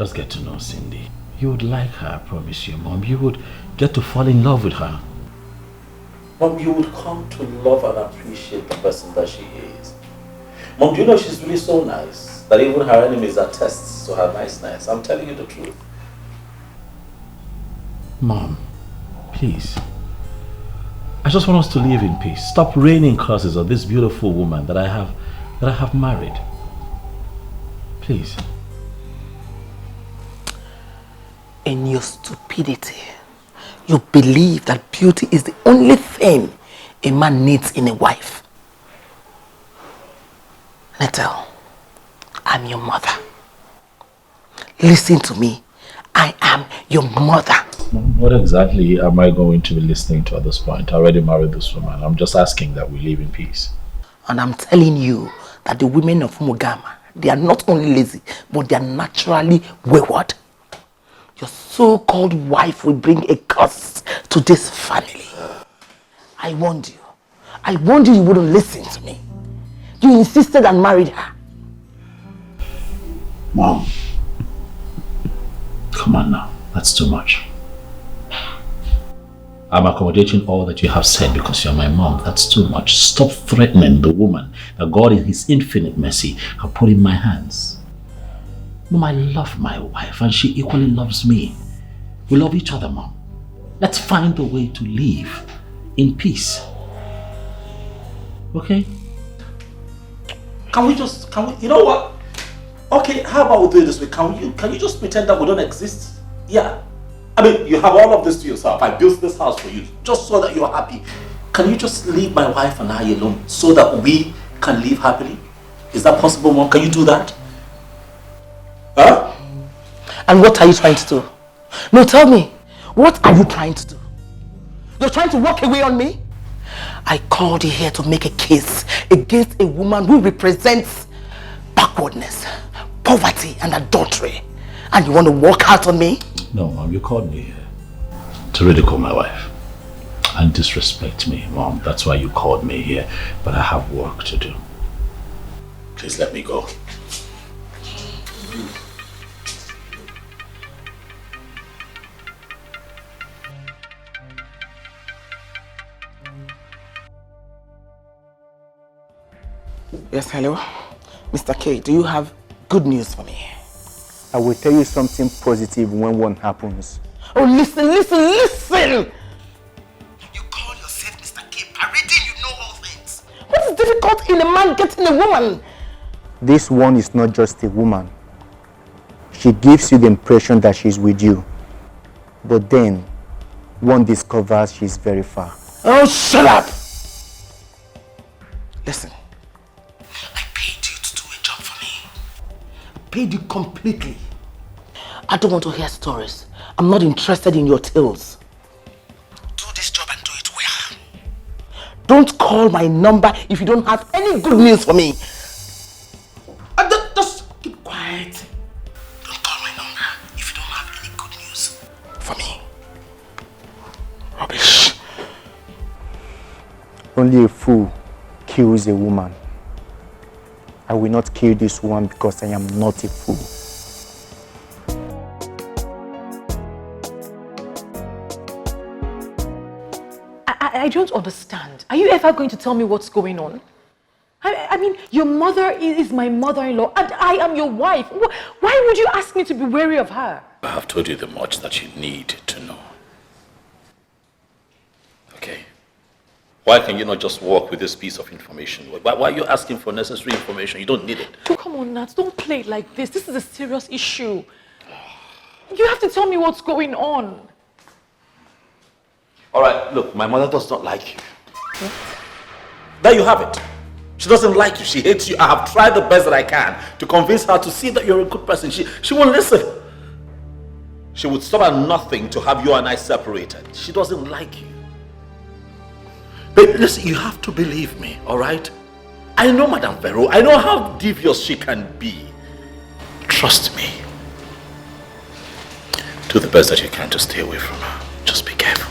Just get to know Cindy. You would like her, I promise you, Mom. You would get to fall in love with her. Mom, you would come to love and appreciate the person that she is. Mom, do you know she's really so nice that even her enemies attest to her niceness? I'm telling you the truth. Mom, please. I just want us to live in peace. Stop raining curses on this beautiful woman that I have married. Please. In your stupidity, you believe that beauty is the only thing a man needs in a wife. Marital, I'm your mother. Listen to me. I am your mother. What exactly am I going to be listening to at this point? I already married this woman. I'm just asking that we live in peace. And I'm telling you that the women of Mugama, they are not only lazy, but they are naturally wayward. Your so-called wife will bring a curse to this family. I warned you. I warned you wouldn't listen to me. You insisted and married her. Mom. Come on now. That's too much. I'm accommodating all that you have said because you're my mom. That's too much. Stop threatening the woman that God in His infinite mercy have put in my hands. Mom, I love my wife and she equally loves me. We love each other, Mom. Let's find a way to live in peace. Okay? Can we, you know what? Okay, how about we do it this way? Can you just pretend that we don't exist? Yeah. I mean, you have all of this to yourself. I built this house for you just so that you're happy. Can you just leave my wife and I alone so that we can live happily? Is that possible, Mom? Can you do that? Huh? And what are you trying to do? No, tell me. What are you trying to do? You're trying to walk away on me? I called you here to make a case against a woman who represents backwardness, poverty, and adultery. And you want to walk out on me? No, Mom, you called me here to ridicule my wife and disrespect me, Mom. That's why you called me here, but I have work to do. Please let me go. Yes, hello? Mr. K, do you have good news for me? I will tell you something positive when one happens. Oh, listen! You call yourself Mr. K, parading you know all things. What is difficult in a man getting a woman? This one is not just a woman. She gives you the impression that she's with you. But then, one discovers she's very far. Oh, shut up! Listen. I paid you to do a job for me. I paid you completely. I don't want to hear stories. I'm not interested in your tales. Do this job and do it well. Don't call my number if you don't have any good news for me. Just keep quiet. Don't call my number if you don't have any good news for me. Rubbish. Only a fool kills a woman. I will not kill this one because I am not a fool. I don't understand. Are you ever going to tell me what's going on? I mean, your mother is my mother-in-law and I am your wife. Why would you ask me to be wary of her? I have told you the much that you need to know. Okay? Why can you not just walk with this piece of information? Why are you asking for necessary information? You don't need it. Oh, come on, Nat. Don't play it like this. This is a serious issue. You have to tell me what's going on. All right, look, my mother does not like you. What? There you have it. She doesn't like you. She hates you. I have tried the best that I can to convince her to see that you're a good person. She won't listen. She would stop at nothing to have you and I separated. She doesn't like you. But listen, you have to believe me, all right? I know Madame Vero. I know how devious she can be. Trust me. Do the best that you can to stay away from her. Just be careful.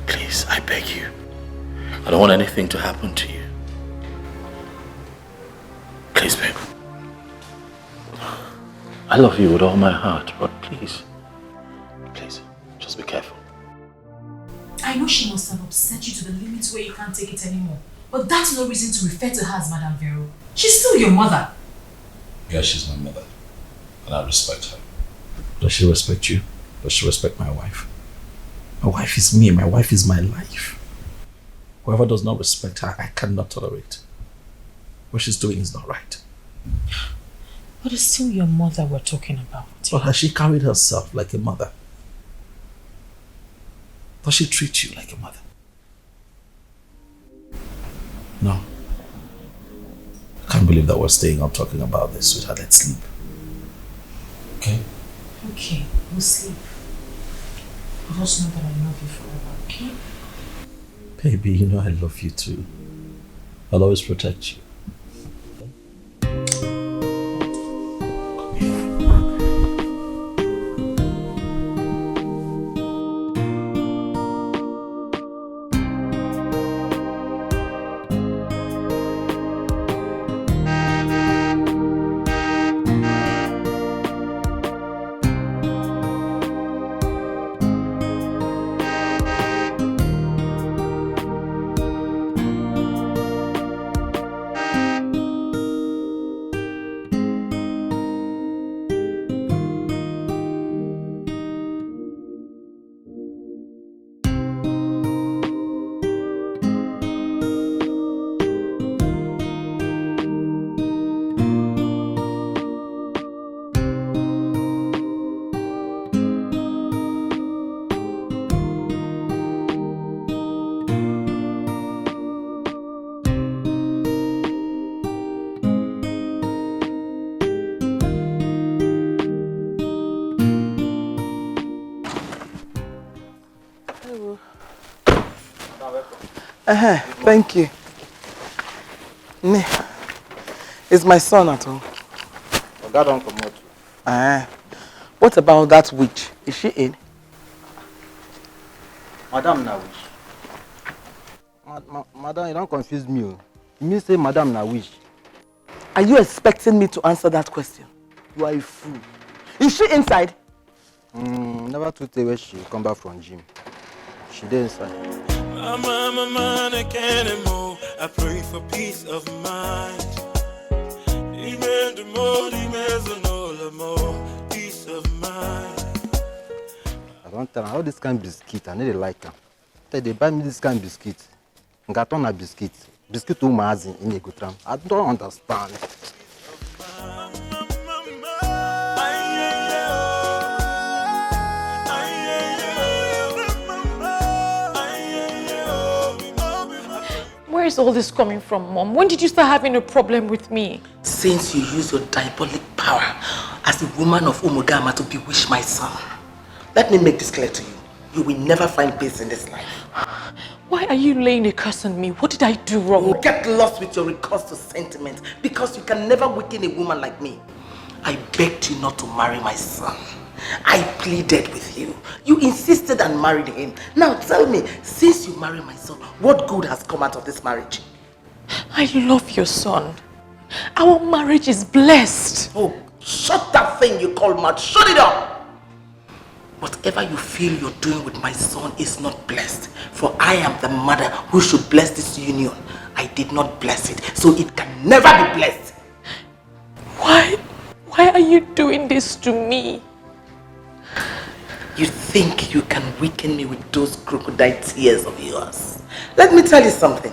Please, I beg you. I don't want anything to happen to you. Please, babe. I love you with all my heart, but please, just be careful. I know she must have upset you to the limit where you can't take it anymore. But that's no reason to refer to her as Madame Vero. She's still your mother. Yeah, she's my mother. And I respect her. Does she respect you? Does she respect my wife? My wife is me. My wife is my life. Whoever does not respect her, I cannot tolerate. What she's doing is not right. But it's still your mother we're talking about. But has she carried herself like a mother? Does she treat you like a mother? No. I can't believe that we're staying up talking about this, sweetheart. Let's sleep. Okay? Okay, we'll sleep. But just know that I love you forever, okay? Baby, you know I love you too. I'll always protect you. Thank you. Is my son at home? That don't come out. What about that witch? Is she in? Madam na wish. Madam, you don't confuse me. You mean say Madam na wish? Are you expecting me to answer that question? You are a fool. Is she inside? Never to tell where she come back from gym. She there inside. I can't anymore. I pray for peace of mind. Peace of mind. I don't tell her how this kind of biscuit. I need to like them. They buy me this kind of biscuit. Got on a biscuit. Biscuit to Mazin in a good time. I don't understand. Where is all this coming from, Mom? When did you start having a problem with me? Since you use your diabolic power as the woman of Umugama to bewitch my son. Let me make this clear to you. You will never find peace in this life. Why are you laying a curse on me? What did I do wrong? You get lost with your recourse to sentiment because you can never weaken a woman like me. I begged you not to marry my son. I pleaded with you. You insisted and married him. Now tell me, since you married my son, what good has come out of this marriage? I love your son. Our marriage is blessed. Oh, shut that thing you call mad. Shut it up! Whatever you feel you're doing with my son is not blessed. For I am the mother who should bless this union. I did not bless it, so it can never be blessed. Why are you doing this to me? You think you can weaken me with those crocodile tears of yours? Let me tell you something.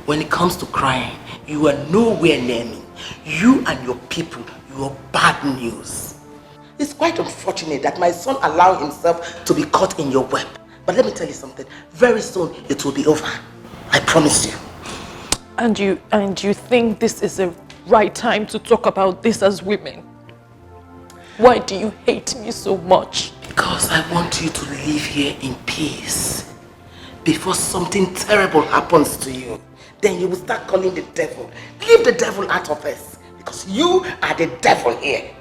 When it comes to crying, you are nowhere near me. You and your people, you are bad news. It's quite unfortunate that my son allowed himself to be caught in your web. But let me tell you something. Very soon, it will be over. I promise you. And you think this is the right time to talk about this as women? Why do you hate me so much? Because I want you to live here in peace. Before something terrible happens to you, then you will start calling the devil. Leave the devil out of us. Because you are the devil here.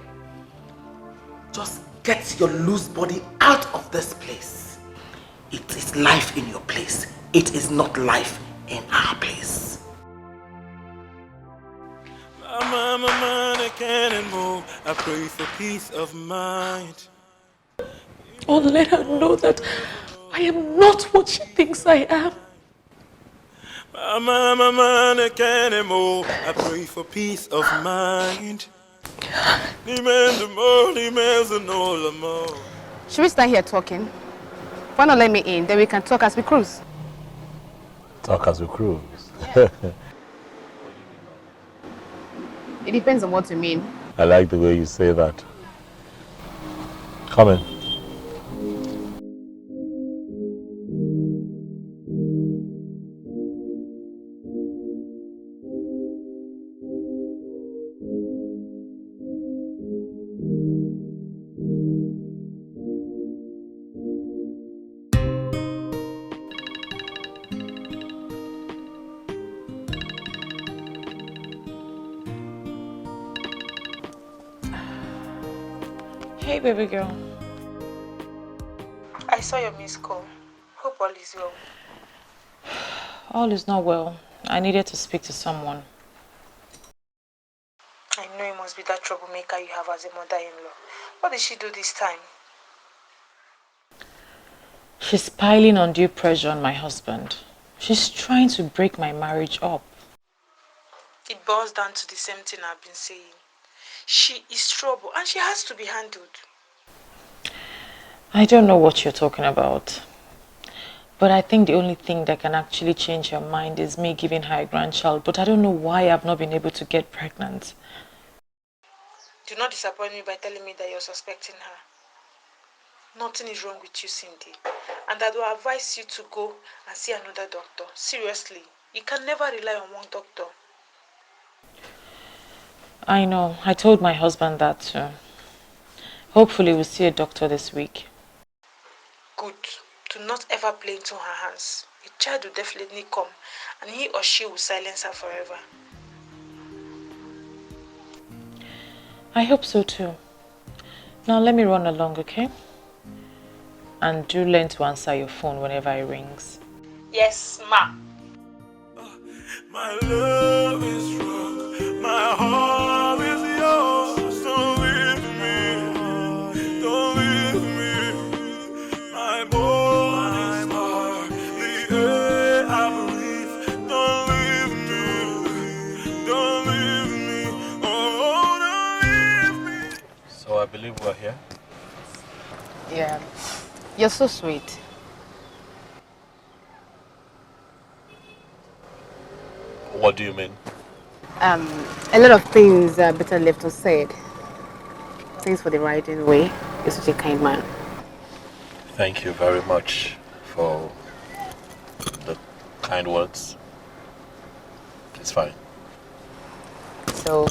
Just get your loose body out of this place. It is life in your place. It is not life in our place. My mind, I can't move. I pray for peace of mind. Oh, let her know that I am not what she thinks I am. My mind, I can't move. I pray for peace of mind. Should we stand here talking? Why not let me in? Then we can talk as we cruise. Talk as we cruise. It depends on what you mean. I like the way you say that. Come in. Hey, baby girl. I saw your missed call. Hope all is well. All is not well. I needed to speak to someone. I know it must be that troublemaker you have as a mother-in-law. What did she do this time? She's piling undue pressure on my husband. She's trying to break my marriage up. It boils down to the same thing I've been saying. She is trouble and she has to be handled. I don't know what you're talking about. But I think the only thing that can actually change her mind is me giving her a grandchild. But I don't know why I've not been able to get pregnant. Do not disappoint me by telling me that you're suspecting her. Nothing is wrong with you, Cindy. And I do advise you to go and see another doctor. Seriously, you can never rely on one doctor. I know. I told my husband that too. Hopefully we'll see a doctor this week. Good. Do not ever play into her hands. A child will definitely come and he or she will silence her forever. I hope so too. Now let me run along, okay? And do learn to answer your phone whenever it rings. Yes, ma. My love is wrong. My heart is yours. Don't leave me. Don't leave me. My body's heart, the air I breathe. Don't leave me. Don't leave me. Oh, don't leave me. So I believe we're here. Yeah. You're so sweet. What do you mean? A lot of things are better left unsaid. Thanks for the right way. You're such a kind man. Thank you very much for the kind words. It's fine. So,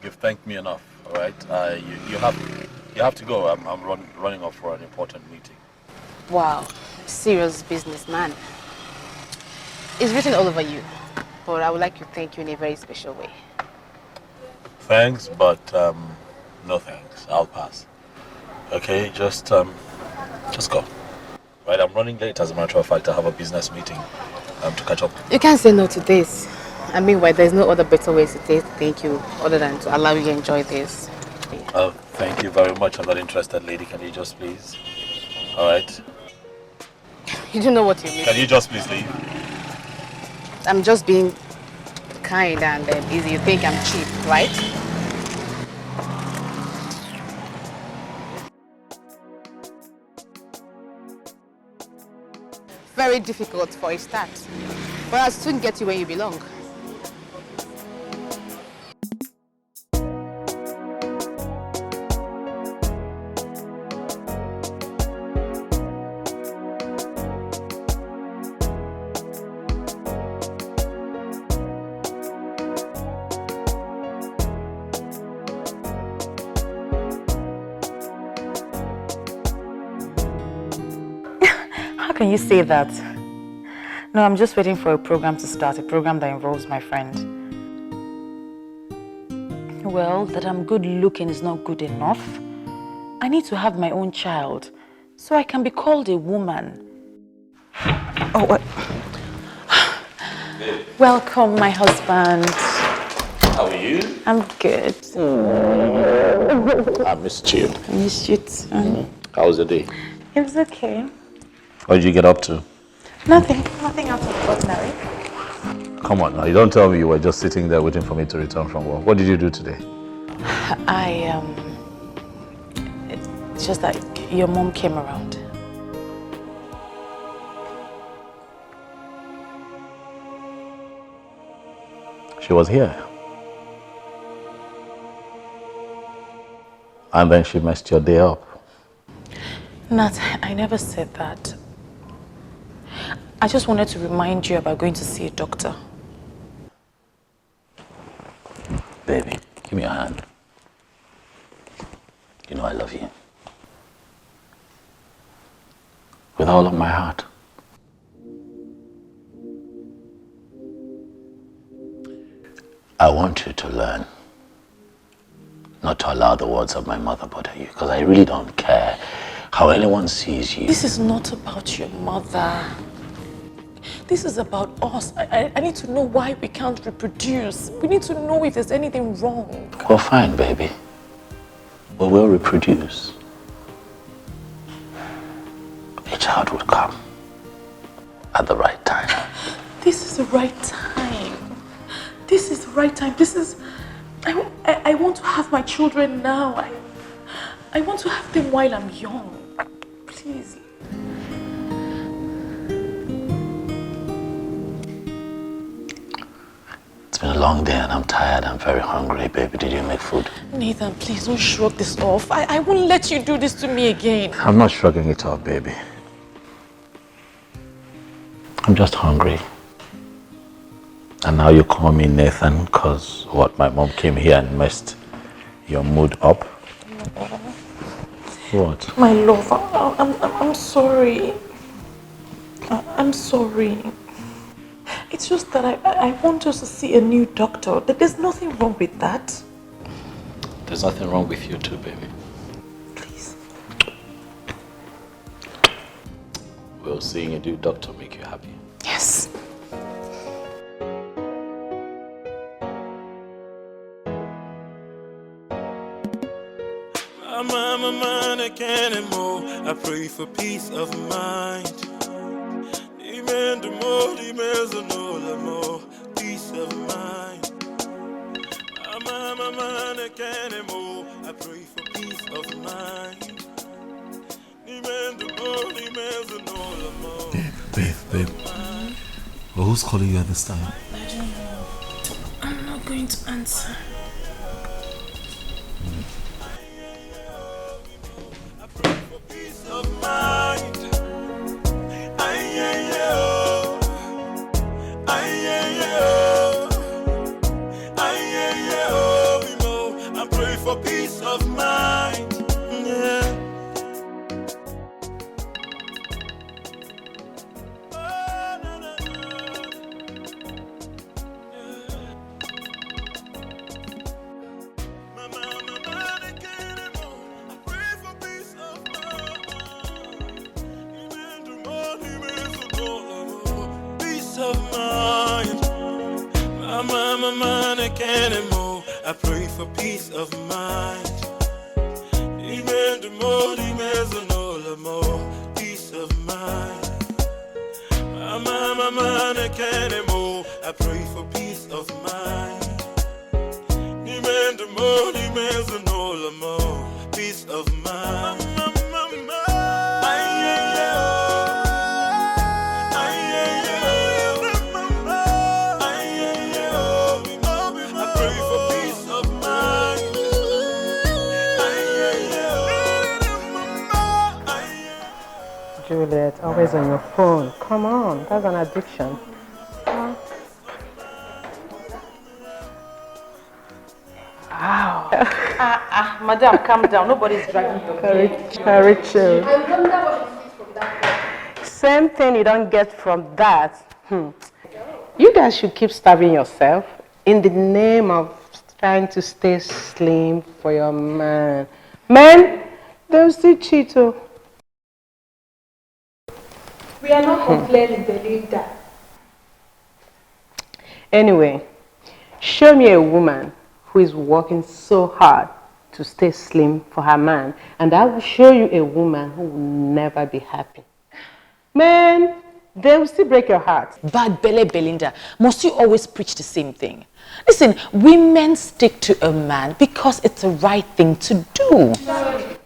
You've thanked me enough, all right? You have to go. I'm running off for an important meeting. wow, serious businessman. It's written all over you, but I would like to thank you in a very special way. Thanks, but no thanks. I'll pass. Okay, just go. Right, I'm running late. As a matter of fact, I have a business meeting to catch up. You can't say no to this. I mean, why there's no other better way to say thank you other than to allow you to enjoy this. Thank you very much. I'm not interested, lady. Can you just please? All right. You don't know what you mean. Can you just please leave? I'm just being kind and easy. You think I'm cheap, right? Very difficult for a start, but I'll soon get you where you belong. How can you say that? No, I'm just waiting for a program to start, a program that involves my friend. Well, that I'm good looking is not good enough. I need to have my own child, so I can be called a woman. Oh, what? Welcome, my husband. How are you? you? I'm good. I missed you. I missed you too. How was your day? It was okay. What did you get up to? Nothing out of the ordinary. Come on now, you don't tell me you were just sitting there waiting for me to return from work. What did you do today? It's just that your mom came around. She was here. And then she messed your day up. Nat, I never said that. I just wanted to remind you about going to see a doctor. Baby, give me your hand. You know I love you. With all of my heart. I want you to learn not to allow the words of my mother bother you, because I really don't care how anyone sees you. This is not about your mother. This is about us. I need to know why we can't reproduce. We need to know if there's anything wrong. Well, fine, baby. We will reproduce. A child will come at the right time. This is the right time. This is the right time. This is... I want to have my children now. I want to have them while I'm young. Please. It's been a long day and I'm tired. I'm very hungry, baby. Did you make food? Nathan, please don't shrug this off. I won't let you do this to me again. I'm not shrugging it off, baby. I'm just hungry. And now you call me Nathan because what, my mom came here and messed your mood up? What? My love, I'm sorry. I'm sorry. It's just that I want us to see a new doctor. There's nothing wrong with that. There's nothing wrong with you too, baby. Please. Will seeing a new doctor make you happy? Yes. My mind, I can't anymore. I pray for peace of mind. Demand the more, demands the more, peace of mind. My mind, I can't anymore. I pray for peace of mind. Demand the more, demands the more. Babe. Well, who's calling you at this time? I don't know. I'm not going to answer. Of mind. I pray for peace of mind. Yeah. My mind, I can't anymore. I pray for peace of mind. Demand the more, demands the more, peace of mind. My mind, I can't anymore. I pray for peace of mind. Demand the more, demands the more, peace of mind. Juliet, always on your phone. Come on, that's an addiction. Wow. Madam, calm down. Nobody's dragging your feet. Very chill. I wonder what you see from that. Same thing you don't get from that. You guys should keep starving yourself in the name of trying to stay slim for your man. Men, they'll still cheat. We are not complaining, believe that. Anyway, show me a woman who is working so hard to stay slim for her man, and I will show you a woman who will never be happy. Man, they will still break your heart. Bad Bele Belinda, must you always preach the same thing? Listen, women stick to a man because it's the right thing to do.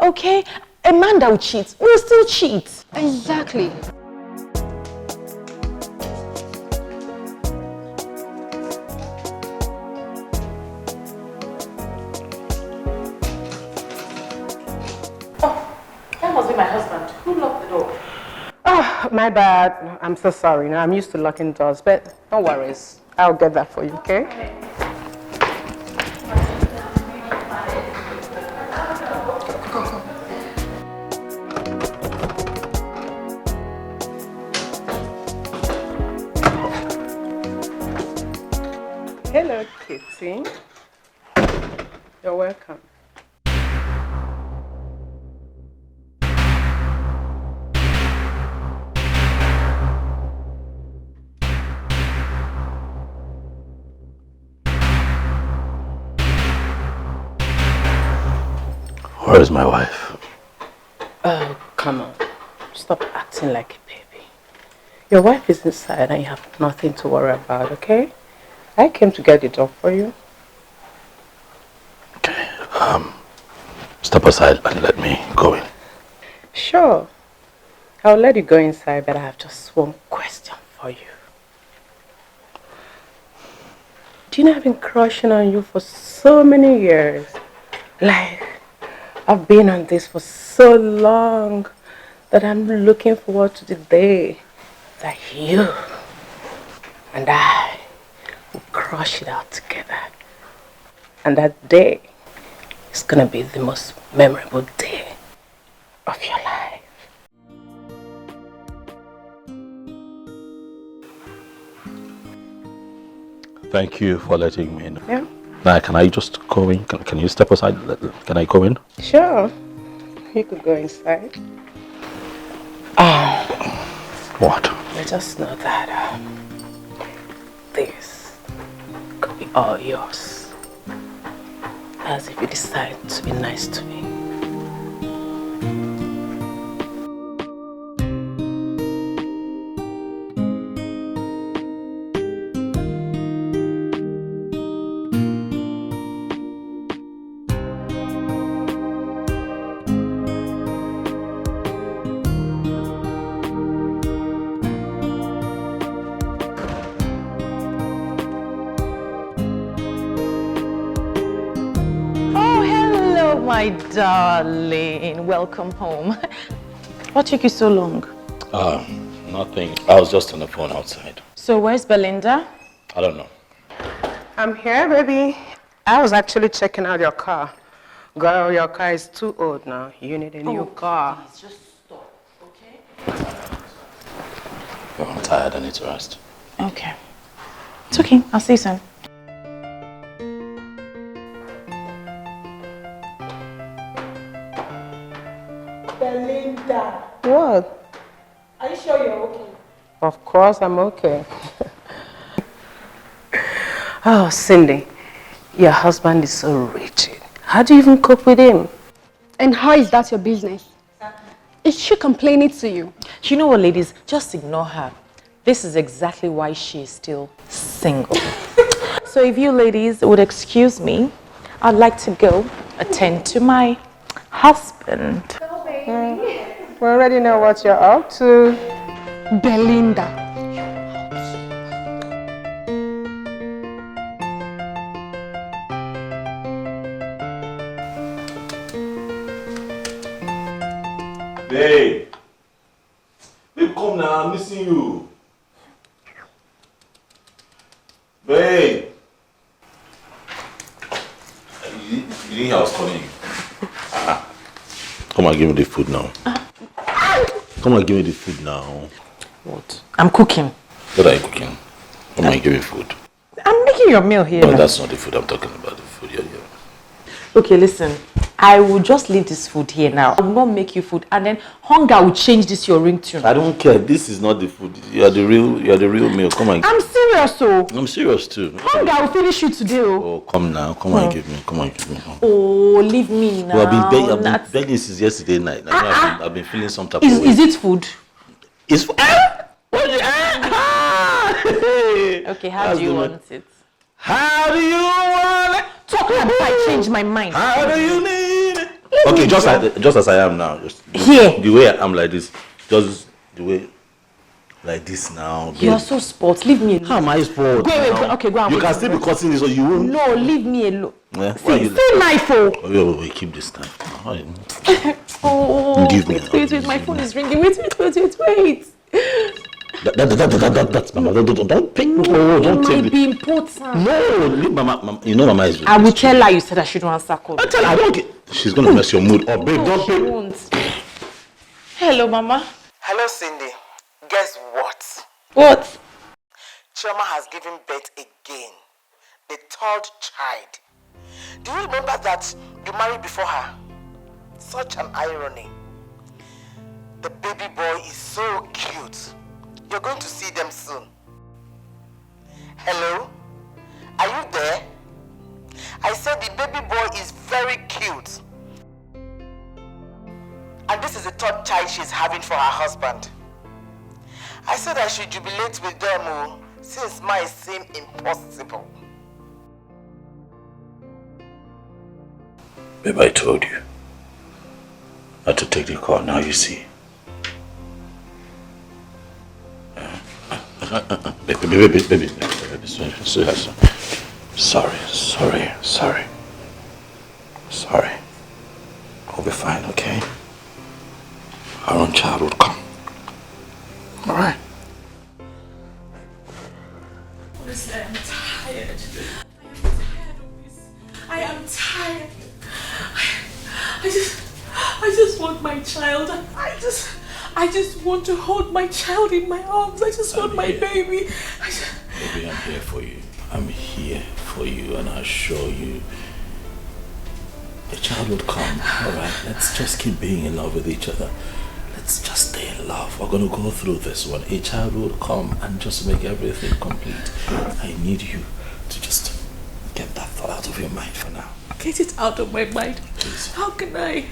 Okay? A man that will cheat will still cheat. Exactly. That must be my husband. Who locked the door? Oh, my bad. I'm so sorry. No, I'm used to locking doors, but no worries. I'll get that for you, okay? Hello, Kitty. You're welcome. Where is my wife? Oh, come on. Stop acting like a baby. Your wife is inside and you have nothing to worry about, okay? I came to get it off for you. Okay, step aside and let me go in. Sure. I'll let you go inside, but I have just one question for you. Do you know I've been crushing on you for so many years? Like, I've been on this for so long that I'm looking forward to the day that you and I will crush it out together. And that day is going to be the most memorable day of your life. Thank you for letting me know. Yeah. Now, can I just go in? Can you step aside? Can I go in? Sure. You could go inside. What? I just know that this could be all yours. As if you decide to be nice to me. My darling, welcome home. What took you so long? Nothing. I was just on the phone outside. So where's Belinda? I don't know. I'm here, baby. I was actually checking out your car. Girl, your car is too old now. You need a new car. Please, just stop, okay? I'm tired. I need to rest. Okay. It's okay. I'll see you soon. Belinda. What? Are you sure you're okay? Of course I'm okay. Oh, Cindy, your husband is so rigid. How do you even cope with him? And how is that your business? Is she complaining to you? You know what, ladies? Just ignore her. This is exactly why she is still single. So if you ladies would excuse me, I'd like to go attend to my husband. We already know what you're up to. Belinda. Babe! Babe, come now. I'm missing you. Babe! You didn't hear I was calling you? Come on, give me the food now. Come on, give me the food now. What? I'm cooking. What are you cooking? Come on, give me food. I'm making your meal here. No, that's not the food I'm talking about. The food, yeah. Okay, listen. I will just leave this food here now. I will not make you food, and then hunger will change this your ringtone. I don't care. This is not the food. You're the real meal. Come on. I'm serious, so. I'm serious too. Hunger will finish you today. Oh, come now. Come on, give me. Come on, give me. Oh, leave me now. Well, I've been begging since yesterday night. I've been feeling some type of way. Is it food? It's food. Okay, how do you want it? How do you want it? Talk about I change my mind. How do you need it? Okay, just as I am now. Just here. The way I'm like this. Just the way like this now. You are so spoiled. Leave me alone. How am I spoiled? Okay, go on. You can still be cutting this or you won't. No, leave me alone. Yeah, see knife. Oh, wait, keep this knife. Oh, give me. Wait, my phone is ringing. Wait. That's Mama. Don't pick. No, don't take it. Might be important. No, leave Mama. You know Mama is. I will tell her you said I shouldn't answer call. I tell her I don't get. She's gonna mess your mood up, babe. No, don't she won't. Hello, Mama. Hello, Cindy. Guess what? What? Chioma has given birth again. The third child. Do you remember that you married before her? Such an irony. The baby boy is so cute. You're going to see them soon. Hello? Are you there? I said the baby boy is very cute. And this is the third child she's having for her husband. I said I should jubilate with them since mine seemed impossible. Babe, I told you not to take the call. Now you see. Baby. Sorry. I'll be fine, okay? Our own child will come. All right. Honestly, I am tired. I am tired. I just want my child. I just want to hold my child in my arms. I just want my baby. Baby, I'm here for you. I'm here for you, and I assure you, the child will come. All right, let's just keep being in love with each other. Let's just stay in love. We're going to go through this one. A child will come and just make everything complete. I need you to just get that thought out of your mind for now. Get it out of my mind. Please. How can I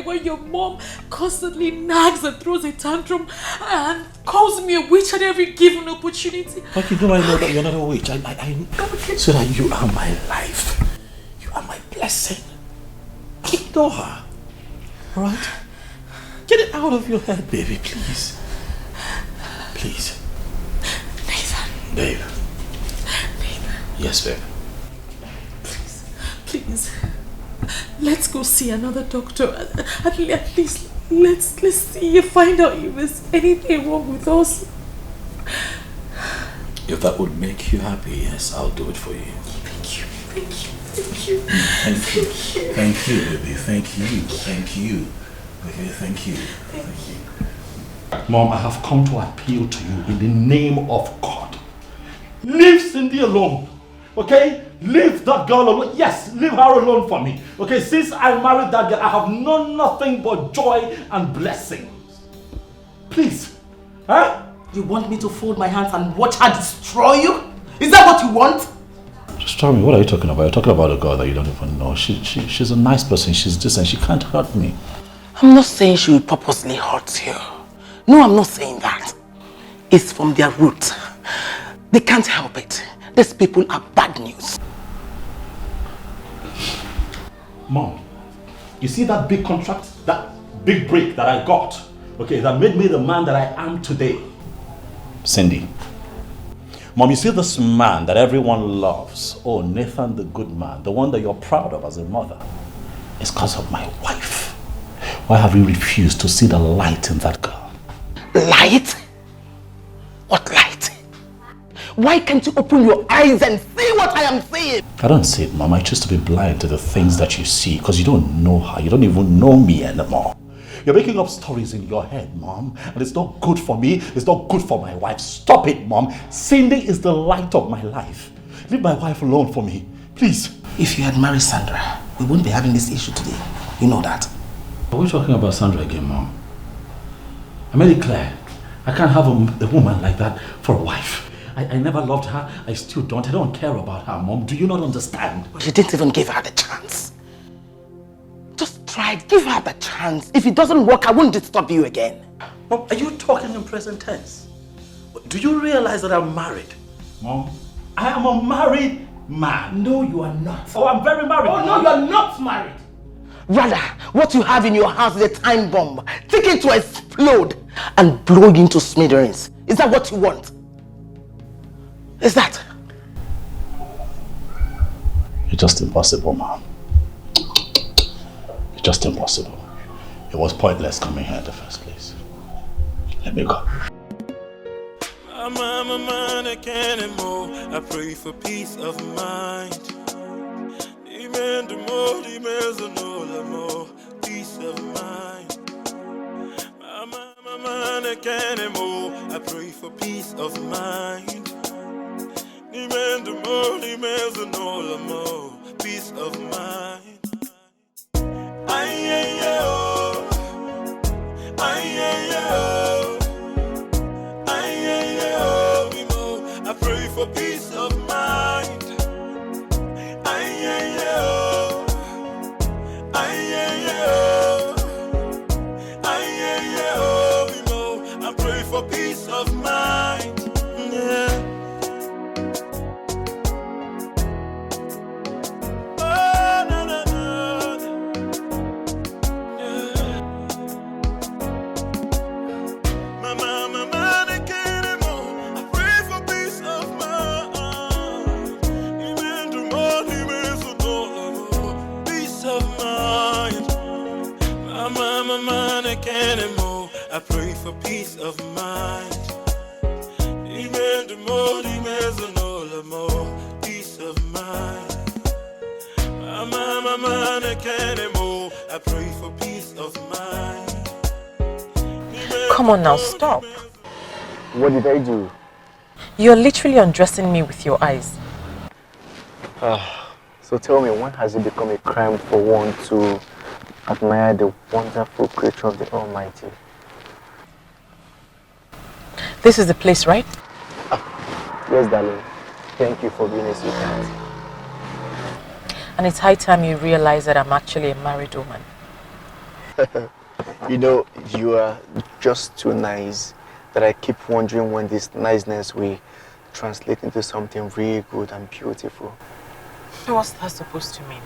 when your mom constantly nags and throws a tantrum and calls me a witch at every given opportunity? But you know I know that you're not a witch. So that you are my life. You are my blessing. Ignore her. Alright? Get it out of your head, baby, please. Please. Nathan. Babe. Yes, babe. Please, let's go see another doctor. At least, let's see if find out if there's anything wrong with us. If that would make you happy, yes, I'll do it for you. Thank you. Thank you, baby. Thank you. Okay, thank you. Mom, I have come to appeal to you in the name of God. Leave Cindy alone. Okay? Leave that girl alone. Yes, leave her alone for me. Okay, since I married that girl, I have known nothing but joy and blessings. Please. Huh? You want me to fold my hands and watch her destroy you? Is that what you want? Just tell me, what are you talking about? You're talking about a girl that you don't even know. She's a nice person. She's decent. She can't hurt me. I'm not saying she will purposely hurt you. No, I'm not saying that. It's from their root. They can't help it. These people are bad news. Mom, you see that big contract, that big break that I got, okay, that made me the man that I am today? Cindy, Mom, you see this man that everyone loves, oh, Nathan the good man, the one that you're proud of as a mother, it's because of my wife. Why have you refused to see the light in that girl? Light? What light? Why can't you open your eyes and see what I am saying? I don't see it, Mom. I choose to be blind to the things that you see because you don't know her. You don't even know me anymore. You're making up stories in your head, Mom. And it's not good for me. It's not good for my wife. Stop it, Mom. Cindy is the light of my life. Leave my wife alone for me. Please. If you had married Sandra, we wouldn't be having this issue today. You know that. Are we talking about Sandra again, Mom? I made it clear. I can't have a woman like that for a wife. I never loved her. I still don't. I don't care about her, Mom. Do you not understand? But you didn't even give her the chance. Just try it. Give her the chance. If it doesn't work, I won't disturb you again. Mom, are you talking in present tense? Do you realize that I'm married? Mom, I am a married man. No, you are not. Oh, I'm very married. Oh, no, you are not married. Rather, what you have in your house is a time bomb. Take it to explode and blow you into smithereens. Is that what you want? Is that? It's just impossible, Mom. It's just impossible. It was pointless coming here in the first place. Let me go. My mind, I can't anymore. I pray for peace of mind. Demand more, demands no more. Peace of mind. My mind, I can't anymore. I pray for peace of mind. Demand more, demands no more. Peace of mind. I pray for peace of mind. I pray for peace of mind. Yeah. Oh, no, no, no. Yeah. My mind, I can't anymore. I pray for peace of mind. Even to more, even to more. Peace of mind. My mind, I can't anymore. I pray for peace of mind. Even to more, even to more. Peace of mind. My mind, I can't anymore. I pray for peace of mind. Come on now, stop. What did I do? You're literally undressing me with your eyes. So tell me, when has it become a crime for one to admire the wonderful creature of the Almighty? This is the place, right? Yes, darling. Thank you for being a sweetheart. And it's high time you realize that I'm actually a married woman. You know, you are just too nice that I keep wondering when this niceness will translate into something really good and beautiful. What's that supposed to mean?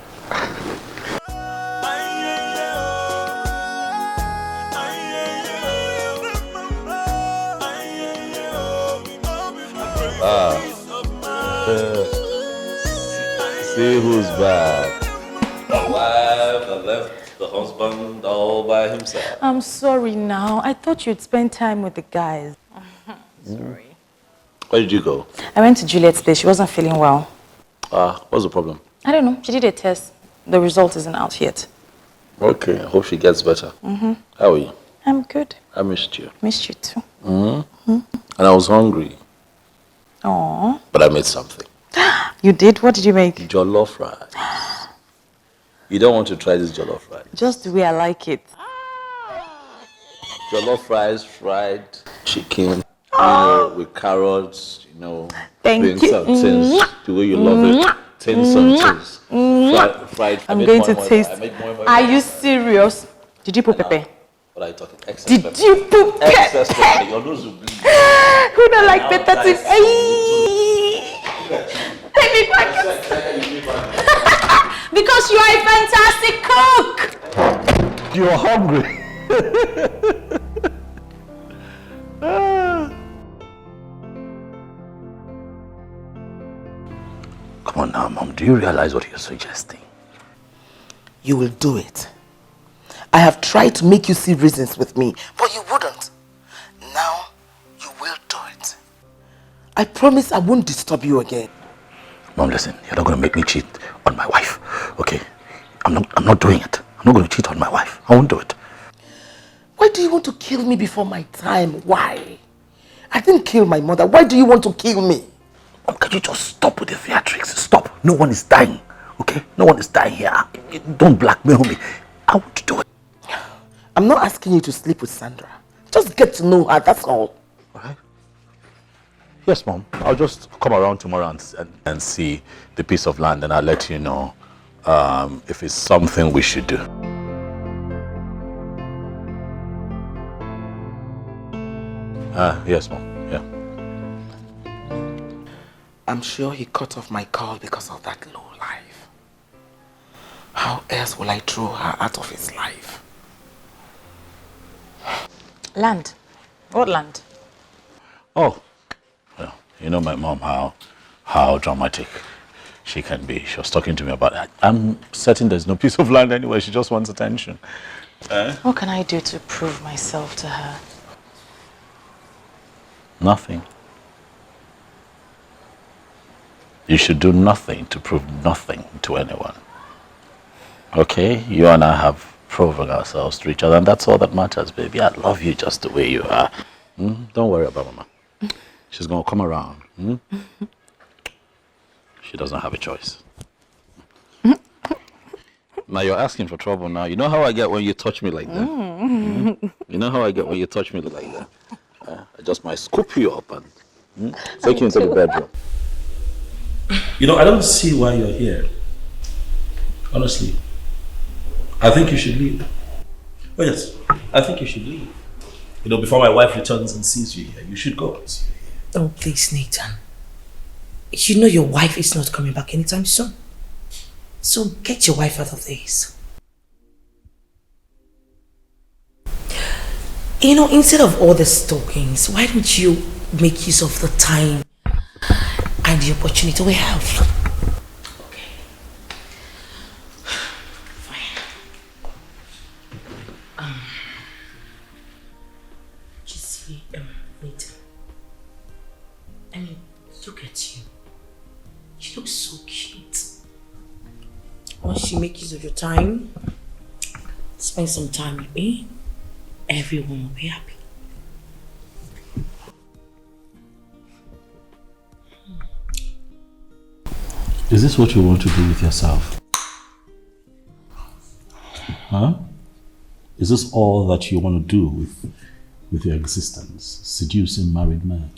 See who's back. The wife that left the husband all by himself. I'm sorry now. I thought you'd spend time with the guys. Sorry. Where did you go? I went to Juliet's place. She wasn't feeling well. What's the problem? I don't know. She did a test. The result isn't out yet. Okay, I hope she gets better. Mm-hmm. How are you? I'm good. I missed you. Missed you too. Mm-hmm. And I was hungry. Aww. But I made something. You did? What did you make? Jollof rice. You don't want to try this jollof rice? Just the way I like it. Jollof rice, fried chicken, with carrots, Thank beans you. and things, the way you love it. Things and things. Fried. I'm going to taste. Are you serious? Did you put pepper? What are you talking? Excess Did pepper. you put pepper? Excess pepper. Your nose will bleed. Who don't like pepper? Let me back. Because you are a fantastic cook. You're hungry. Come on now, Mom. Do you realize what you're suggesting? You will do it. I have tried to make you see reasons with me, but you wouldn't. Now, you will do it. I promise I won't disturb you again. Mom, listen. You're not going to make me cheat on my wife, okay? I'm not doing it. I'm not going to cheat on my wife. I won't do it. Why do you want to kill me before my time? Why? I didn't kill my mother. Why do you want to kill me? Mom, can you just stop with the theatrics? Stop. No one is dying, Okay? No one is dying here. Don't blackmail me. I want to do it. I'm not asking you to sleep with Sandra. Just get to know her, that's all. Alright? Yes, Mom. I'll just come around tomorrow and see the piece of land, and I'll let you know if it's something we should do. Yes, Mom. Yeah. I'm sure he cut off my call because of that low life. How else will I throw her out of his life? Land? What land? Oh, well, you know my mom, how dramatic she can be. She was talking to me about that. I'm certain there's no piece of land anywhere. She just wants attention. What can I do to prove myself to her? Nothing. You should do nothing to prove nothing to anyone. Okay? You and I have proven ourselves to each other, and that's all that matters, baby. I love you just the way you are. Don't worry about Mama. She's going to come around. She doesn't have a choice. Now you're asking for trouble now. You know how I get when you touch me like that? You know how I get when you touch me like that? I just might scoop you up and take you into the bedroom. You know, I don't see why you're here. Honestly. I think you should leave. Oh yes, I think you should leave. You know, before my wife returns and sees you here, you should go. Oh, please, Nathan. You know your wife is not coming back anytime soon. So get your wife out of this. You know, instead of all the stalkings, why don't you make use of the time and the opportunity we have? Okay. Just see, Nathan. I mean, look at you. You look so cute. Once you make use of your time, spend some time with me, everyone will be happy. Is this what you want to do with yourself? Huh? Is this all that you want to do with your existence? Seducing married men?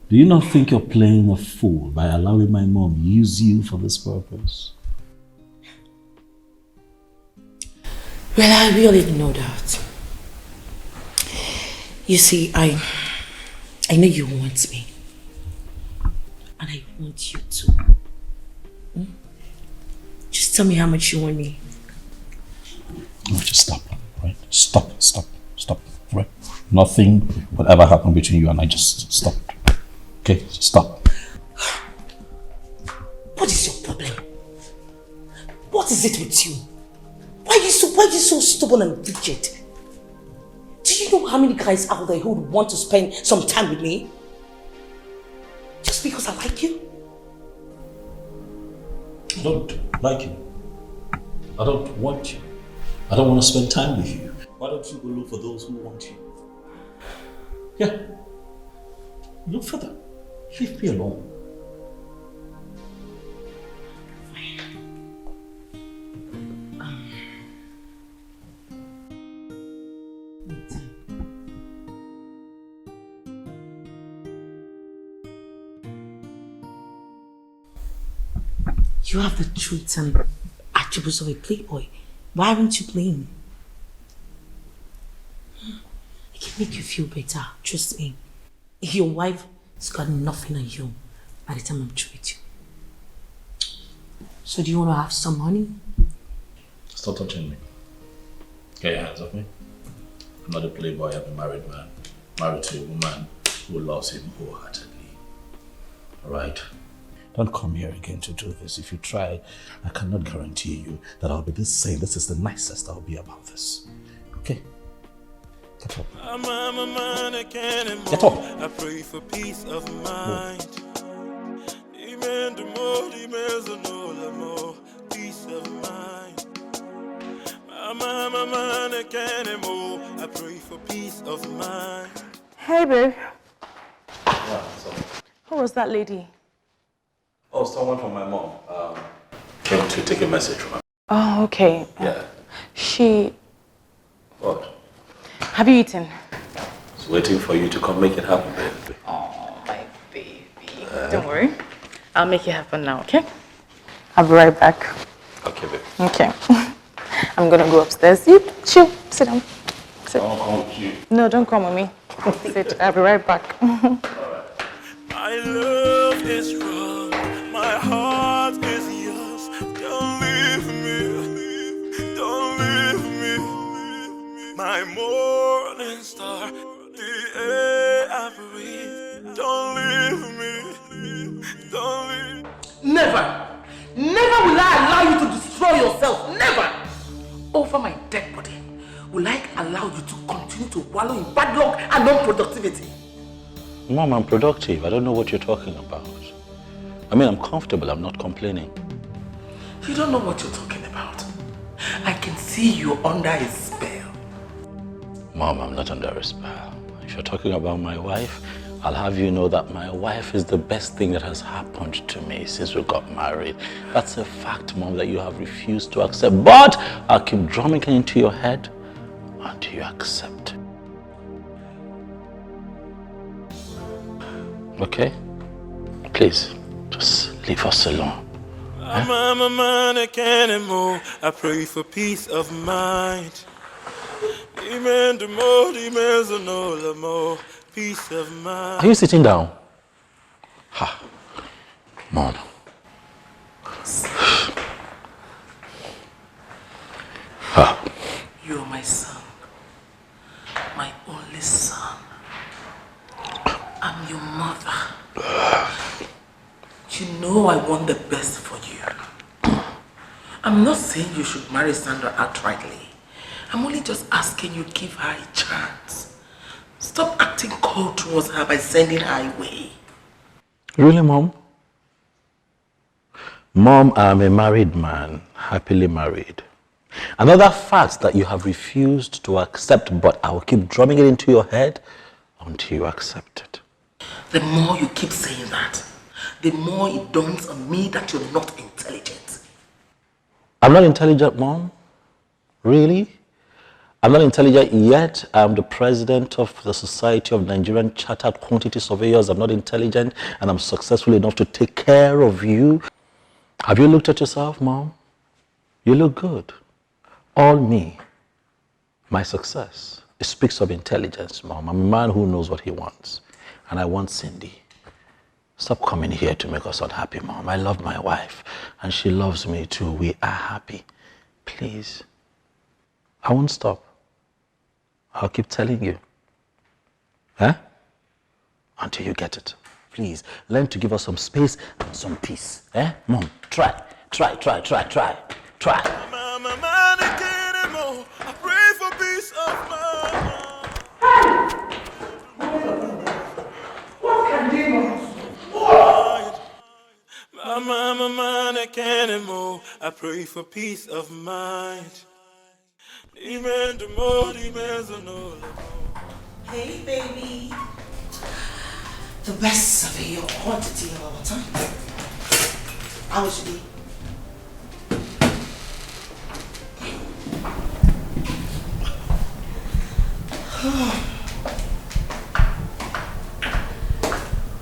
Do you not think you're playing a fool by allowing my mom use you for this purpose? Well, I really know that. You see, I know you want me. And I want you to. Just tell me how much you want me. No, just stop, right? Stop, right? Nothing will ever happen between you and I. Just stop. Okay, stop. What is your problem? What is it with you? Why are you so stubborn and rigid? Do you know how many guys out there who would want to spend some time with me? Just because I like you? I don't like you. I don't want you. I don't want to spend time with you. Why don't you go look for those who want you? Yeah. Look for them. Leave me alone. You have the traits and attributes of a playboy. Why aren't you playing? It can make you feel better, trust me. Your wife has got nothing on you by the time I'm through with you. So do you want to have some money? Stop touching me. Get your hands off me. I'm not a playboy, I'm a married man. Married to a woman who loves him wholeheartedly. Alright? Don't come here again to do this. If you try, I cannot guarantee you that I'll be this same. This is the nicest I'll be about this. Okay? Get up. Get up. I pray for peace of mind. Peace of mind. I pray for peace of mind. Hey, babe. Yeah, so. Who was that lady? Oh, someone from my mom. Came to take a message from her. Oh, okay. Yeah. What? Have you eaten? It's waiting for you to come make it happen, baby. Oh, my baby. Don't worry. I'll make it happen now, okay? I'll be right back. Okay, baby. Okay. I'm gonna go upstairs. You chill. Sit down. Sit. I'll come with you. No, don't come with me. Sit. I'll be right back. My love is wrong. My heart is yours. Don't leave me. Don't leave me. My morning star, the air I breathe. Don't leave me. Don't leave. Never! Never will I allow you to destroy yourself. Never! Over my dead body, will I allow you to continue to wallow in bad luck and non-productivity? Mom, I'm productive. I don't know what you're talking about. I mean, I'm comfortable. I'm not complaining. You don't know what you're talking about. I can see you under a spell. Mom, I'm not under a spell. If you're talking about my wife, I'll have you know that my wife is the best thing that has happened to me since we got married. That's a fact, Mom, that you have refused to accept. But I'll keep drumming it into your head until you accept. Okay? Please, just leave us alone. I'm a man, I can't move. I pray for peace of mind. Amen to more, amen to no more. Peace of mind. Are you sitting down? Ha. Mom. Ha. You are my son. My only son. I'm your mother. You know I want the best for you. I'm not saying you should marry Sandra outrightly. I'm only just asking you give her a chance. Stop acting cold towards her by sending her away. Really, Mom? Mom, I'm a married man, happily married. Another fact that you have refused to accept, but I will keep drumming it into your head until you accept it. The more you keep saying that, the more it dawns on me that you're not intelligent. I'm not intelligent, Mom? Really? I'm not intelligent yet. I'm the president of the Society of Nigerian Chartered Quantity Surveyors. I'm not intelligent, and I'm successful enough to take care of you. Have you looked at yourself, Mom? You look good. All me. My success. It speaks of intelligence, Mom. I'm a man who knows what he wants. And I want Cindy. Stop coming here to make us unhappy, Mom. I love my wife, and she loves me too. We are happy. Please. I won't stop. I'll keep telling you. Huh? Until you get it. Please, learn to give us some space and some peace. Eh? Mom, try. Try. I pray for peace of mind. What can demons? I'm a man, I can't move. I pray for peace of mind. Amen to more, amen to no. Hey, baby. The best surveyor quantity of all time. How was your day?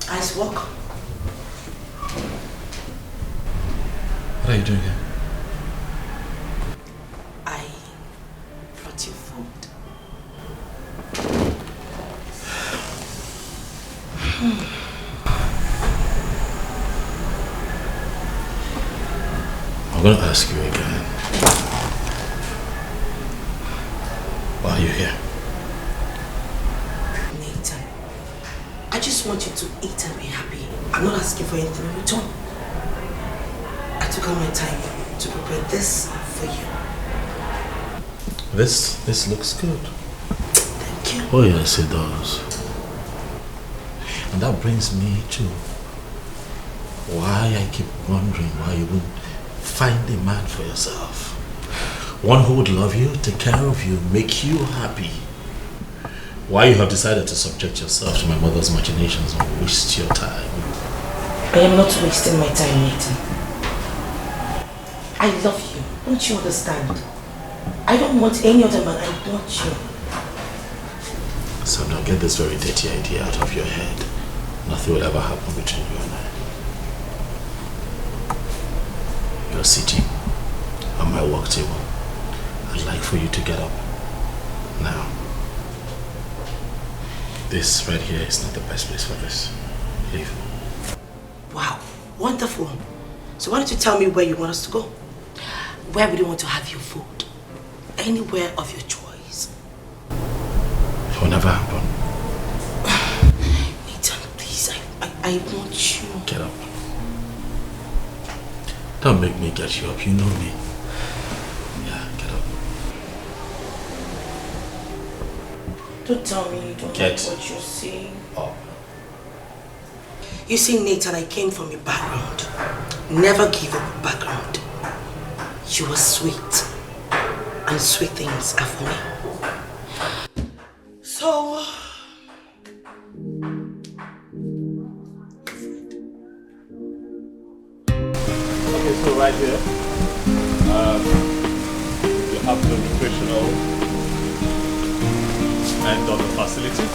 Nice work. What are you doing here? I brought you food. I'm going to ask you again. Why are you here? Nathan, I just want you to eat and be happy. I'm not asking for anything in return. I took out my time to prepare this for you. This looks good. Thank you. Oh yes, it does. And that brings me to why I keep wondering why you wouldn't find a man for yourself. One who would love you, take care of you, make you happy. Why you have decided to subject yourself to my mother's machinations and waste your time. I am not wasting my time, Nathan. I love you. Don't you understand? I don't want any other man. I want you. So now get this very dirty idea out of your head. Nothing will ever happen between you and I. You're sitting on my work table. I'd like for you to get up. Now. This right here is not the best place for this. Leave. Wow, wonderful. So why don't you tell me where you want us to go? Where would you want to have your food? Anywhere of your choice. It will never happen. Nathan, please, I want you. Get up. Don't make me get you up, you know me. Yeah, get up. Don't tell me you don't like what you see. Up. You see, Nathan, I came from a background. Never give up a background. You are sweet. And sweet things are for me. So... Okay, so right here, you have the nutritional end of the facility.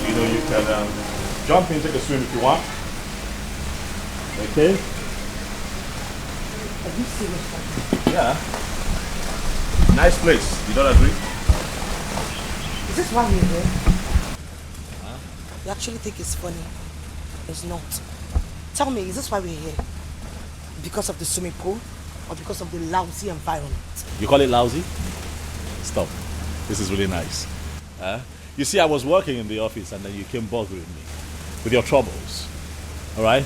You know, you can jump in, take a swim if you want. Okay? Are you serious? Yeah. Nice place. You don't agree? Is this why you're here? Huh? You actually think it's funny? It's not. Tell me, is this why we're here? Because of the swimming pool? Or because of the lousy environment? You call it lousy? Stop. This is really nice. You see, I was working in the office and then you came bothering me with your troubles. Alright?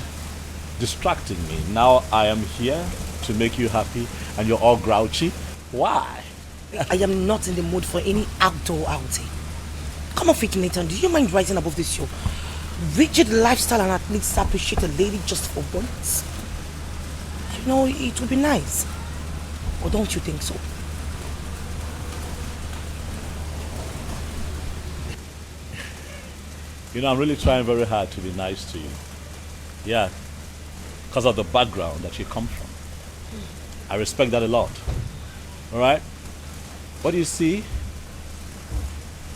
Distracting me. Now I am here to make you happy and you're all grouchy. Why? I am not in the mood for any outdoor outing. Come off it, Nathan. Do you mind rising above this show? Rigid lifestyle and at least appreciate a lady just for once. You know, it would be nice. Or don't you think so? You know, I'm really trying very hard to be nice to you. Yeah. Because of the background that you come from. I respect that a lot. Alright? But you see,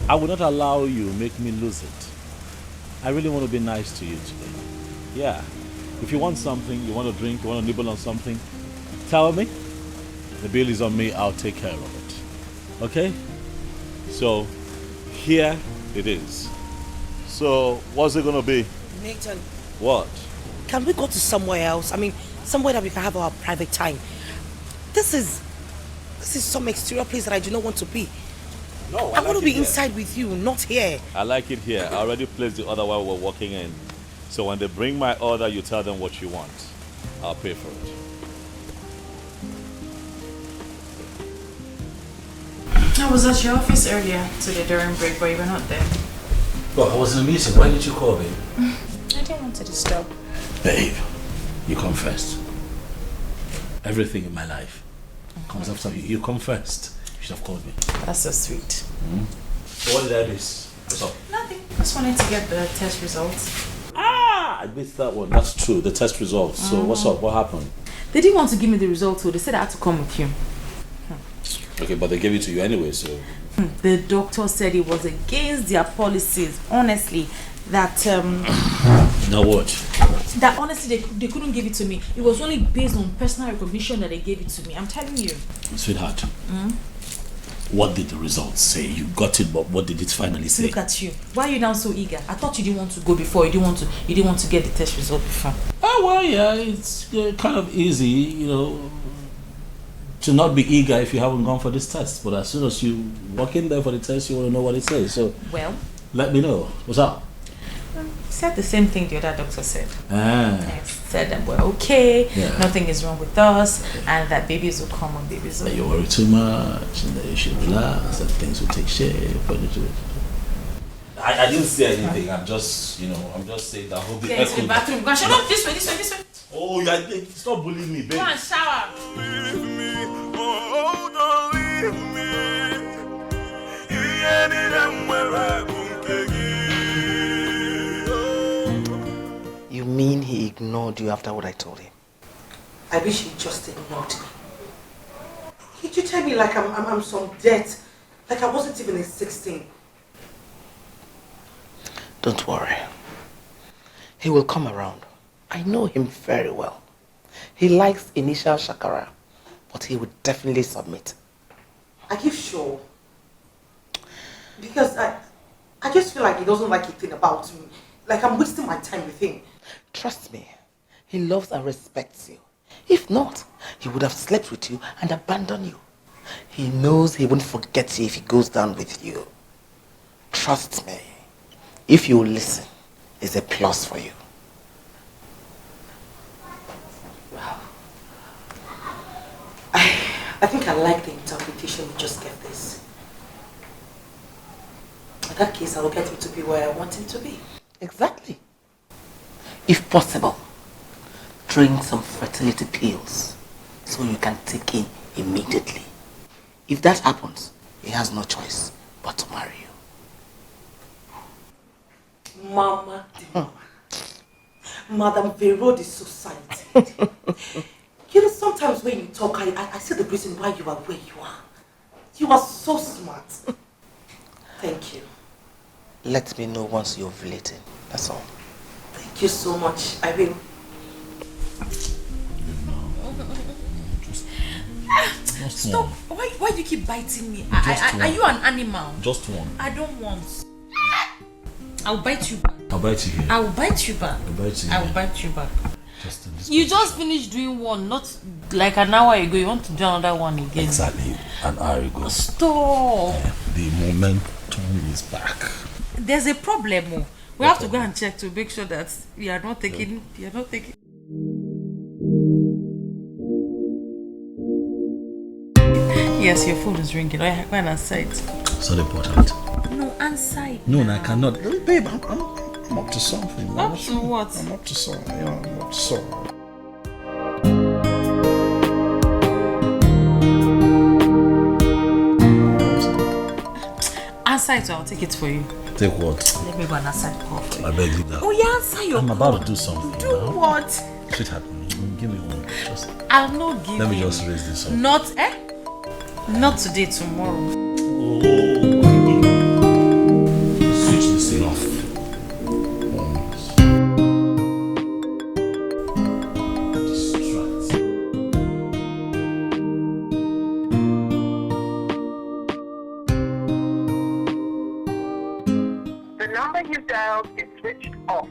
I will not allow you make me lose it. I really want to be nice to you today. Yeah. If you want something, you want to drink, you want to nibble on something, tell me. The bill is on me, I'll take care of it. Okay? So, here it is. So, what's it going to be? Nathan. What? Can we go to somewhere else? I mean, somewhere that we can have our private time. This is some exterior place that I do not want to be. No, I want to be inside with you, not here. I like it here. I already placed the other one we're walking in. So when they bring my order, you tell them what you want. I'll pay for it. I was at your office earlier today during break, but you were not there. Well, I was in a meeting. Why did you call me? I didn't want to disturb. Babe, you come first. Everything in my life comes after you. You come first. You should have called me. That's so sweet. So what did I miss? What's up? Nothing. Just wanted to get the test results. I missed that one. That's true. The test results. So what's up? What happened? They didn't want to give me the results, so they said I had to come with you. Okay, but they gave it to you anyway, so... The doctor said it was against their policies, honestly, that... Now what? That honestly, they couldn't give it to me. It was only based on personal recognition that they gave it to me. I'm telling you. Sweetheart, what did the results say? You got it, but what did it finally say? Look at you. Why are you now so eager? I thought you didn't want to go before. You didn't want to get the test result before. Oh, well, yeah, it's kind of easy, you know, to not be eager if you haven't gone for this test. But as soon as you walk in there for the test, you want to know what it says. So, well, let me know. What's up? Said the same thing the other doctor said. I said that we're okay, nothing is wrong with us, and that babies will come when babies will. That you worry too much, and that you should relax, and things will take shape. I didn't say anything. I'm just saying that I hope the echo. The bathroom. Go and shut up. This way. Oh, yeah, stop bullying me, baby. Go and shower. Leave me, oh, don't leave me. You mean he ignored you after what I told him? I wish he just ignored me. He treated me like I'm some debt, like I wasn't even a 16. Don't worry. He will come around. I know him very well. He likes initial shakara, but he would definitely submit. Are you sure? Because I just feel like he doesn't like a thing about me. Like I'm wasting my time with him. Trust me, he loves and respects you. If not, he would have slept with you and abandoned you. He knows he won't forget you if he goes down with you. Trust me, if you listen, it's a plus for you. Wow. I think I like the interpretation we just gave this. In that case, I will get him to be where I want him to be. Exactly. If possible, drink some fertility pills so you can take him immediately. If that happens, he has no choice but to marry you. Mama, Madam Vero, the society. You know, sometimes when you talk, I see the reason why you are where you are. You are so smart. Thank you. Let me know once you're ovulating. That's all. Thank you so much. I will. Stop. Why do you keep biting me? Are you an animal? Just one. I don't want. I'll bite you back. I'll bite you here. I will bite you back. I'll bite you I will bite you back. Just in this You just finished doing one, not like an hour ago. You want to do another one again. Exactly an hour ago. Stop. The momentum is back. There's a problem. Oh. We have to go and check to make sure that you are not taking. You are not taking. Yes, your phone is ringing. Go and answer it. So important. No, answer it. No, I cannot. Babe, I'm up to something. Up to what? I'm up to something. Yeah, I'm up to something. Answer it or I'll take it for you. Take what? Let me go and answer the call for you. I beg you that. Oh, yeah, answer your I'm call. about to do something. Do what? Sweetheart, give me one. Just I'll not give you. let me just raise this up. Not, Not today, tomorrow. Switch this thing off. Distrust. The number you dialed is switched off.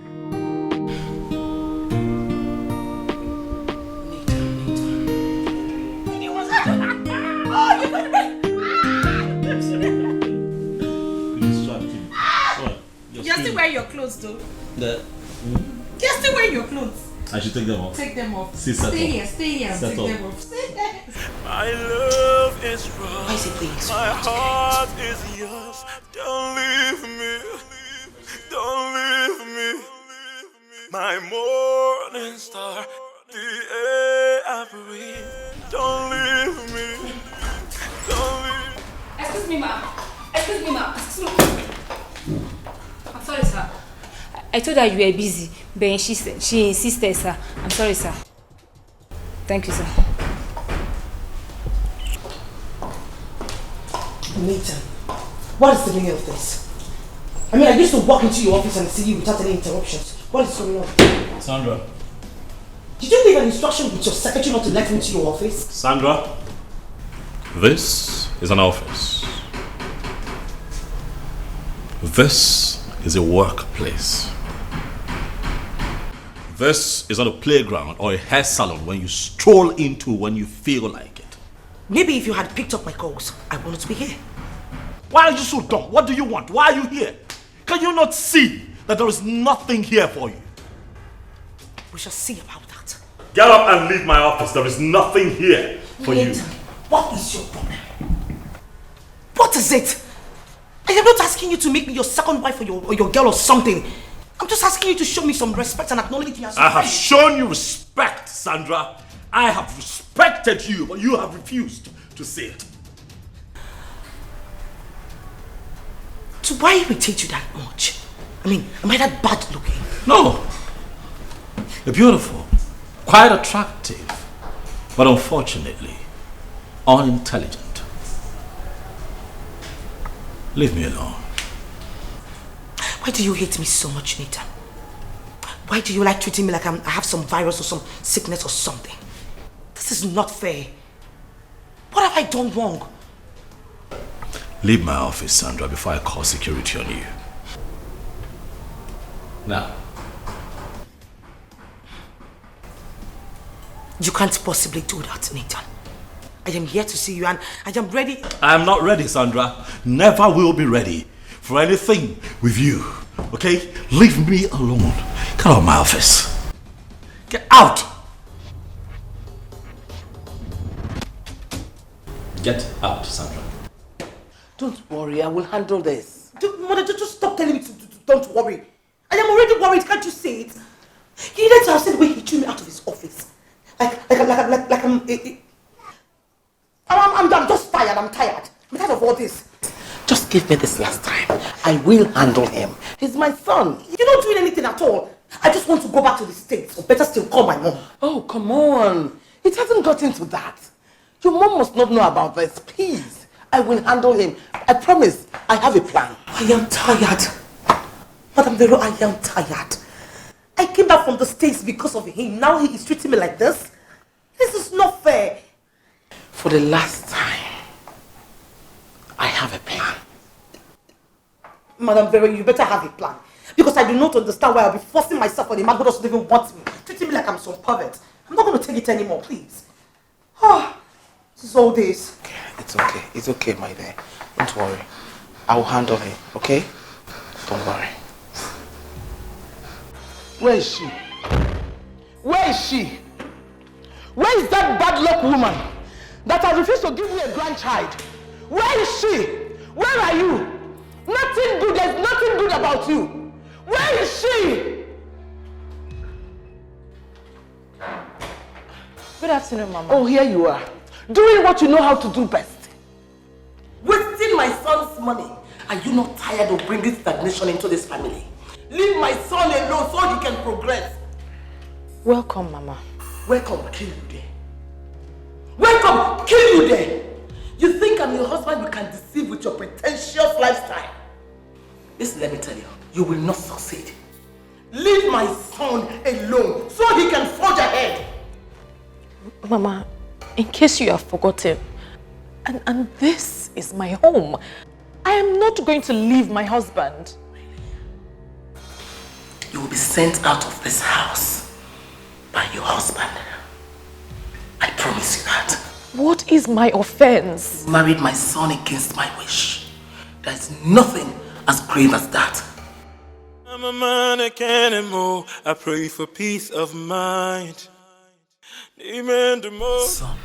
You're still wearing your clothes though. You're still wearing your clothes. I should take them off. Take them off. Stay here and take Settle. them off. Stay there. My love is wrong. Why is it being so My much? heart is yours. Don't leave me. Don't leave me. My morning star, the air I breathe. Don't leave me. Don't leave. Excuse me, ma'am. Excuse me, ma'am. Excuse me. I'm sorry, sir. I told her you were busy, but she insisted, sir. I'm sorry, sir. Thank you, sir. Nathan, what is the meaning of this? I mean, I used to walk into your office and see you without any interruptions. What is going on? Sandra. Did you leave an instruction with your secretary not to let me into your office? Sandra, this is an office. This is a workplace. This is not a playground or a hair salon when you stroll into when you feel like it. Maybe if you had picked up my calls, I wanted to be here. Why are you so dumb? What do you want? Why are you here? Can you not see that there is nothing here for you? We shall see about that. Get up and leave my office. There is nothing here for you. Nathan, what is your problem? What is it? I am not asking you to make me your second wife or your girl or something. I'm just asking you to show me some respect and acknowledge me as I have shown you respect, Sandra. I have respected you, but you have refused to see it. So why irritate you that much? I mean, am I that bad looking? No. You're beautiful, quite attractive, but unfortunately, unintelligent. Leave me alone. Why do you hate me so much, Nathan? Why do you like treating me like I have some virus or some sickness or something? This is not fair. What have I done wrong? Leave my office, Sandra, before I call security on you. Now. You can't possibly do that, Nathan. I am here to see you and I am ready. I am not ready, Sandra. Never will be ready for anything with you. Okay? Leave me alone. Get out of my office. Get out! Get out, Sandra. Don't worry, I will handle this. Mother, just stop telling me to don't worry. I am already worried, can't you see it? You needed to have said the way he threw me out of his office. I'm just tired, I'm tired. I'm tired of all this. Just give me this last time. I will handle him. He's my son. You're not doing anything at all. I just want to go back to the States, or better still, call my mom. Oh, come on. It hasn't gotten to that. Your mom must not know about this. Please. I will handle him. I promise. I have a plan. I am tired. Madam Vero, I am tired. I came back from the States because of him. Now he is treating me like this. This is not fair. For the last time, I have a plan. Madam Vero, you better have a plan. Because I do not understand why I'll be forcing myself on a man who doesn't even want me. Treating me like I'm some pervert. I'm not going to take it anymore, please. This is all this. Okay, it's okay. It's okay, my dear. Don't worry. I will handle it, okay? Don't worry. Where is she? Where is she? Where is that bad luck woman that has refused to give me a grandchild? Where is she? Where are you? Nothing good. There's nothing good about you. Where is she? Good afternoon, Mama. Oh, here you are. Doing what you know how to do best. Wasting my son's money. Are you not tired of bringing stagnation into this family? Leave my son alone so he can progress. Welcome, Mama. Welcome, kill you there. Welcome, kill you there. You think I'm your husband you can deceive with your pretentious lifestyle? Listen, let me tell you, you will not succeed. Leave my son alone so he can forge ahead. Mama, in case you have forgotten, and this is my home. I am not going to leave my husband. You will be sent out of this house by your husband. I promise you that. What is my offense? You married my son against my wish. There is nothing as grave as that. I'm a man I can't move. I pray for peace of mind. Son,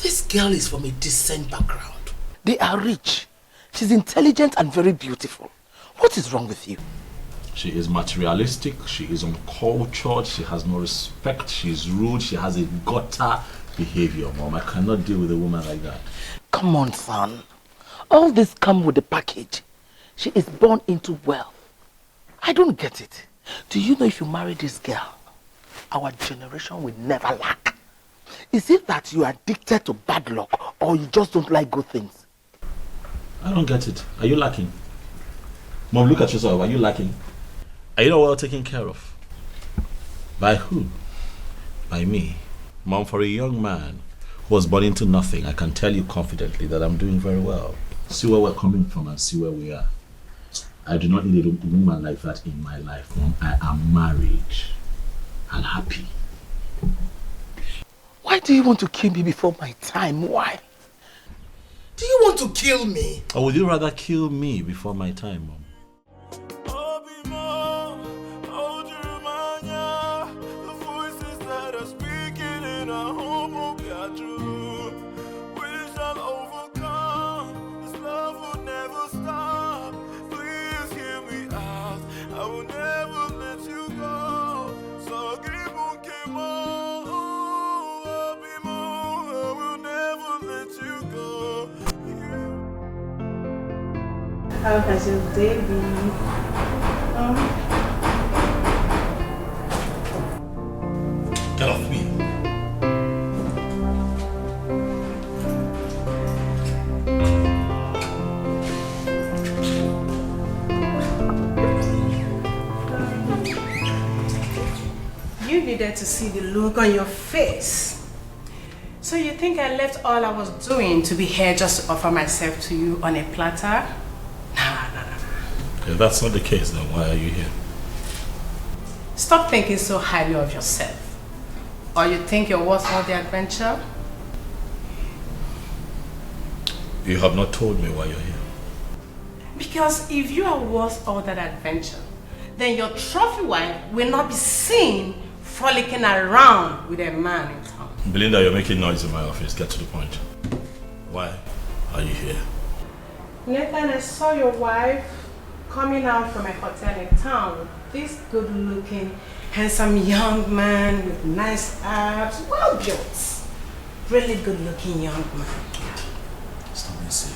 this girl is from a decent background. They are rich. She's intelligent and very beautiful. What is wrong with you? She is materialistic, she is uncultured, she has no respect, she is rude, she has a gutter behavior, Mom. I cannot deal with a woman like that. Come on, son. All this comes with the package. She is born into wealth. I don't get it. Do you know if you marry this girl, our generation will never lack? Is it that you are addicted to bad luck or you just don't like good things? I don't get it. Are you lacking? Mom, look at yourself. Are you lacking? Are you not well taken care of? By who? By me. Mom, for a young man who was born into nothing, I can tell you confidently that I'm doing very well. See where we're coming from and see where we are. I do not need a woman like that in my life, Mom. I am married and happy. Why do you want to kill me before my time? Why? Do you want to kill me? Or would you rather kill me before my time, Mom? How has your day been? Get off me. needed to see the look on your face. So you think I left all I was doing to be here just to offer myself to you on a platter? Nah. If that's not the case, then why are you here? Stop thinking so highly of yourself. Or you think you're worth all the adventure? You have not told me why you're here. Because if you are worth all that adventure, then your trophy wife will not be seen frolicking around with a man in town. Belinda, you're making noise in my office. Get to the point. Why are you here? Nathan, I saw your wife coming out from a hotel in town with this good-looking, handsome young man with nice abs, well built. Really good-looking young man. Stop me, see.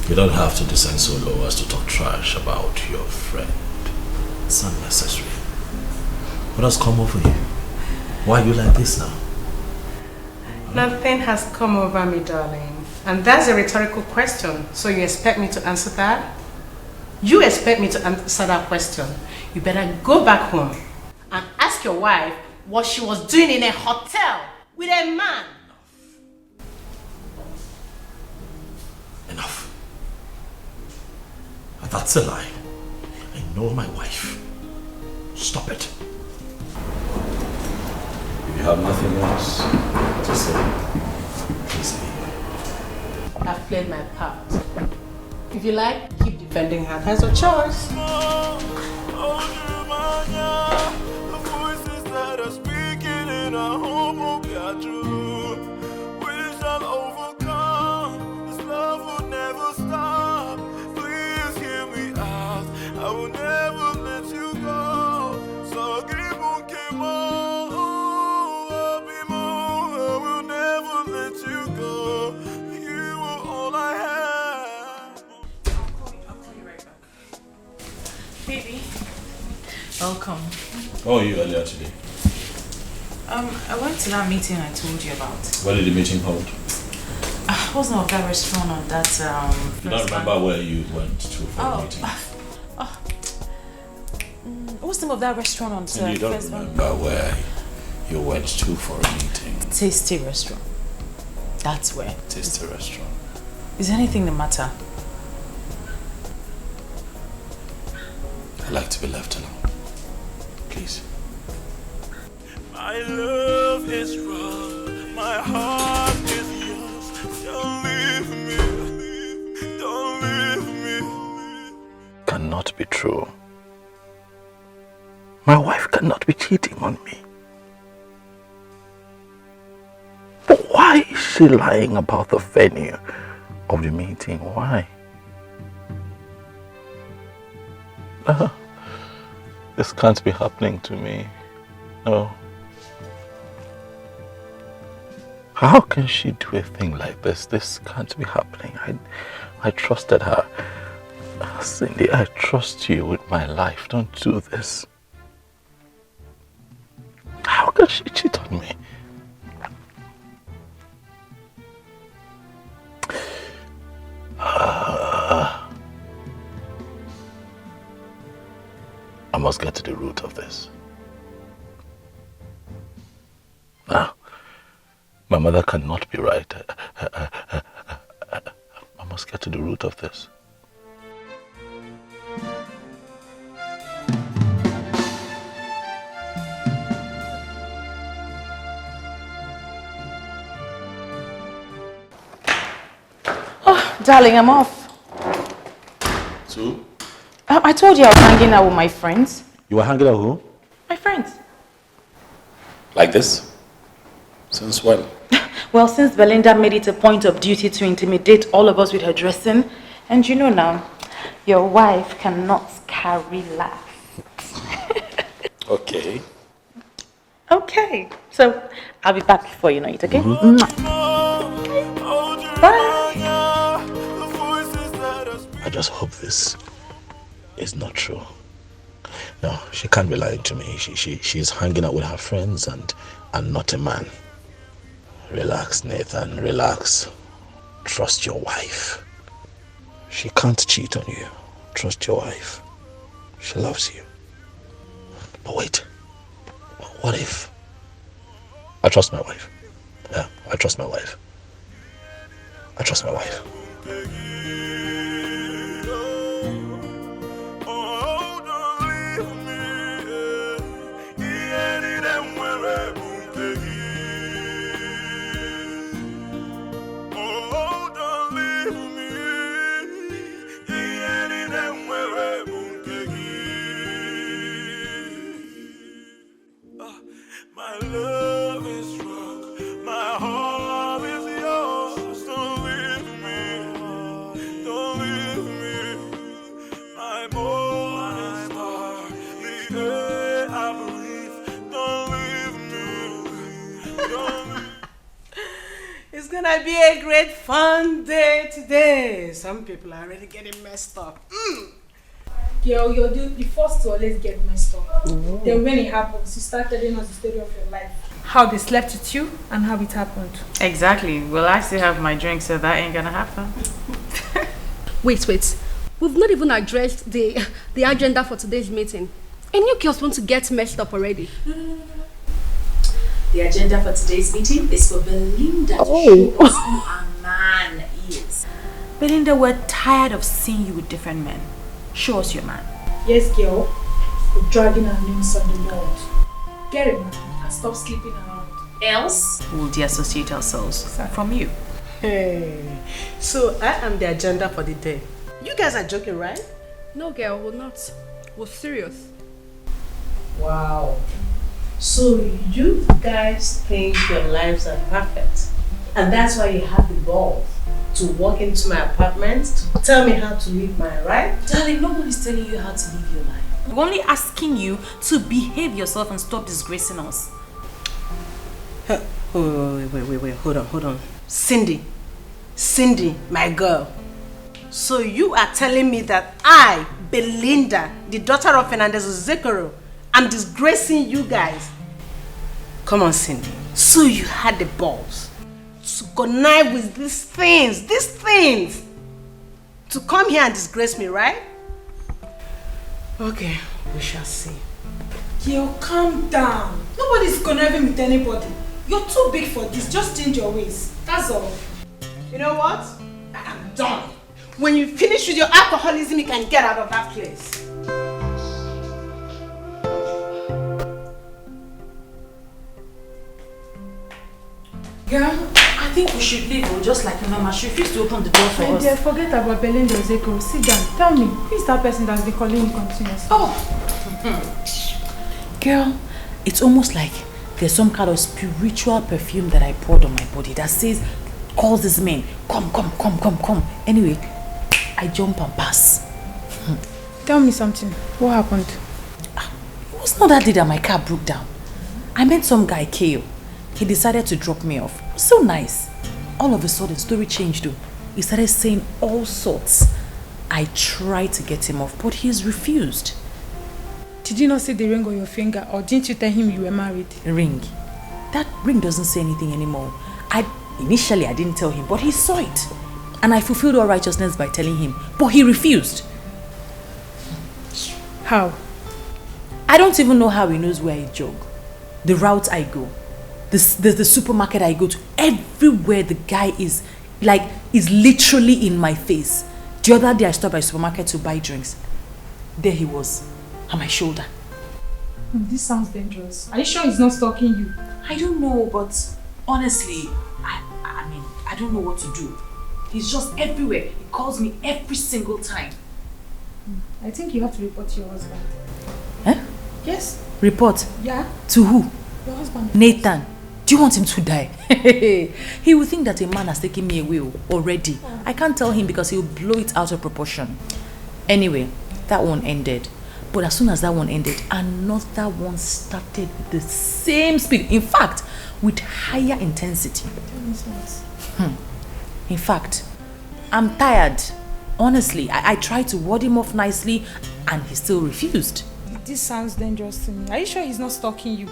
You don't have to descend so low as to talk trash about your friend. It's unnecessary. What has come over you? Why are you like this now? Nothing has come over me, darling. And that's a rhetorical question. So you expect me to answer that? You expect me to answer that question? You better go back home and ask your wife what she was doing in a hotel with a man. Enough. That's a lie. I know my wife. Stop it. If you have nothing else to say, please say. I've played my part. If you like, keep defending her. That's your choice. The voices that are speaking in our home will be true. We shall overcome. This love will never stop. Please hear me out. I will never let you go. So keep on, keep on. I will never let you go. You are all I have. I'll call you right back. Baby, welcome. How are you earlier today? I went to that meeting I told you about. Where did the meeting hold? I wasn't at that restaurant on that You don't remember where you went to for the meeting? What's the name of that restaurant on And you don't remember where you went to for a meeting? Tasty restaurant. That's where. Tasty restaurant. Is anything the matter? I like to be left alone. Please. My love is wrong, my heart is yours. Don't leave me, don't leave me. Cannot be true. My wife cannot be cheating on me. But why is she lying about the venue of the meeting? Why? This can't be happening to me. No. How can she do a thing like this? This can't be happening. I trusted her. Cindy, I trust you with my life. Don't do this. How can she cheat on me? I must get to the root of this. Now, my mother cannot be right. I must get to the root of this. Oh, darling, I'm off. So? I told you I was hanging out with my friends. You were hanging out with who? My friends. Like this? Since when? Well, since Belinda made it a point of duty to intimidate all of us with her dressing, and you know now, your wife cannot carry laughs. Okay. Okay, so I'll be back before you know it, okay? Mm-hmm. Bye. I just hope this is not true. No, she can't be lying to me. She's hanging out with her friends and not a man. Relax, Nathan, relax. Trust your wife. She can't cheat on you. Trust your wife. She loves you. But wait. What if? I trust my wife. Yeah, I trust my wife. I trust my wife. My love is strong, my heart is yours. Don't leave me, don't leave me. My morning star, the air I breathe. Don't leave me, don't leave me. It's gonna be a great fun day today. Some people are already getting messed up. Girl, you're the first to always get messed up. Then when it happens, you start telling us the story of your life. How they slept with you and how it happened. Exactly. Well, I still have my drink, so that ain't gonna happen. Wait. We've not even addressed the agenda for today's meeting. And you girls want to get messed up already. No. The agenda for today's meeting is for Belinda to show us who our man is. Belinda, we're tired of seeing you with different men. Show us your man. Yes, girl. We're dragging our names on the board. Get it, man, and stop sleeping around. Else, we'll deassociate ourselves from you. Hey, so I am the agenda for the day. You guys are joking, right? No, girl, we're not. We're serious. Wow. So you guys think your lives are perfect, and that's why you have the balls to walk into my apartment to tell me how to live my life? Darling, nobody's telling you how to live your life. We're only asking you to behave yourself and stop disgracing us. Wait, hold on. Cindy, my girl. So you are telling me that I, Belinda, the daughter of Fernandez Zekoro, am disgracing you guys? Come on, Cindy. So you had the balls to connive with these things, to come here and disgrace me, right? Okay, we shall see. Girl, calm down. Nobody's conniving with anybody. You're too big for this. Just change your ways. That's all. You know what? I am done. When you finish with your alcoholism, you can get out of that place. Girl, I think we should leave, just like Mama. She refused to open the door for us. Dear, forget about Belinda Zekoro. Sit down. Tell me, who is that person that's been calling you continuously? Girl, it's almost like there's some kind of spiritual perfume that I poured on my body that says, calls this man, come. Anyway, I jump and pass. Tell me something. What happened? It was not that day that my car broke down. I met some guy, Kale. He decided to drop me off. It was so nice. All of a sudden, story changed though. He started saying all sorts. I tried to get him off, but he's refused. Did you not see the ring on your finger, or didn't you tell him you were married? Ring? That ring doesn't say anything anymore. Initially, I didn't tell him, but he saw it. And I fulfilled all righteousness by telling him, but he refused. How? I don't even know how he knows where I jog. The route I go. The supermarket I go to, everywhere the guy is literally in my face. The other day I stopped by the supermarket to buy drinks. There he was, on my shoulder. This sounds dangerous. Are you sure he's not stalking you? I don't know, but honestly, I don't know what to do. He's just everywhere. He calls me every single time. I think you have to report to your husband. Huh? Yes. Report? Yeah. To who? Your husband. Nathan. Do you want him to die? He will think that a man has taken me away already. I can't tell him because he'll blow it out of proportion. Anyway, that one ended. But as soon as that one ended, another one started with the same speed. In fact, with higher intensity. In fact, I'm tired. Honestly, I tried to ward him off nicely and he still refused. This sounds dangerous to me. Are you sure he's not stalking you?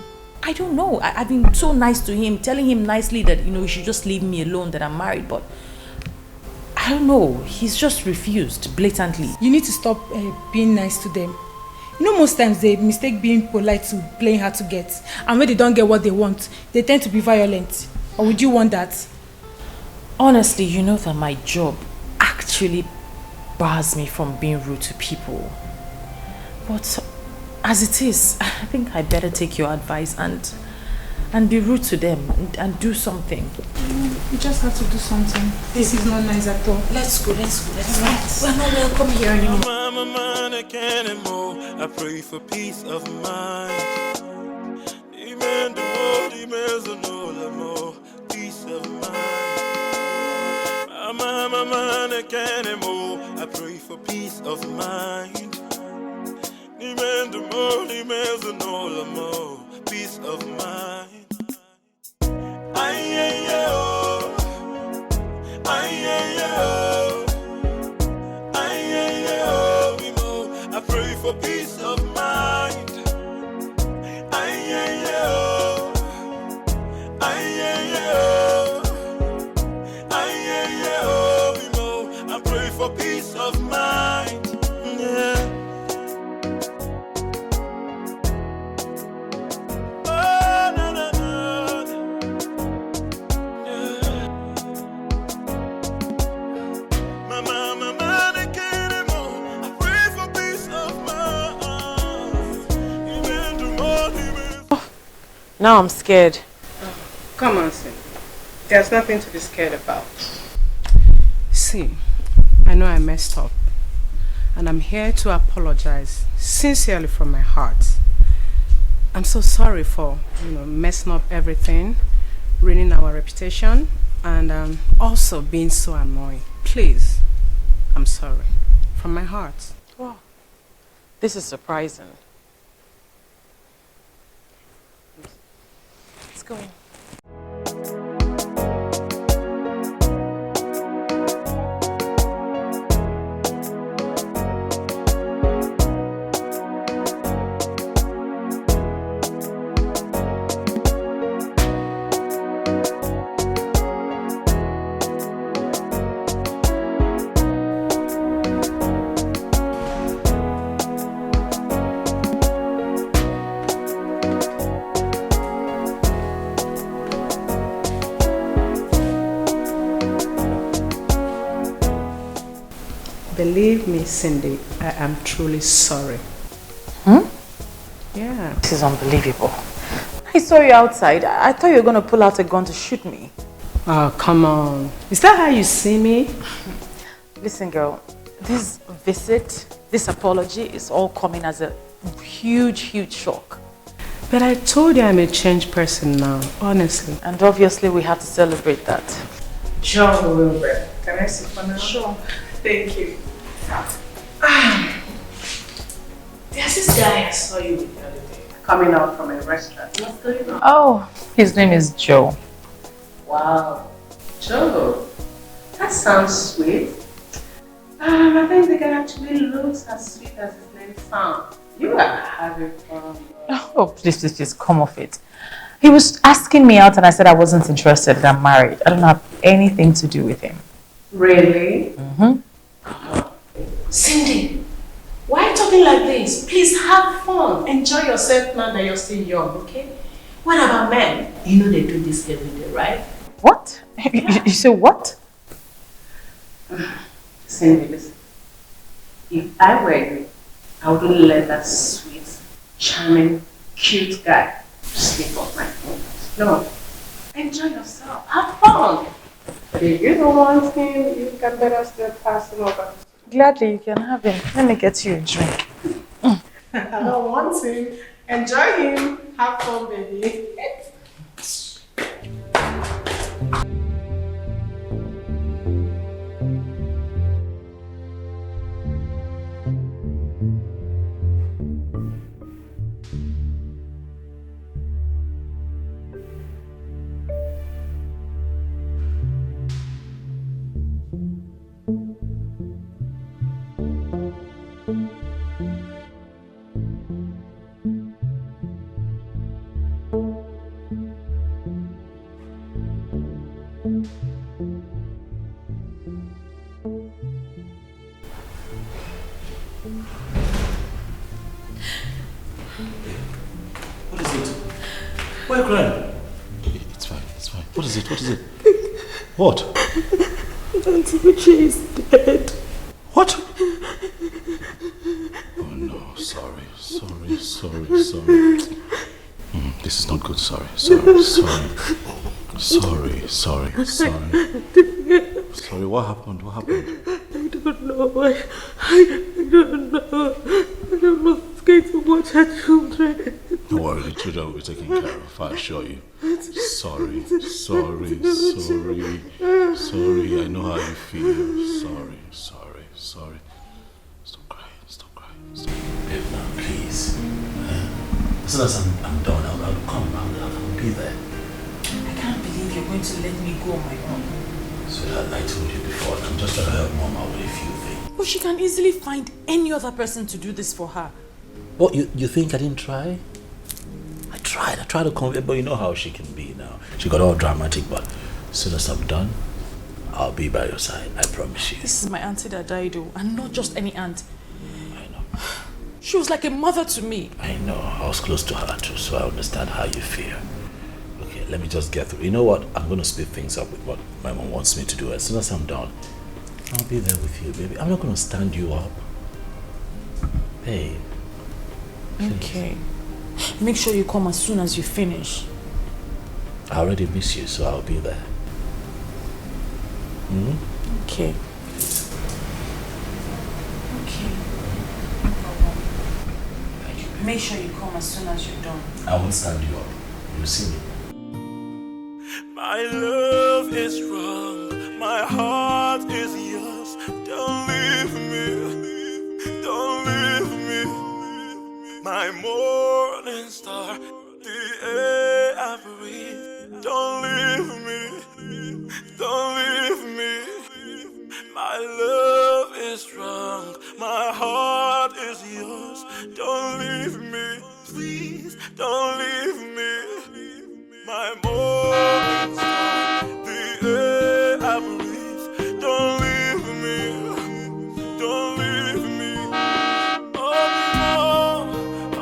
I don't know. I've been so nice to him, telling him nicely that, he should just leave me alone, that I'm married, but I don't know. He's just refused blatantly. You need to stop being nice to them. You know, most times they mistake being polite to playing hard to get. And when they don't get what they want, they tend to be violent. Or would you want that? Honestly, you know that my job actually bars me from being rude to people. But as it is, I think I better take your advice and be rude to them and do something. You just have to do something. This is not nice at all. Let's go. We're not welcome here anymore. I pray for peace of mind. Peace of mind. I pray for peace of mind. Peace of mind. I pray for peace of mind. I pray for peace of mind. Yeah. Oh, no, no, no. Yeah. Mama, I can't anymore. I pray for peace of mind. Now I'm scared. Come on, Cindy. There's nothing to be scared about. See, I know I messed up. And I'm here to apologize sincerely from my heart. I'm so sorry for, messing up everything, ruining our reputation, and also being so annoying. Please, I'm sorry. From my heart. Wow. This is surprising. Let's go in. Believe me, Cindy, I am truly sorry. Yeah. This is unbelievable. I saw you outside. I thought you were going to pull out a gun to shoot me. Oh, come on. Is that how you see me? Listen, girl, this visit, this apology is all coming as a huge, huge shock. But I told you I'm a changed person now, honestly. And obviously we have to celebrate that. John Wilbur. Can I sit for now? Sure. Thank you. There's this guy I saw you with the other day, coming out from a restaurant. What's going on? Oh, his name is Joe. Wow. Joe. That sounds sweet. I think the guy actually looks as sweet as his name sounds. You are having fun. Oh, please, come off it. He was asking me out and I said I wasn't interested and I'm married. I don't have anything to do with him. Really? Mm-hmm. Cindy, why are you talking like this? Please have fun. Enjoy yourself now that you're still young, okay? What about men? You know they do this every day, right? What? You say what? Cindy, listen. If I were you, I wouldn't let that sweet, charming, cute guy slip off my phone. No. Enjoy yourself. Have fun. But if you don't want him, you can better still pass him over. Gladly, you can have him. Let me get you a drink. I don't want him. Enjoy him. Have fun, baby. What is it? Why are you crying? It's fine, it's fine. What is it? What is it? What? Auntie Uche is dead. What? Oh no, sorry. This is not good, sorry. Sorry, what happened? I don't know. I don't know. I was scared to watch her children. Don't worry, the children will be taken care of, I assure you. Sorry. I know how you feel. Sorry. Stop crying. Babe, now, please. As soon as I'm done, I'll come. I'll be there. I can't believe you're going to let me go on my own. Sweetheart, I told you before, I'm just trying to help Mom out with a few things. But she can easily find any other person to do this for her. What, you think I didn't try? I tried to convince, but you know how she can be now. She got all dramatic, but as soon as I'm done, I'll be by your side, I promise you. This is my auntie that died, and not just any aunt. I know. She was like a mother to me. I know, I was close to her too, so I understand how you feel. Okay, let me just get through. You know what? I'm going to speed things up with what my mom wants me to do. As soon as I'm done, I'll be there with you, baby. I'm not going to stand you up. Babe. Okay. Make sure you come as soon as you finish. I already miss you, so I'll be there. Okay. Thank you. Make sure you come as soon as you're done. I won't stand you up. You'll see me. My love is wrong, my heart is yours. Don't leave me, don't leave me. My morning star, the air I breathe. Don't leave me, don't leave me. My love is wrong, my heart is yours. Don't leave me, please, don't leave me. My morning star, the air I breathe. Don't leave me, don't leave me.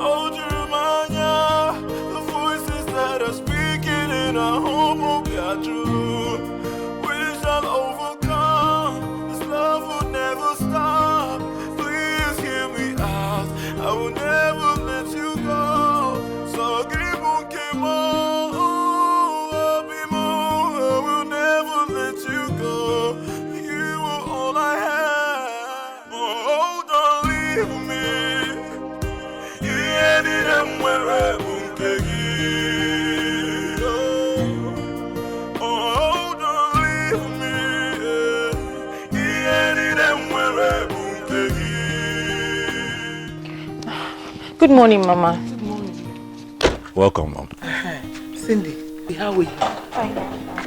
Oh, Jeremiah, the voices that are speaking in our home will be true. We shall overcome, this love will never stop. Please hear me out, I will never let you go. So give on, keep on. Good morning, Mama. Good morning. Welcome, Mom. Cindy, how are you? Fine.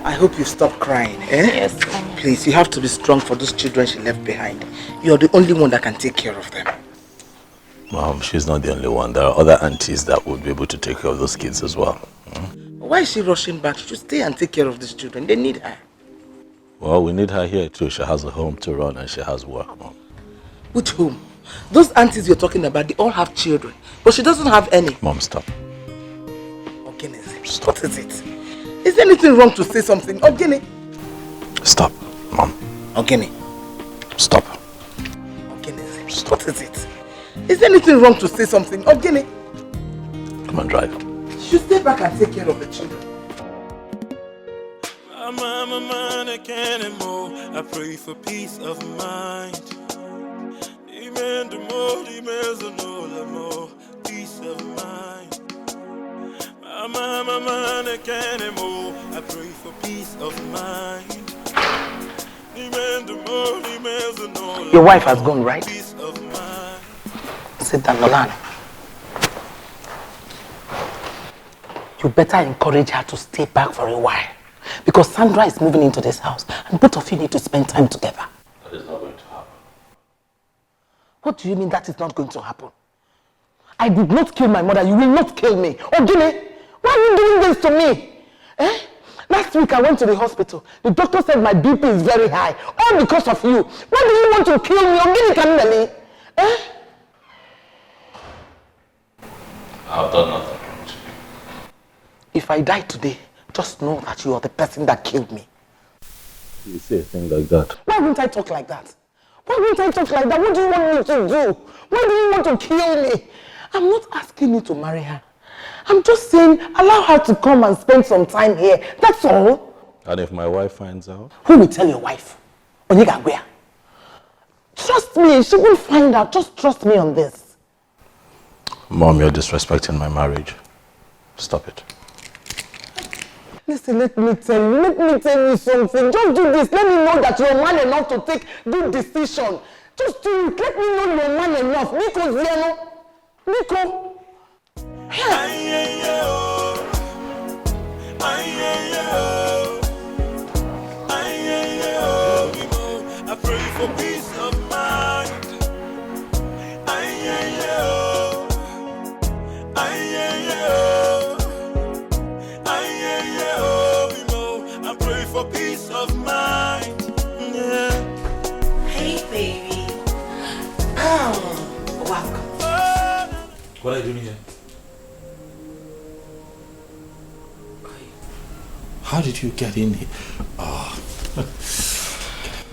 I hope you stop crying, eh? Yes, Please, you have to be strong for those children she left behind. You're the only one that can take care of them. Mom, she's not the only one. There are other aunties that would be able to take care of those kids as well. Why is she rushing back? She should stay and take care of these children. They need her. Well, we need her here too. She has a home to run and she has work, Mom. Which home? Those aunties you're talking about, they all have children. But she doesn't have any. Mom, stop. Ogene, what is it? Is there anything wrong to say something? Ogene. Stop, Mom. Ogene. Stop. Ogene, stop. What is it? Is there anything wrong to say something? Ogene. Come on, drive. You should stay back and take care of the children. My mind, I can't anymore. I pray for peace of mind. Demand more, peace of mind. My mind, I can't anymore. I pray for peace of mind. Your wife has gone, right? Sit down, Nolan. You better encourage her to stay back for a while. Because Sandra is moving into this house and both of you need to spend time together. That is not going to happen. What do you mean that is not going to happen? I did not kill my mother. You will not kill me. Ogene, why are you doing this to me? Eh? Last week I went to the hospital. The doctor said my BP is very high. All because of you. Why do you want to kill me? Ogene Kaneli? Eh? I have done nothing wrong to you. If I die today, just know that you are the person that killed me. You say a thing like that. Why won't I talk like that? Why won't I talk like that? What do you want me to do? Why do you want to kill me? I'm not asking you to marry her. I'm just saying, allow her to come and spend some time here. That's all. And if my wife finds out? Who will tell your wife? Onyega where? Trust me, she will find out. Just trust me on this. Mom, you're disrespecting my marriage. Stop it. Listen, let me tell you something. Just do this. Let me know that you're man enough to take good decision. Just do it. Let me know you're man enough. Nico Ziano. Nico. I pray for peace of mind. I pray for peace of mind. Yeah. Hey, baby. Welcome. What are you doing here? How did you get in here? Oh.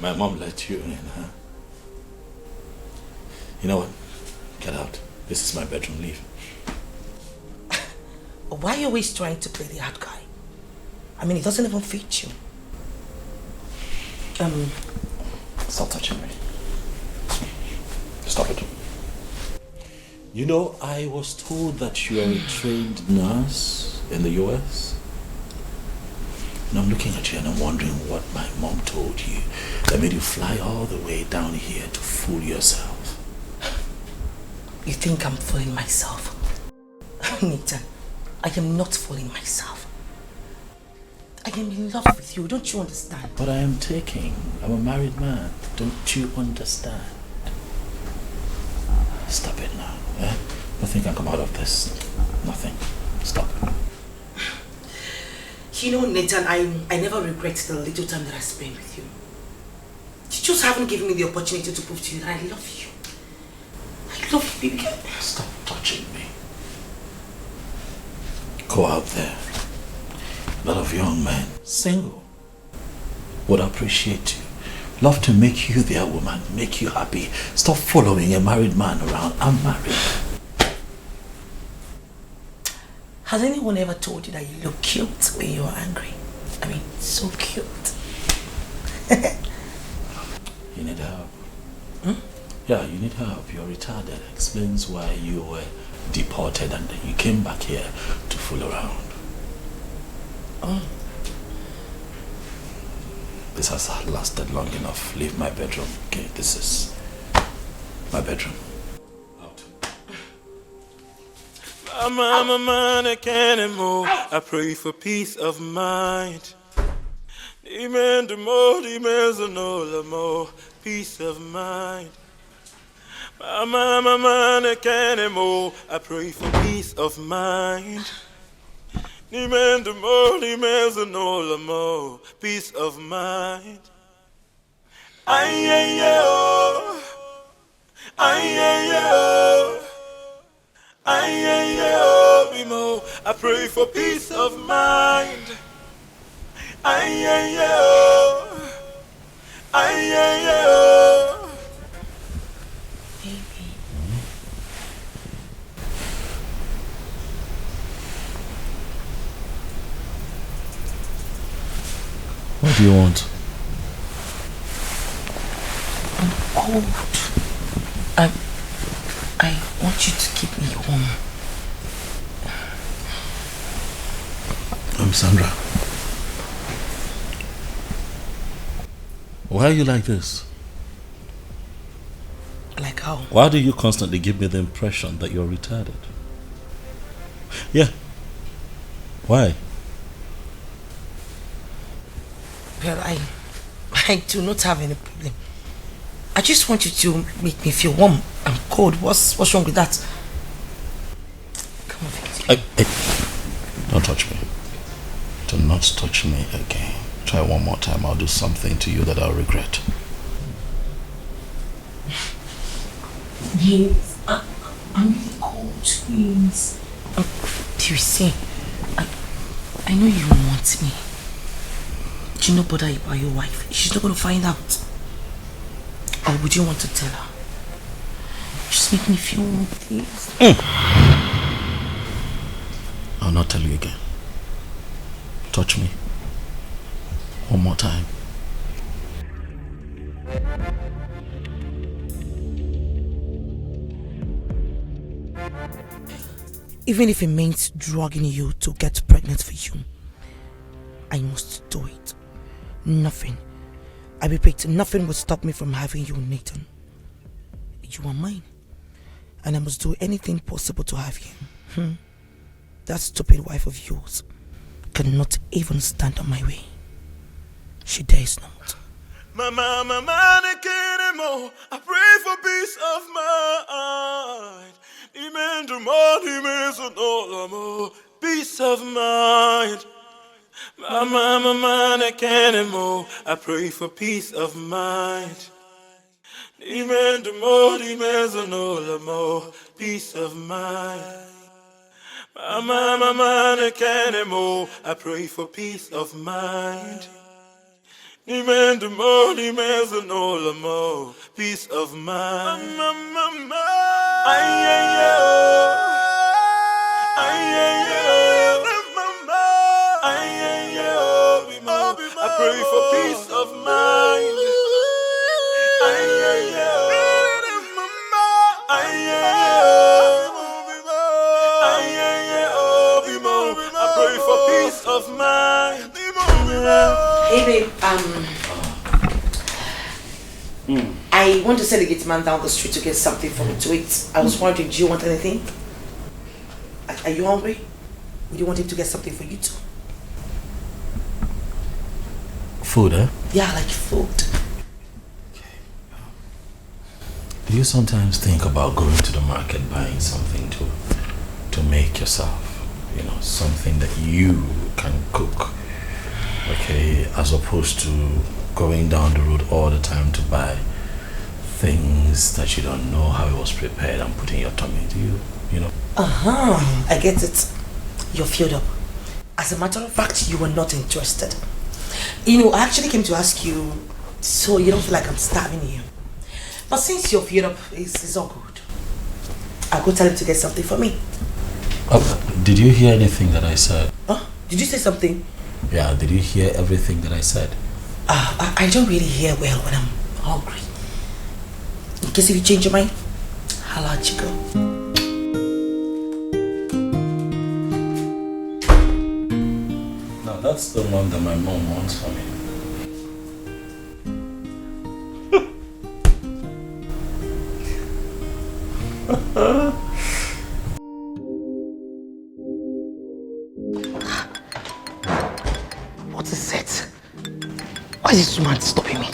My mom let you in, huh? You know what? Get out. This is my bedroom. Leave. Why are you always trying to play the hard guy? I mean, it doesn't even fit you. Stop touching me. Stop it. You know, I was told that you are a trained nurse in the US. And I'm looking at you and I'm wondering what my mom told you that made you fly all the way down here to fool yourself. You think I'm fooling myself? Nathan, I am not fooling myself. I am in love with you, don't you understand? But I am taking. I'm a married man. Don't you understand? Stop it now. Eh? Nothing can come out of this. Nothing. Stop it. You know, Nathan, I never regret the little time that I spent with you. You just haven't given me the opportunity to prove to you that I love you. I love you, baby. Stop touching me. Go out there. A lot of young men, single, would appreciate you. Love to make you their woman, make you happy. Stop following a married man around. I'm married. Has anyone ever told you that you look cute when you're angry? I mean, so cute. You need help. Yeah, you need help. You're retarded. Explains why you were deported and then you came back here to fool around. Oh. This has lasted long enough. Leave my bedroom. Okay, this is my bedroom. I'm a man, I can't move. I pray for peace of mind. Demand the more, peace of mind. I'm a man, I can't move. I pray for peace of mind. Demand the more, peace of mind. I pray for peace of mind. What do you want? I'm cold. I want you to keep me warm. Sandra. Why are you like this? Like how? Why do you constantly give me the impression that you're retarded? Yeah. Why? Well, I do not have any problem. I just want you to make me feel warm. I'm cold. What's wrong with that? Come on, Victor. Don't touch me. Do not touch me again. Try one more time. I'll do something to you that I'll regret. Yes, I'm really cold, please. You see, I know you want me. Do you not bother about your wife? She's not going to find out. Or would you want to tell her? Just make me feel warm, please. I'll not tell you again. Touch me. One more time. Even if it means drugging you to get pregnant for you, I must do it. Nothing, I repeat, nothing will stop me from having you, Nathan. You are mine, and I must do anything possible to have you. That stupid wife of yours cannot even stand on my way. She dares not. I pray for peace of mind. Peace of mind. I pray for peace of mind. Peace of mind. I pray for peace of mind. Peace of mind. I pray for peace of mind. I pray for peace of mind. Hey babe, I want to send the gate man down the street to get something for me to eat. I was wondering, do you want anything? Are you hungry? Would you want him to get something for you too? Food, eh? Yeah, like food. Do you sometimes think about going to the market, buying something to make yourself? You know, something that you can cook. Okay, as opposed to going down the road all the time to buy things that you don't know how it was prepared and put in your tummy. Do you know? I get it. You're filled up. As a matter of fact, you were not interested. You know, I actually came to ask you so you don't feel like I'm starving you. But since you're filled up, it's all good. I'll go tell him to get something for me. Did you hear anything that I said? Did you say something? Yeah, did you hear everything that I said? I don't really hear well when I'm hungry. In case if you change your mind, I'll let you go. No, that's the one that my mom wants for me. What is it? Why is this man stopping me?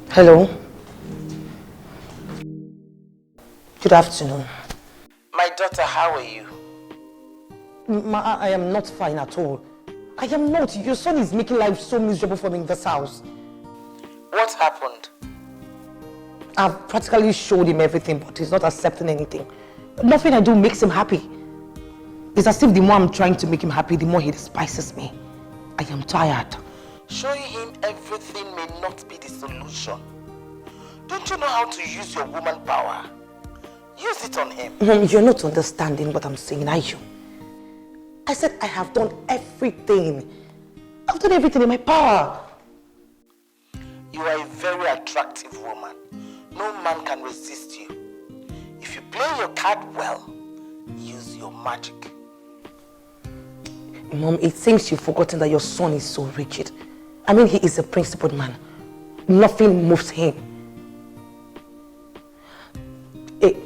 Hello? Good afternoon. My daughter, how are you? I am not fine at all. I am not. Your son is making life so miserable for me in this house. What happened? I've practically showed him everything, but he's not accepting anything. Nothing I do makes him happy. It's as if the more I'm trying to make him happy, the more he despises me. I am tired. Showing him everything may not be the solution. Don't you know how to use your woman power? Use it on him. You're not understanding what I'm saying, are you? I said I have done everything. I've done everything in my power. You are a very attractive woman. No man can resist you. If you play your card well, use your magic. Mom, it seems you've forgotten that your son is so rigid. I mean, he is a principled man. Nothing moves him.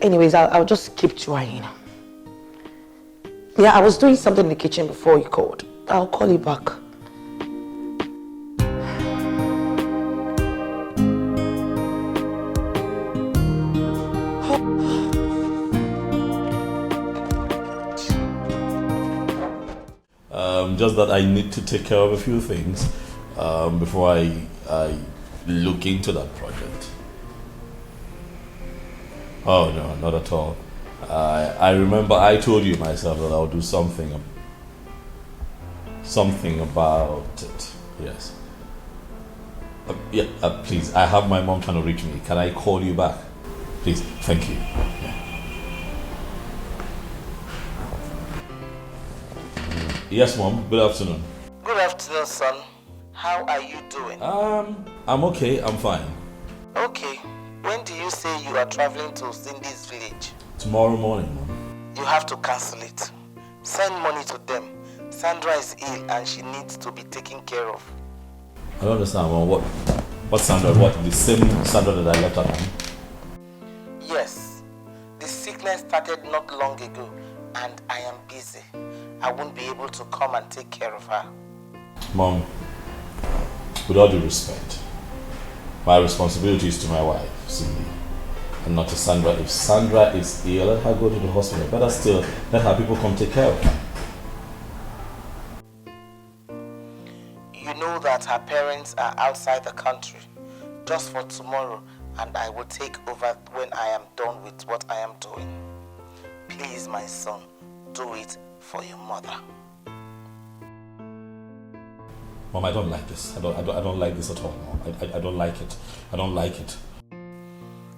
Anyways, I'll just keep trying. Yeah, I was doing something in the kitchen before you called. I'll call you back. Just that I need to take care of a few things before I look into that project. Oh no, not at all. I remember I told you myself that I'll do something about it. Yes. Please, I have my mom trying to reach me. Can I call you back? Please, thank you. Yeah. Yes, Mom. Good afternoon. Good afternoon, son. How are you doing? I'm okay. I'm fine. Okay. When do you say you are traveling to Cindy's village? Tomorrow morning, Mom. You have to cancel it. Send money to them. Sandra is ill and she needs to be taken care of. I don't understand, Mom. What Sandra? What? The same Sandra that I left at home? Yes. The sickness started not long ago and I am busy. I won't be able to come and take care of her. Mom, with all due respect, my responsibility is to my wife, Cindy, and not to Sandra. If Sandra is ill, let her go to the hospital. Better still, let her people come take care of her. You know that her parents are outside the country just for tomorrow, and I will take over when I am done with what I am doing. Please, my son, do it for your mother. Mom, I don't like this. I don't like this at all, Mom. I don't like it. I don't like it.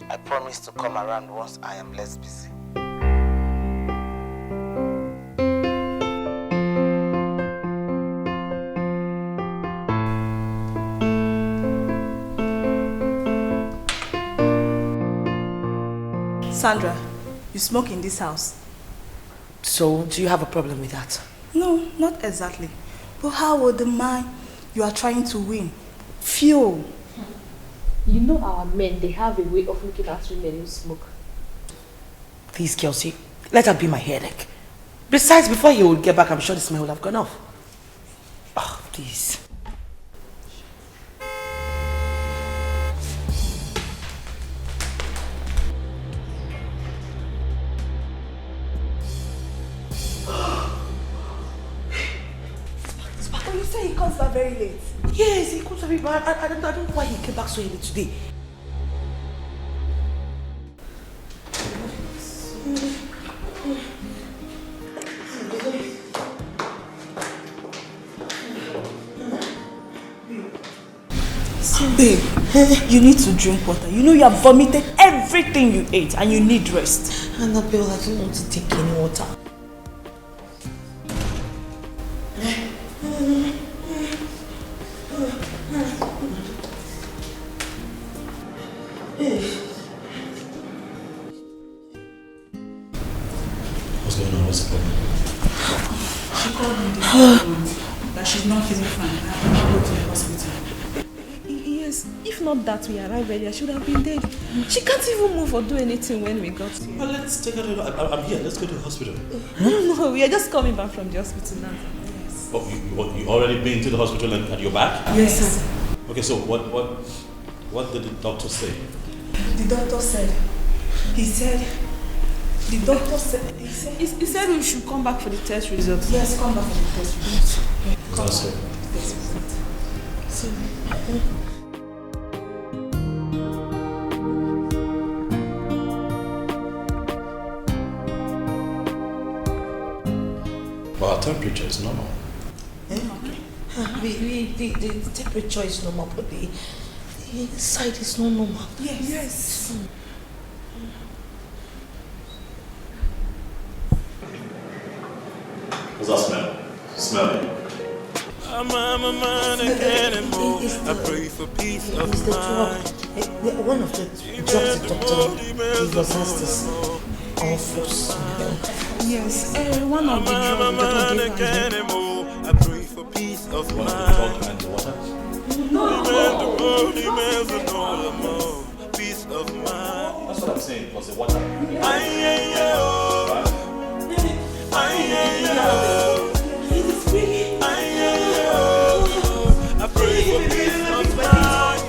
I promise to come around once I am less busy. Sandra, you smoke in this house. So, do you have a problem with that? No, not exactly. But how will the man you are trying to win feel? You know our men, they have a way of looking at women who smoke. Please, Kelsey, let her be my headache. Besides, before he would get back, I'm sure the smell would have gone off. Oh, please. But you say he comes back very late. Yes, he comes very bad. I don't know why he came back so early today. Babe, you need to drink water. You know you have vomited everything you ate and you need rest. Annabelle, I don't want to take any water. What's going on? What's the problem? She called me this morning that she's not feeling fine. I have to go to the hospital. Yes, if not that we arrived earlier, she would have been dead. She can't even move or do anything when we got here. Well, let's take her to I'm here. Let's go to the hospital. No, we are just coming back from the hospital now. Yes. Oh, you already been to the hospital and you're back? Yes, sir. Okay, so what did the doctor say? The doctor said, he said we should come back for the test results. Yes, come back for the test results. Come That's back. it. So, Well, our temperature is normal. The temperature is normal, but the inside is not normal. yes. What's that smell? Smell it. I'm a man again and more. I pray for peace of mind. One of the drugs the doctor gave us has this awful smell. Yes, one of the I'm a man again and more. I pray for peace of mind. Peace of mind. That's what I'm saying. Was the water? I pray for peace of mind.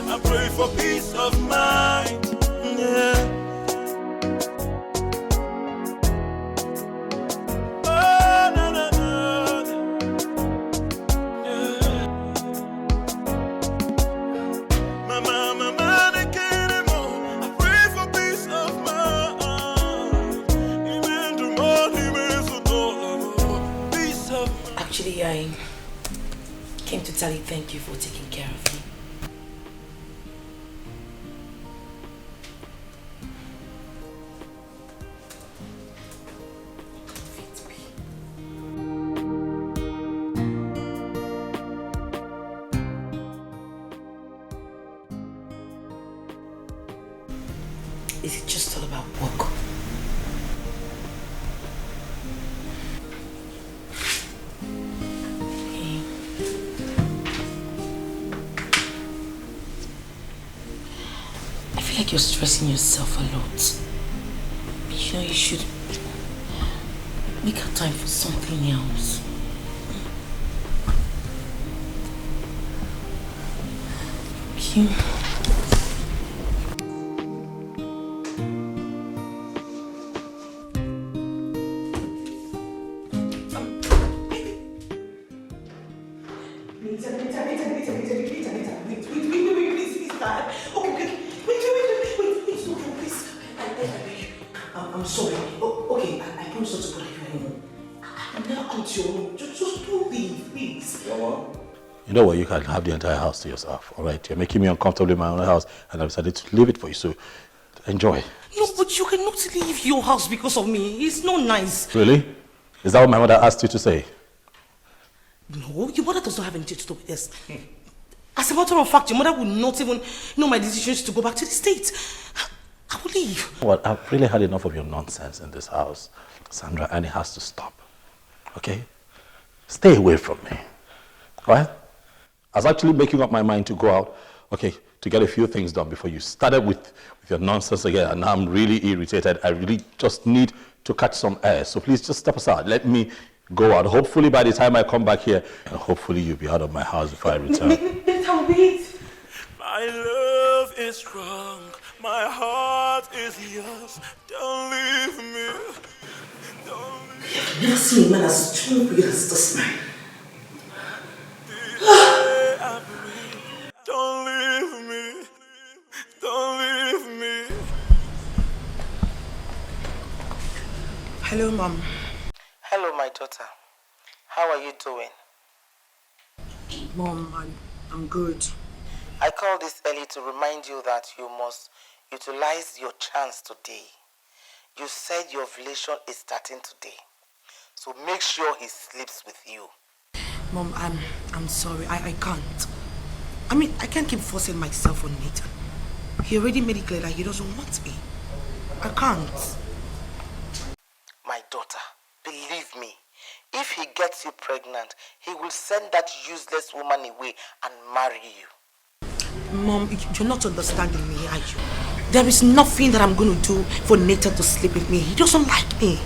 I pray for peace of mind. Yeah. Oh, no, no, no. Yeah, I came to tell you thank you for taking care of me. Is it just all about work? I feel like you're stressing yourself a lot. You know, you should make a time for something else. Okay. I'm sorry. Okay, I promise not to bother you anymore. I'm never come to your room. Just don't leave, please. You know what? You can have the entire house to yourself, all right? You're making me uncomfortable in my own house, and I decided to leave it for you, so enjoy. No, but you cannot leave your house because of me. It's not nice. Really? Is that what my mother asked you to say? No, your mother does not have anything to do with this. As a matter of fact, your mother would not even know my decisions to go back to the States. I will leave. Well, I've really had enough of your nonsense in this house, Sandra, and it has to stop. Okay? Stay away from me. All right? I was actually making up my mind to go out, okay, to get a few things done before you started with your nonsense again, and now I'm really irritated. I really just need to catch some air. So please just step aside. Let me go out. Hopefully by the time I come back here, hopefully you'll be out of my house before I return. My love is strong. My heart is yours. Don't leave me. I've never seen a man as strong as this man. Don't leave me. Don't leave me. Hello, Mom. Hello, my daughter. How are you doing? Mom, I'm good. I called this early to remind you that you must utilize your chance today. You said your ovulation is starting today. So make sure he sleeps with you. Mom, I'm sorry. I can't. I mean, I can't keep forcing myself on Nathan. He already made it clear that he doesn't want me. I can't. My daughter, believe me, if he gets you pregnant, he will send that useless woman away and marry you. Mom, you're not understanding me, are you? There is nothing that I'm going to do for Nathan to sleep with me. He doesn't like me.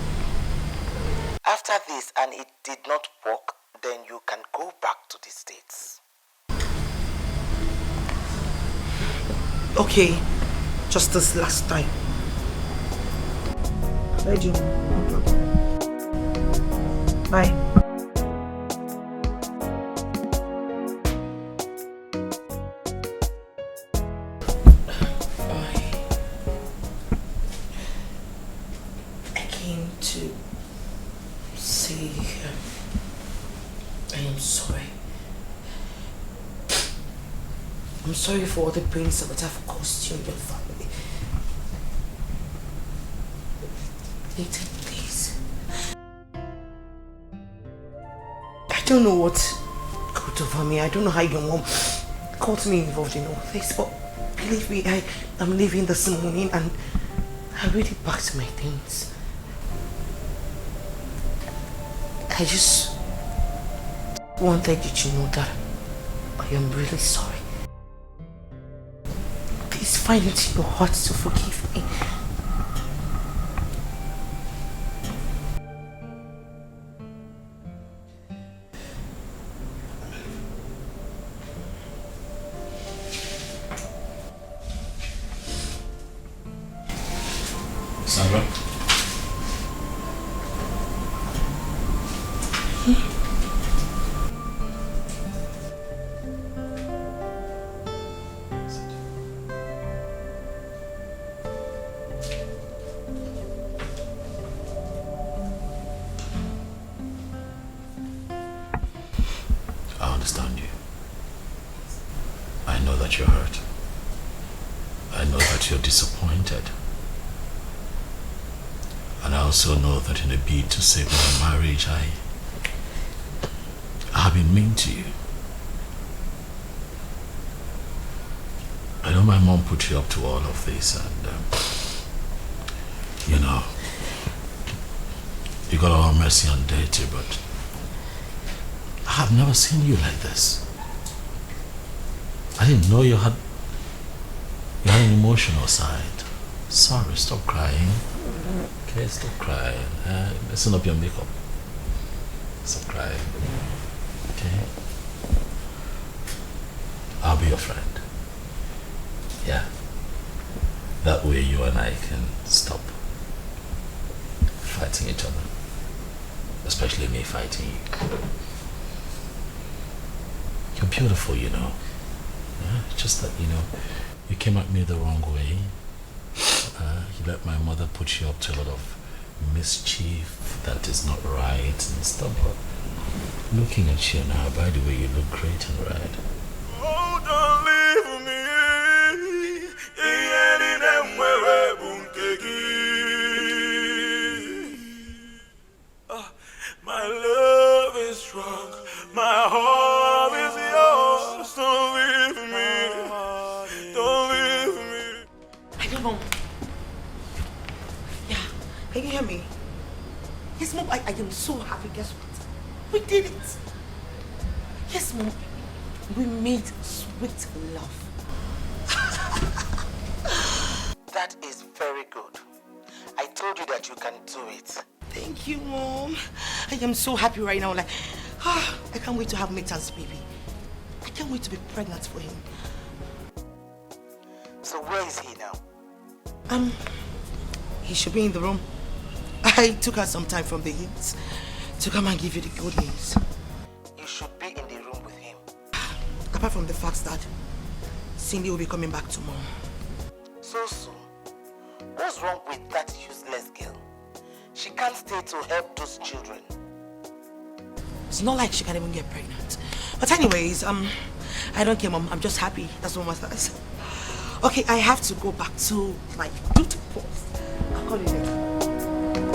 After this and it did not work, then you can go back to the States. Okay, just this last time. Bye, Jim. Bye. I came to say I am sorry. I'm sorry for all the pains that I've caused you and your family. Nathan, please. I don't know what got over me. I don't know how your mom got me involved in all this, but believe me, I'm leaving this morning and I already packed my things. I just wanted you to know that I am really sorry. Please find it in your heart to forgive me. Sandra? that you're hurt. I know that you're disappointed. And I also know that in a bid to save my marriage, I have been mean to you. I know my mom put you up to all of this, and you know, you got all mercy on Deity, but I have never seen you like this. I didn't know you had an emotional side. Sorry, stop crying. Okay, stop crying. Listen up your makeup. Stop crying. Okay? I'll be your friend. Yeah. That way you and I can stop fighting each other. Especially me fighting you. You're beautiful, you know. Yeah? Just that, you know, you came at me the wrong way. You let my mother put you up to a lot of mischief that is not right and stuff. But looking at you now, by the way, you look great in red. Oh, don't leave me. My love is strong. My heart is yours. Don't leave me. Don't leave me. I don't know. Yeah, can you hear me? Yes, Mom, I am so happy. Guess what? We did it. Yes, Mom, we made sweet love. That is very good. I told you that you can do it. Thank you, Mom. I am so happy right now. Like, I can't wait to have Mita's baby. I can't wait to be pregnant for him. So where is he now? He should be in the room. I took her some time from the heat to come and give you the good news. You should be in the room with him. Apart from the fact that Cindy will be coming back tomorrow. So soon? What's wrong with that useless girl? She can't stay to help those children. It's not like she can even get pregnant. But anyways, I don't care, Mom. I'm just happy. That's what matters. Okay, I have to go back to my duty post. I'll call you later.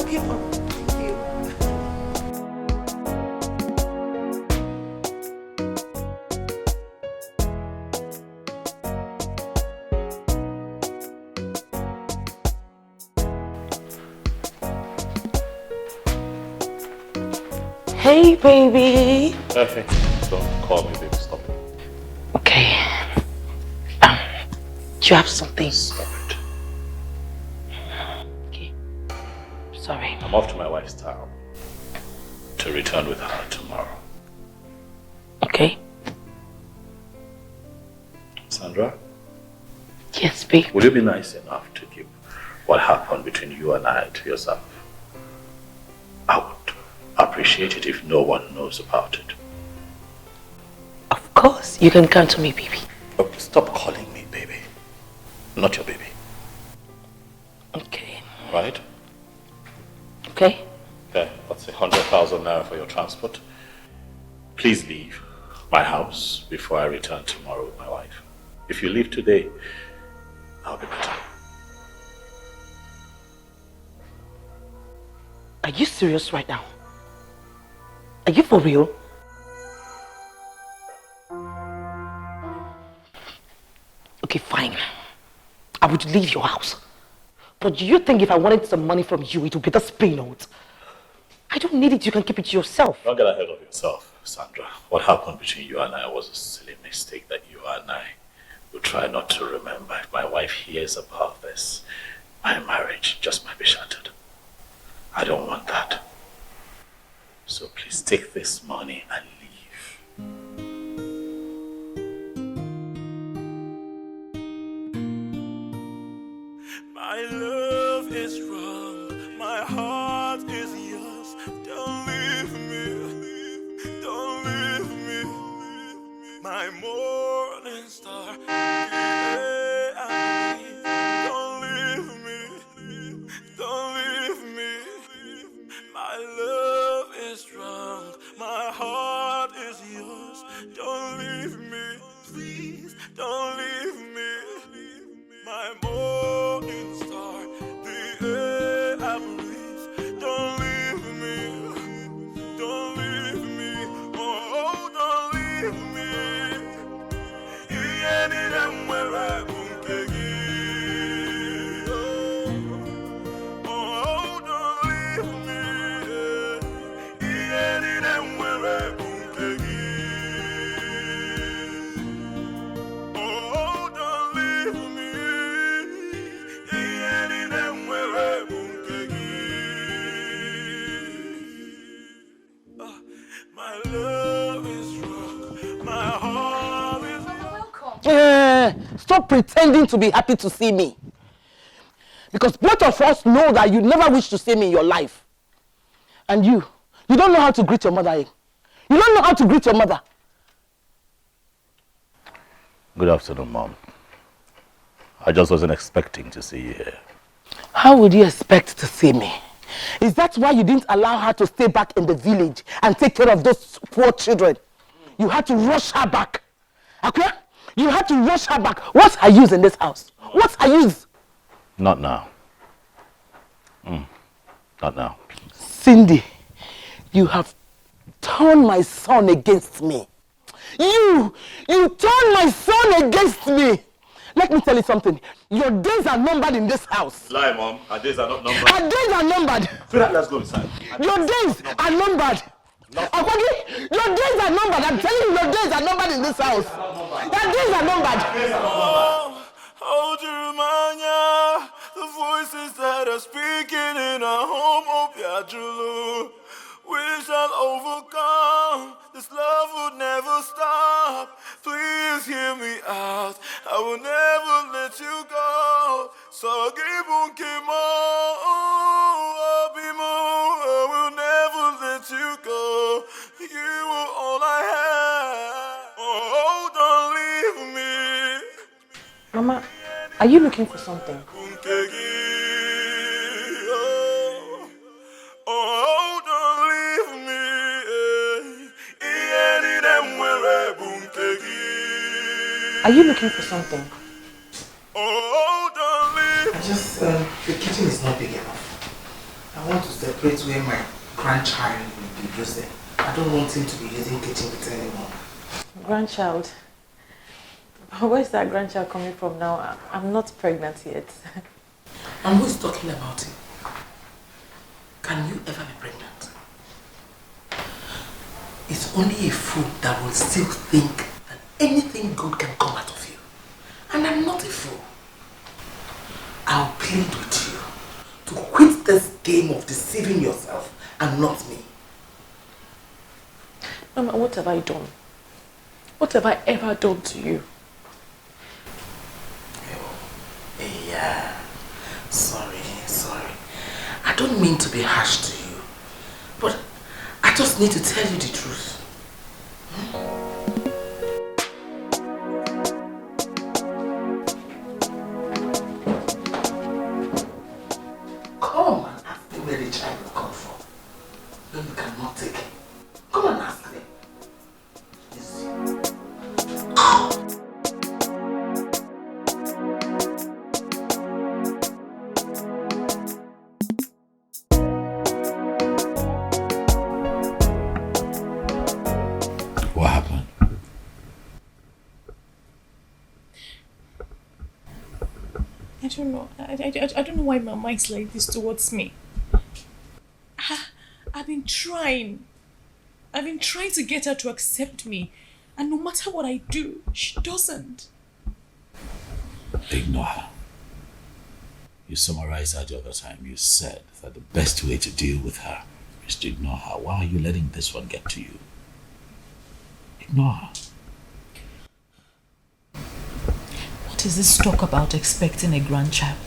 Okay, Mom. Thank you. Hey, baby. Okay, don't call me, baby. Stop it. Okay. Do you have something? Stop it. Okay. Sorry. I'm off to my wife's town to return with her tomorrow. Okay. Sandra? Yes, babe. Will you be nice enough to keep what happened between you and I to yourself? I would appreciate it if no one knows about it. Of course. You can come to me, baby. Oh, stop calling me baby. Not your baby. Okay. Right? Okay. Okay, that's 100,000 naira for your transport. Please leave my house before I return tomorrow with my wife. If you leave today, I'll be better. Are you serious right now? Are you for real? Okay, fine. I would leave your house. But do you think if I wanted some money from you, it would be this pay note? I don't need it. You can keep it to yourself. Don't get ahead of yourself, Sandra. What happened between you and I was a silly mistake that you and I will try not to remember. If my wife hears about this, my marriage just might be shattered. I don't want that. So please take this money and leave. My love is wrong. My heart is yours. Don't leave me. Don't leave me. My morning star. Don't leave me. Don't leave me. My love is strong. My heart is yours. Don't leave me. Please don't leave me. stop pretending to be happy to see me. Because both of us know that you never wish to see me in your life. And you don't know how to greet your mother. Eh? You don't know how to greet your mother. Good afternoon, Mom. I just wasn't expecting to see you here. How would you expect to see me? Is that why you didn't allow her to stay back in the village and take care of those poor children? You had to rush her back. Okay? You had to rush her back. What's her use in this house? What's her use? Not now. Not now. Cindy, you have turned my son against me. You turned my son against me. Let me tell you something. Your days are numbered in this house. Lie, Mom. Our days are not numbered. Our days are numbered. Frederick, let's go inside. Your days are numbered. Okay? Your days are numbered. I'm telling you, your days are numbered in this house. Your days are numbered. Hold you remind ya, the voices that are speaking in our home of Yajulu. We shall overcome, this love will never stop. Please hear me out, I will never let you go. So give Kimo, I will never let you go. You are all I have, oh don't leave me. Mama, are you looking for something? Oh, don't leave me. Are you looking for something? Oh, don't leave. I just, the kitchen is not big enough. I want to separate where my grandchild will be using. I don't want him to be using kitchen bits anymore. Grandchild? Where's that grandchild coming from now? I'm not pregnant yet. And who is talking about it? Can you ever be pregnant? It's only a fool that will still think that anything good can come out of you. And I'm not a fool. I'll plead with you to quit this game of deceiving yourself and not me. Mama, what have I done? What have I ever done to you? Yeah, sorry. I don't mean to be harsh to you, but I just need to tell you the truth. Come and ask me where the child will come from. When you cannot take it. Come and ask them. What happened? I don't know. I don't know why Mama is like this towards me. I've been trying. I've been trying to get her to accept me. And no matter what I do, she doesn't. Ignore her. You summarized that the other time. You said that the best way to deal with her is to ignore her. Why are you letting this one get to you? Ignore her. What is this talk about expecting a grandchild?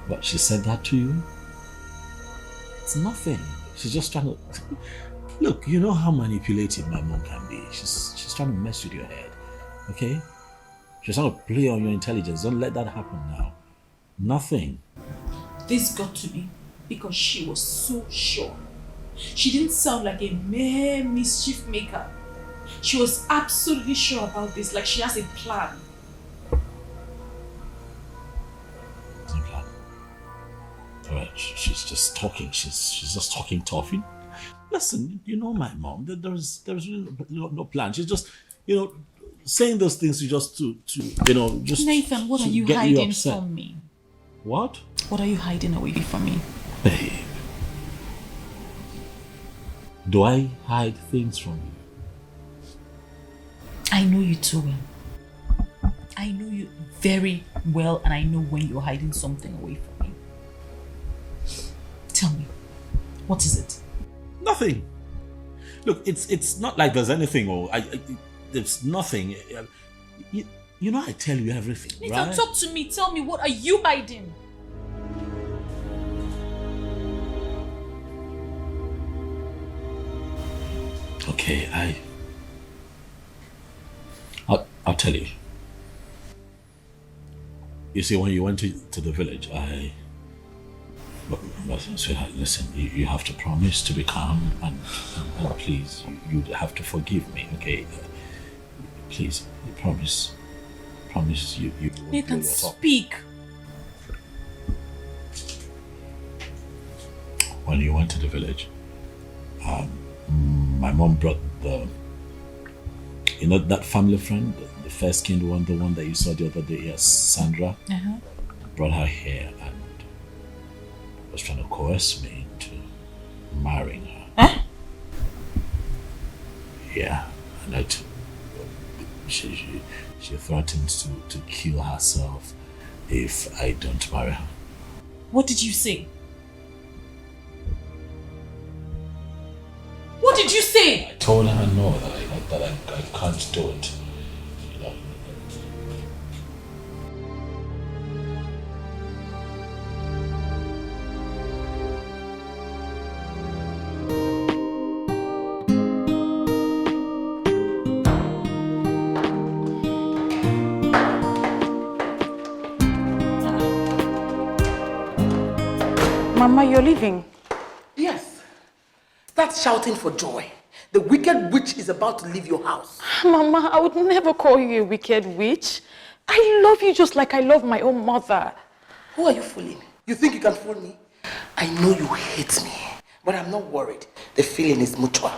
What, she said that to you? It's nothing. She's just trying to... Look, you know how manipulative my mom can be. She's trying to mess with your head, okay? She's trying to play on your intelligence. Don't let that happen now. Nothing. This got to me because she was so sure. She didn't sound like a mere mischief maker. She was absolutely sure about this, like she has a plan. Alright, she's just talking. She's just talking tough. Listen, you know my mom. There's really no plan. She's just, saying those things just to just. Nathan, what are you hiding from me? What? What are you hiding away from me? Babe, do I hide things from you? I know you too well. I know you very well, and I know when you're hiding something away from me. Tell me, what is it? Nothing. Look, it's not like there's anything or there's nothing. You know I tell you everything, Nathan, right? talk to me. Tell me, what are you hiding? Okay, I'll tell you. You see, when you went to the village, but sweetheart, listen, you have to promise to be calm and please, you have to forgive me, okay? Please, promise you won't Nathan, blow your top. speak. When you went to the village, my mom brought that family friend, the fair-skinned one, the one that you saw the other day, yes, Sandra, brought her here and was trying to coerce me into marrying her. Huh? Yeah, and she threatened to kill herself if I don't marry her. What did you say? What did you say? I told her no, that I can't do it. You know. Mama, you're leaving. Yes. Start shouting for joy. The wicked witch is about to leave your house. Mama, I would never call you a wicked witch. I love you just like I love my own mother. Who are you fooling? You think you can fool me? I know you hate me, but I'm not worried. The feeling is mutual.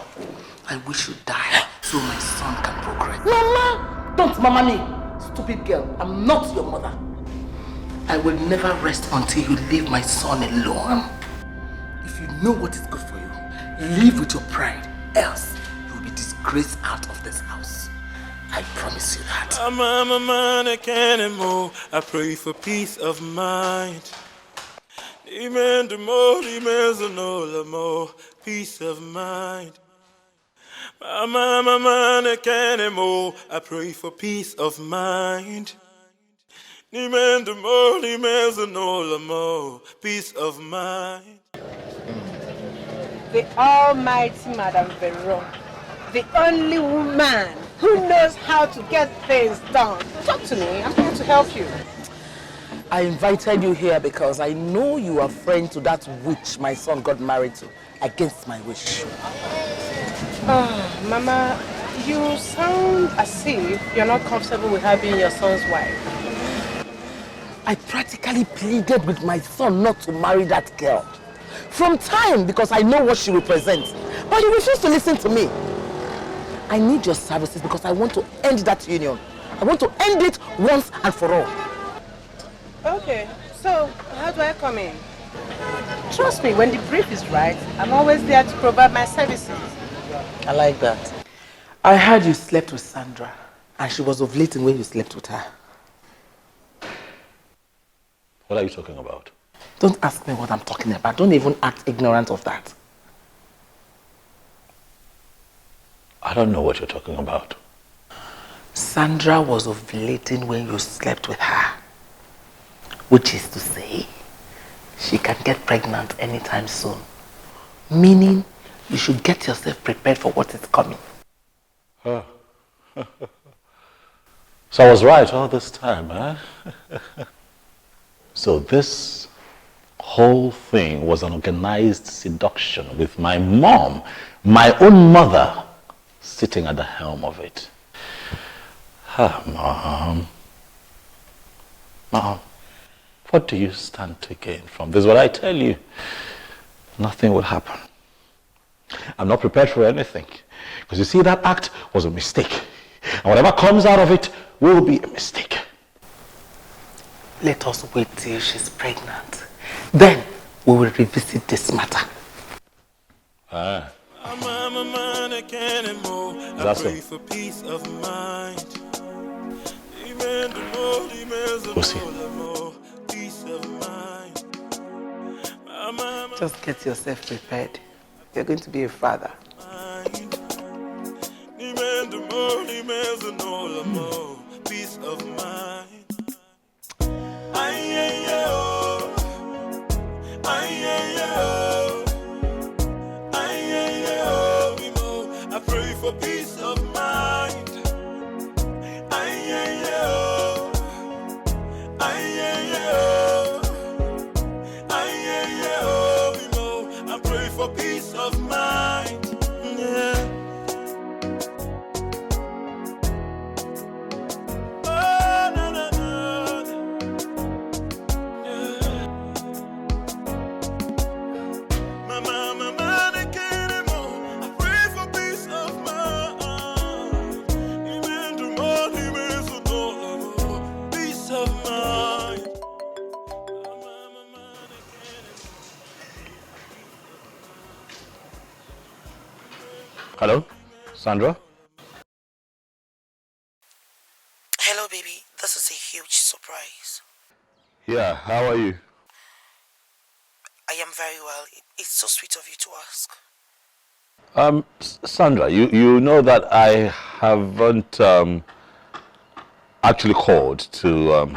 I wish you die so my son can progress. Mama! Don't mama me, stupid girl. I'm not your mother. I will never rest until you leave my son alone. If you know what is good for you, live with your pride. Else, you will be disgraced out of this house. I promise you that. I'm a man, I can't anymore. I pray for peace of mind. Amen. The more, peace of mind. I'm a man, I can't anymore. I pray for peace of mind. Amen. The more, peace of mind. The almighty Madame Veron, the only woman who knows how to get things done. Talk to me, I'm here to help you. I invited you here because I know you are friend to that witch my son got married to, against my wish. Oh, Mama, you sound as if you're not comfortable with her being your son's wife. I practically pleaded with my son not to marry that girl. From time, because I know what she represents. But he refused to listen to me. I need your services because I want to end that union. I want to end it once and for all. Okay, so how do I come in? Trust me, when the brief is right, I'm always there to provide my services. I like that. I heard you slept with Sandra and she was ovulating when you slept with her. What are you talking about? Don't ask me what I'm talking about. Don't even act ignorant of that. I don't know what you're talking about. Sandra was ovulating when you slept with her. Which is to say, she can get pregnant anytime soon. Meaning, you should get yourself prepared for what is coming. Huh. So I was right all this time, huh? So this whole thing was an organized seduction with my mom, my own mother, sitting at the helm of it. Mom, what do you stand to gain from this? What I tell you, nothing will happen. I'm not prepared for anything. Because you see, that act was a mistake. And whatever comes out of it will be a mistake. Let us wait till she's pregnant. Then we will revisit this matter. I'm a man, I can't anymore. I pray for peace of mind. We'll see. Peace of mind. Just get yourself prepared. You're going to be a father. Peace of mind. I pray for peace of mind. I pray for peace of mind. Yeah. Hello, Sandra? Hello, baby. This is a huge surprise. Yeah, how are you? I am very well. It's so sweet of you to ask. Sandra, you know that I haven't actually called to,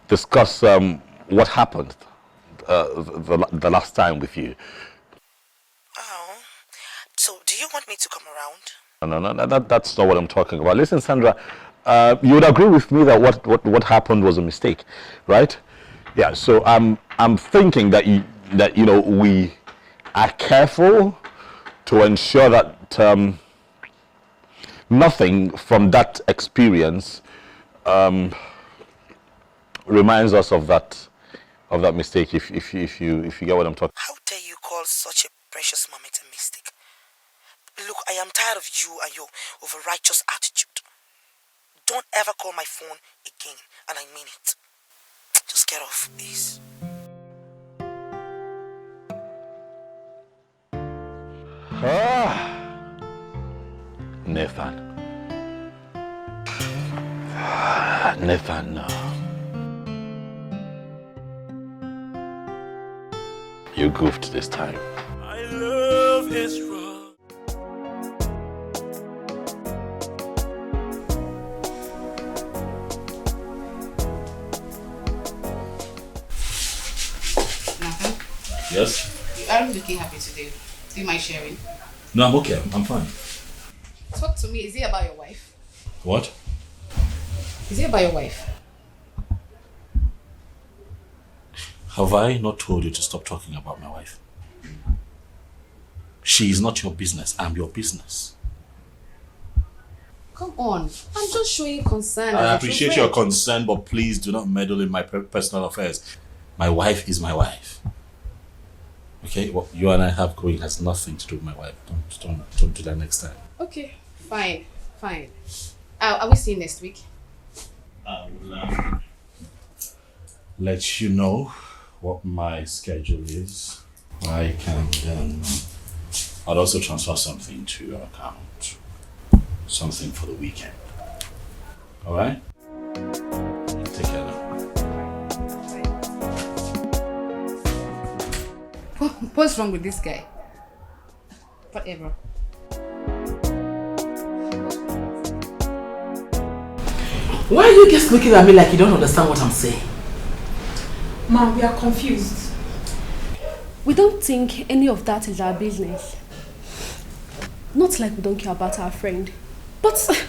discuss what happened the last time with you. Oh, so do you want me to come around? No, that's not what I'm talking about. Listen, Sandra, you would agree with me that what happened was a mistake, right? Yeah. So I'm thinking that we are careful to ensure that nothing from that experience reminds us of that mistake. If you get what I'm talking. How dare you call such a precious moment a mistake? Look, I am tired of you and your over-righteous attitude. Don't ever call my phone again, and I mean it. Just get off, please. Nathan. Nathan, no. You goofed this time. My love is wrong. Nathan? Yes? You aren't looking happy today. Do you mind sharing? No, I'm okay. I'm fine. Talk to me. Is it about your wife? What? Is it about your wife? Have I not told you to stop talking about my wife? She is not your business. I'm your business. Come on. I'm just showing concern. I appreciate your concern, but please do not meddle in my personal affairs. My wife is my wife. Okay? What you and I have going has nothing to do with my wife. Don't do that next time. Okay. Fine. Are we seeing next week? I will let you know what my schedule is. I can then... I'll also transfer something to your account. Something for the weekend. Alright? Take care now. What's wrong with this guy? Whatever. Why are you just looking at me like you don't understand what I'm saying? Ma, we are confused. We don't think any of that is our business. Not like we don't care about our friend. But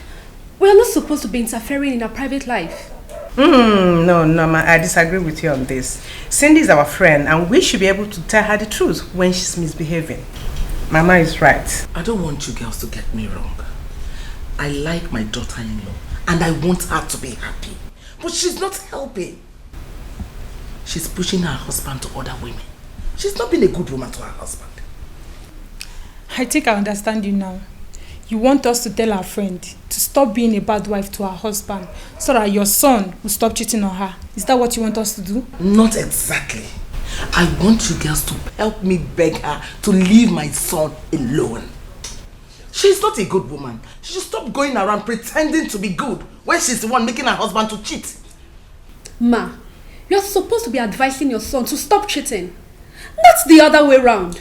we are not supposed to be interfering in our private life. No, ma, I disagree with you on this. Cindy is our friend and we should be able to tell her the truth when she's misbehaving. Mama is right. I don't want you girls to get me wrong. I like my daughter-in-law and I want her to be happy. But she's not helping. She's pushing her husband to other women. She's not been a good woman to her husband. I think I understand you now. You want us to tell our friend to stop being a bad wife to her husband so that your son will stop cheating on her. Is that what you want us to do? Not exactly. I want you girls to help me beg her to leave my son alone. She's not a good woman. She should stop going around pretending to be good when she's the one making her husband to cheat. Ma, you're supposed to be advising your son to stop cheating. That's the other way around.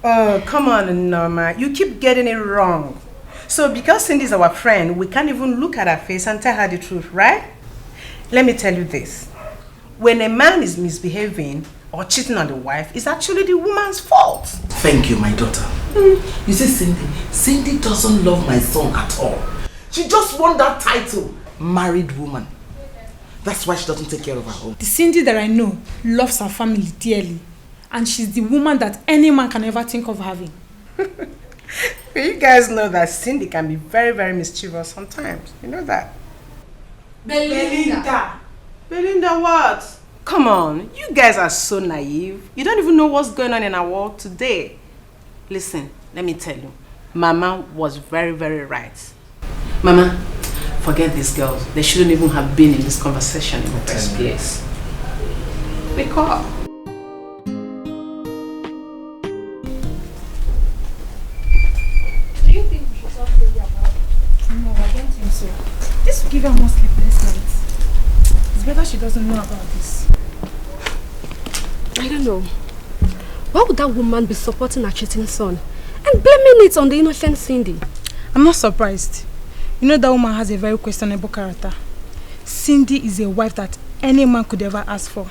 Oh, come on, Norma. You keep getting it wrong. So because Cindy is our friend, we can't even look at her face and tell her the truth, right? Let me tell you this. When a man is misbehaving or cheating on the wife, it's actually the woman's fault. Thank you, my daughter. You see, Cindy doesn't love my son at all. She just wants that title, married woman. That's why she doesn't take care of her home. The Cindy that I know loves her family dearly. And she's the woman that any man can ever think of having. You guys know that Cindy can be very, very mischievous sometimes. You know that? Belinda. Belinda what? Come on, you guys are so naive. You don't even know what's going on in our world today. Listen, let me tell you. Mama was very, very right. Mama, forget these girls. They shouldn't even have been in this conversation in the first place. Wake up. Do you think we should talk to you about it? No, I don't think so. This will give her more sleepless nights. It's better she doesn't know about this. I don't know. Why would that woman be supporting her cheating son and blaming it on the innocent Cindy? I'm not surprised. You know that woman has a very questionable character. Cindy is a wife that any man could ever ask for.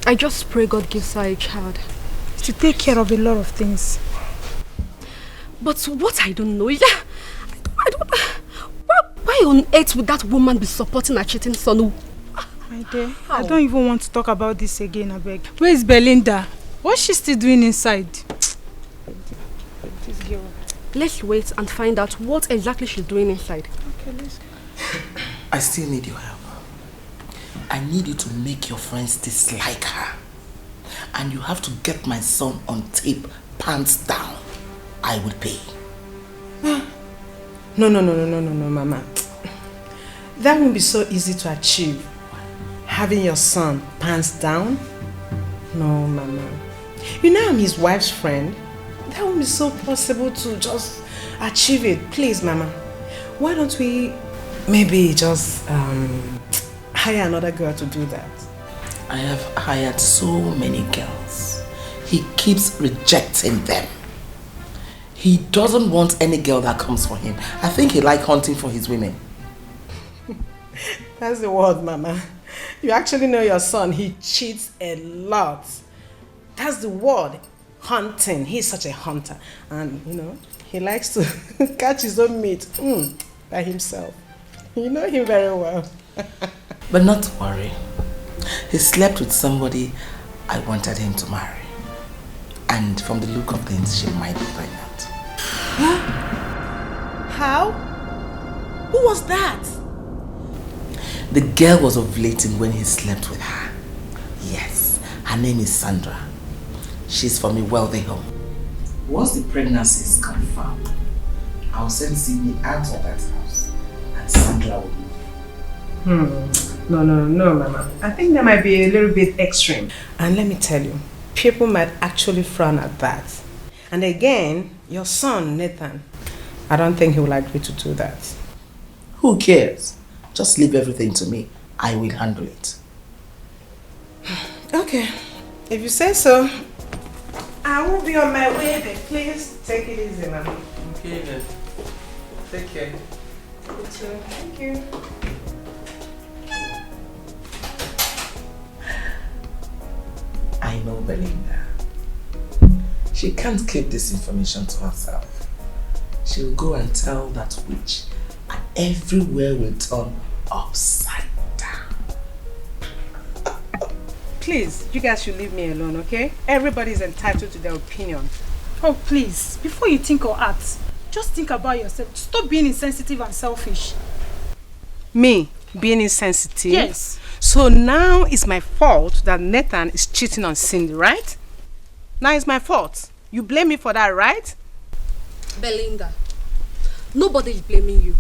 I just pray God gives her a child. To take care of a lot of things. But what I don't know is why on earth would that woman be supporting her cheating son? My dear, I don't even want to talk about this again, I beg. Where is Belinda? What's she still doing inside? This girl. Let's wait and find out what exactly she's doing inside. Okay, let's go. I still need your help. I need you to make your friends dislike her. And you have to get my son on tape, pants down. I will pay. No, Mama. That won't be so easy to achieve. Having your son pants down? No, Mama. You know I'm his wife's friend. That won't be so possible to just achieve it. Please, Mama. Why don't we maybe just hire another girl to do that? I have hired so many girls. He keeps rejecting them. He doesn't want any girl that comes for him. I think he likes hunting for his women. That's the word, Mama. You actually know your son. He cheats a lot. That's the word. Hunting. He's such a hunter. And, you know, he likes to catch his own meat by himself. You know him very well. But not to worry. He slept with somebody I wanted him to marry. And from the look of things, she might be pregnant. How? Who was that? The girl was ovulating when he slept with her. Yes, her name is Sandra. She's from a wealthy home. Once the pregnancy is confirmed, I'll send Sydney out of that house and Sandra will leave. No, Mama. I think that might be a little bit extreme. And let me tell you, people might actually frown at that. And again, your son, Nathan, I don't think he will agree to do that. Who cares? Just leave everything to me. I will handle it. Okay. If you say so, I will be on my way then. Please take it easy, Mama. Okay then. Take care. You too. Thank you. I know Belinda. She can't keep this information to herself. She'll go and tell that witch, and everywhere will turn upside down. Please, you guys should leave me alone, okay? Everybody's entitled to their opinion. Oh, please, before you think or act, just think about yourself. Stop being insensitive and selfish. Me being insensitive? Yes. So now it's my fault that Nathan is cheating on Cindy, right? Now it's my fault. You blame me for that, right? Belinda, nobody is blaming you.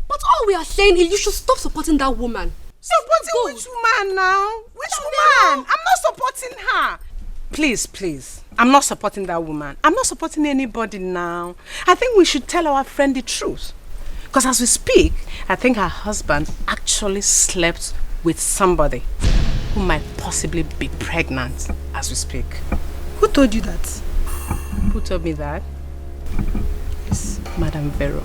But all we are saying is you should stop supporting that woman. Supporting which woman now? Which woman? I'm not supporting her. Please. I'm not supporting that woman. I'm not supporting anybody now. I think we should tell our friend the truth. Because as we speak, I think her husband actually slept with somebody who might possibly be pregnant as we speak. Who told you that? Who told me that? It's Madam Vero.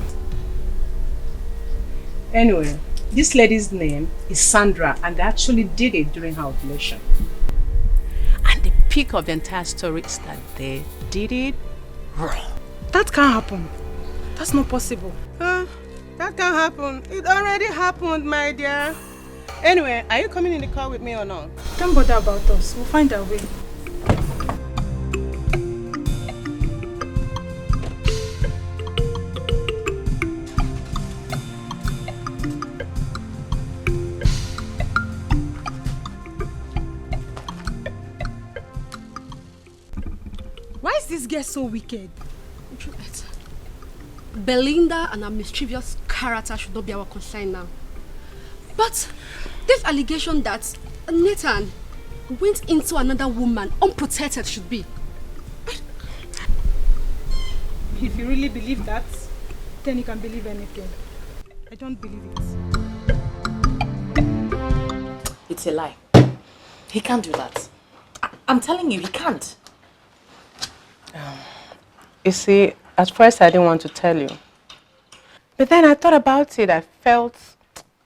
Anyway, this lady's name is Sandra, and they actually did it during her ovulation. And the peak of the entire story is that they did it wrong. That can't happen. That's not possible. That can't happen. It already happened, my dear. Anyway, are you coming in the car with me or not? Don't bother about us. We'll find our way. Why is this girl so wicked? Juliet, Belinda and her mischievous character should not be our concern now. But this allegation that Nathan went into another woman unprotected should be. If you really believe that, then you can believe anything. I don't believe it. It's a lie. He can't do that. I'm telling you, he can't. You see, at first I didn't want to tell you. But then I thought about it. I felt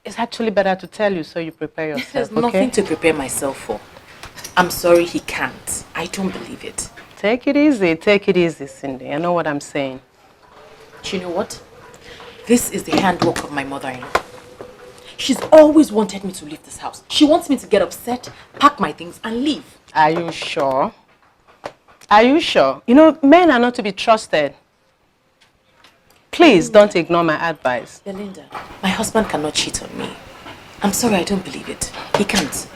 it's actually better to tell you so you prepare yourself. There's nothing to prepare myself for. I'm sorry, he can't. I don't believe it. Take it easy, Cindy. I know what I'm saying. Do you know what? This is the handwork of my mother-in-law. She's always wanted me to leave this house. She wants me to get upset, pack my things, and leave. Are you sure? Are you sure? You know, men are not to be trusted. Please don't ignore my advice. Belinda, my husband cannot cheat on me. I'm sorry, I don't believe it. He can't.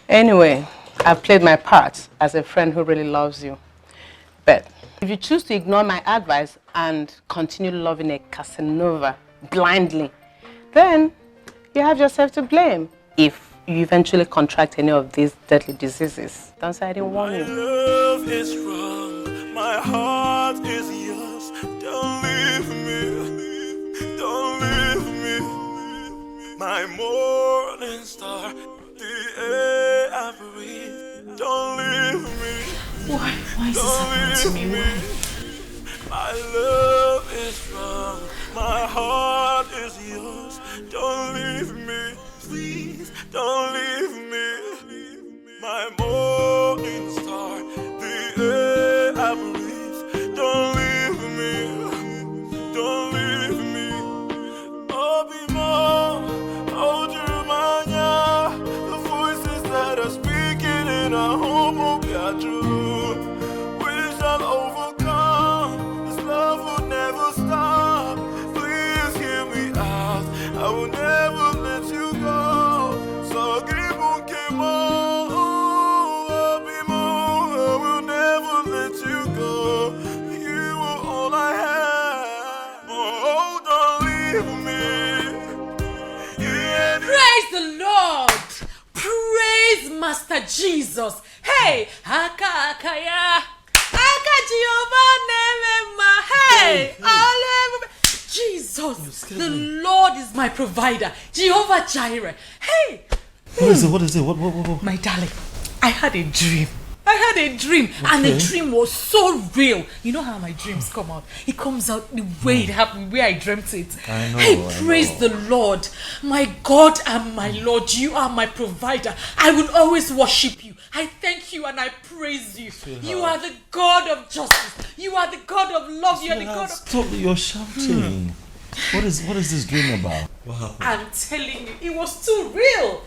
Anyway, I've played my part as a friend who really loves you. But if you choose to ignore my advice and continue loving a Casanova blindly, then you have yourself to blame if you eventually contract any of these deadly diseases. Don't say I didn't warn you. My love is wrong, my heart is yours. Don't leave me, don't leave me. My morning star, the air I breathe. Don't leave me. Why is this happening to me? Why? My love is wrong, my heart is yours. Don't leave me, please, don't leave me. My morning star, the air I breathe. Don't leave me, don't leave me. Obimo, Ojumanya, the voices that are speaking in our home will be true. We shall overcome, this love will never stop. Please hear me out, I will never let you go. So give Master Jesus. Hey, Akakaya. Aka Jehovah Nemema. Hey, Jesus. The Lord is my provider. Jehovah Jireh. Hey. What is it? What is it? What? My darling, I had a dream. And the dream was so real. You know how my dreams come out? It comes out the way it happened, where I dreamt it. I know. Hey, praise the Lord. My God and my Lord, you are my provider. I will always worship you. I thank you and I praise you. Sweetheart. You are the God of justice. You are the God of love. You are the God of... Stop, you're shouting. What is this dream about? What happened? I'm telling you, it was too real.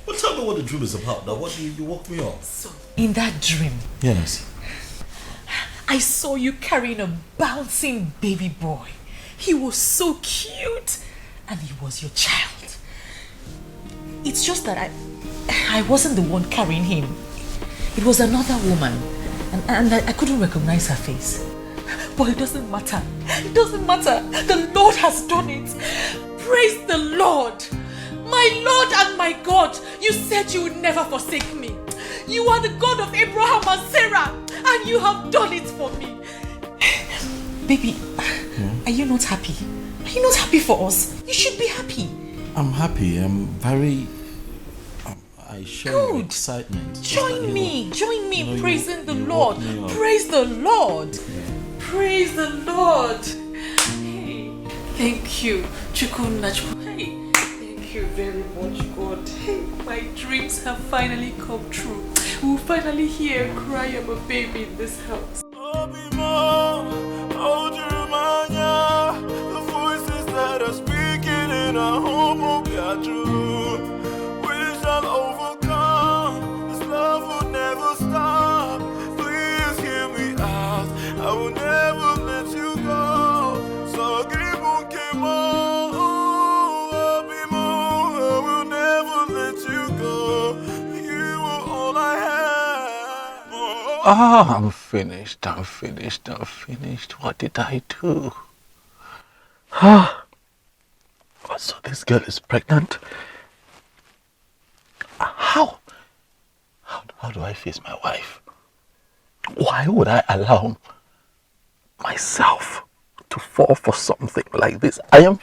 Well, tell me what the dream is about now. What you woke me up? So, in that dream, Yes. I saw you carrying a bouncing baby boy. He was so cute, and he was your child. It's just that I wasn't the one carrying him. It was another woman, and I couldn't recognize her face. But it doesn't matter. It doesn't matter. The Lord has done it. Praise the Lord. My Lord and my God, you said you would never forsake me. You are the God of Abraham and Sarah, and you have done it for me. Baby, are you not happy? Are you not happy for us? You should be happy. I'm happy. I'm very... I show excitement. Join me in praising the you Lord. woke me up. Praise the Lord. Praise the Lord. Hey, thank you. Chukunachku. Hey, thank you very much, God. Hey, my dreams have finally come true. We'll finally hear a cry of a baby in this house. The voices that are speaking in our home will be true. We shall overcome. This love will never stop. Please hear me out. I will never let you go. So give on, I will never let you go. You are all I have. Oh, I'm finished. What did I do? So this girl is pregnant? How do I face my wife? Why would I allow myself to fall for something like this? I am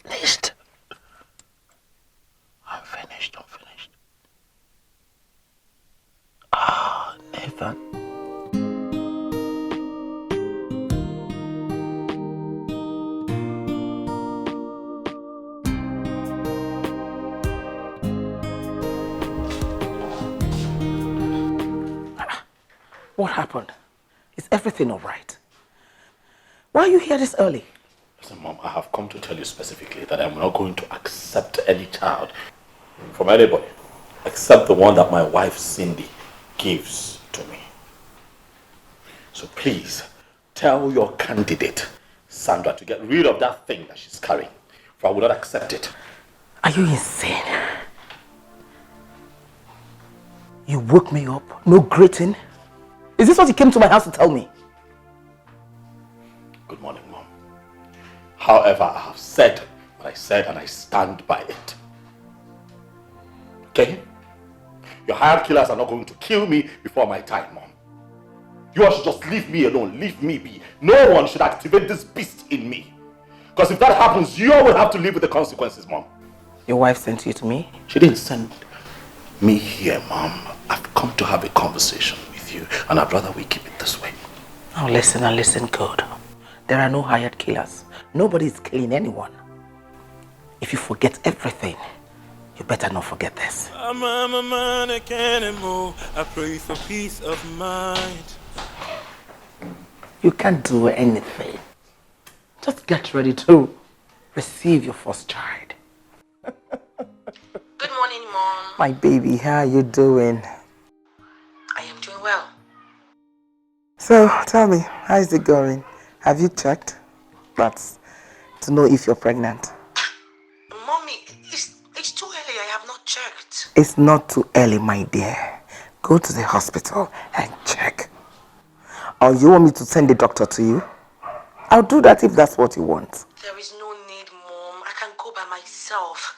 finished. I'm finished. Nathan. What happened? Is everything all right? Why are you here this early? Listen, Mom, I have come to tell you specifically that I'm not going to accept any child from anybody except the one that my wife Cindy gives to me. So please, tell your candidate, Sandra, to get rid of that thing that she's carrying, for I will not accept it. Are you insane? You woke me up, no greeting? Is this what you came to my house to tell me? Good morning, Mom. However, I have said what I said and I stand by it. Okay? Your hired killers are not going to kill me before my time, Mom. You all should just leave me alone, leave me be. No one should activate this beast in me. Because if that happens, you all will have to live with the consequences, Mom. Your wife sent you to me? She didn't send me here, Mom. I've come to have a conversation with you, and I'd rather we keep it this way. Oh, listen and listen good. There are no hired killers. Nobody is killing anyone. If you forget everything, you better not forget this. I'm a man, I can't move. I pray for peace of mind. You can't do anything. Just get ready to receive your first child. Good morning, Mom. My baby, how are you doing? I am doing well. So, tell me, how is it going? Have you checked? That's to know if you're pregnant. Mommy, it's too early. I have not checked. It's not too early, my dear. Go to the hospital and check. Or you want me to send the doctor to you? I'll do that if that's what you want. There is no need, Mom. I can go by myself.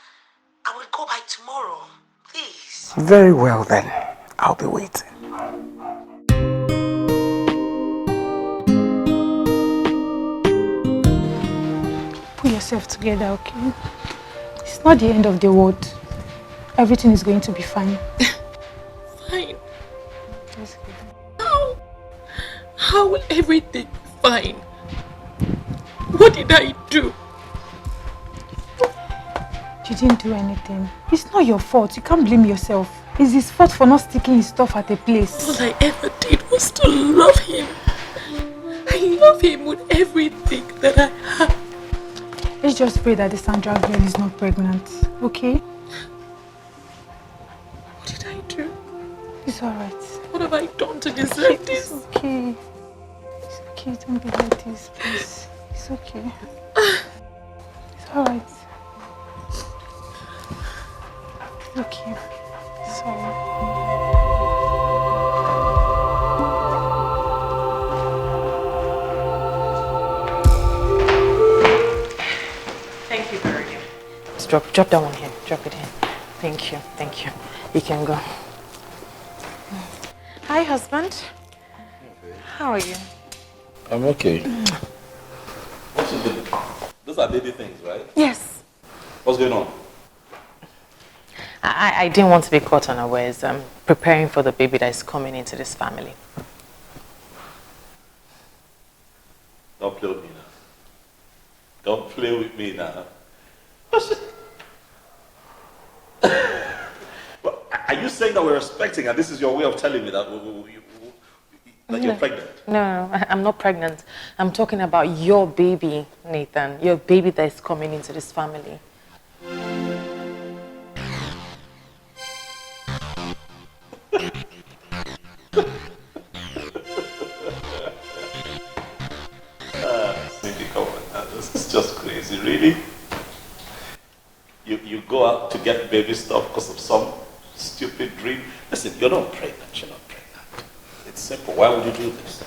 I will go by tomorrow. Please. Very well then. I'll be waiting. Pull yourself together, okay? It's not the end of the world. Everything is going to be fine. Fine. How will everything be fine? What did I do? You didn't do anything. It's not your fault. You can't blame yourself. It's his fault for not sticking his stuff at a place. All I ever did was to love him. I love him with everything that I have. Let's just pray that the Sandra girl is not pregnant, okay? What did I do? It's alright. What have I done to deserve this? It's okay. It's okay. Don't be like this, please. It's okay. It's alright. It's okay. Sorry. Thank you, Frederick. Drop that one here. Drop it in. Thank you. Thank you. You can go. Hi, husband. How are you? I'm okay. What's your baby? Those are baby things, right? Yes. What's going on? I didn't want to be caught unawares. I'm preparing for the baby that is coming into this family. Don't play with me now. Don't play with me now. But are you saying that we're expecting, and this is your way of telling me that, that you're pregnant? No, I'm not pregnant. I'm talking about your baby, Nathan. Your baby that is coming into this family. Cindy, come on, this is just crazy, really? You go out to get baby stuff because of some stupid dream. Listen, you're not pregnant, you're not pregnant. It's simple. Why would you do this?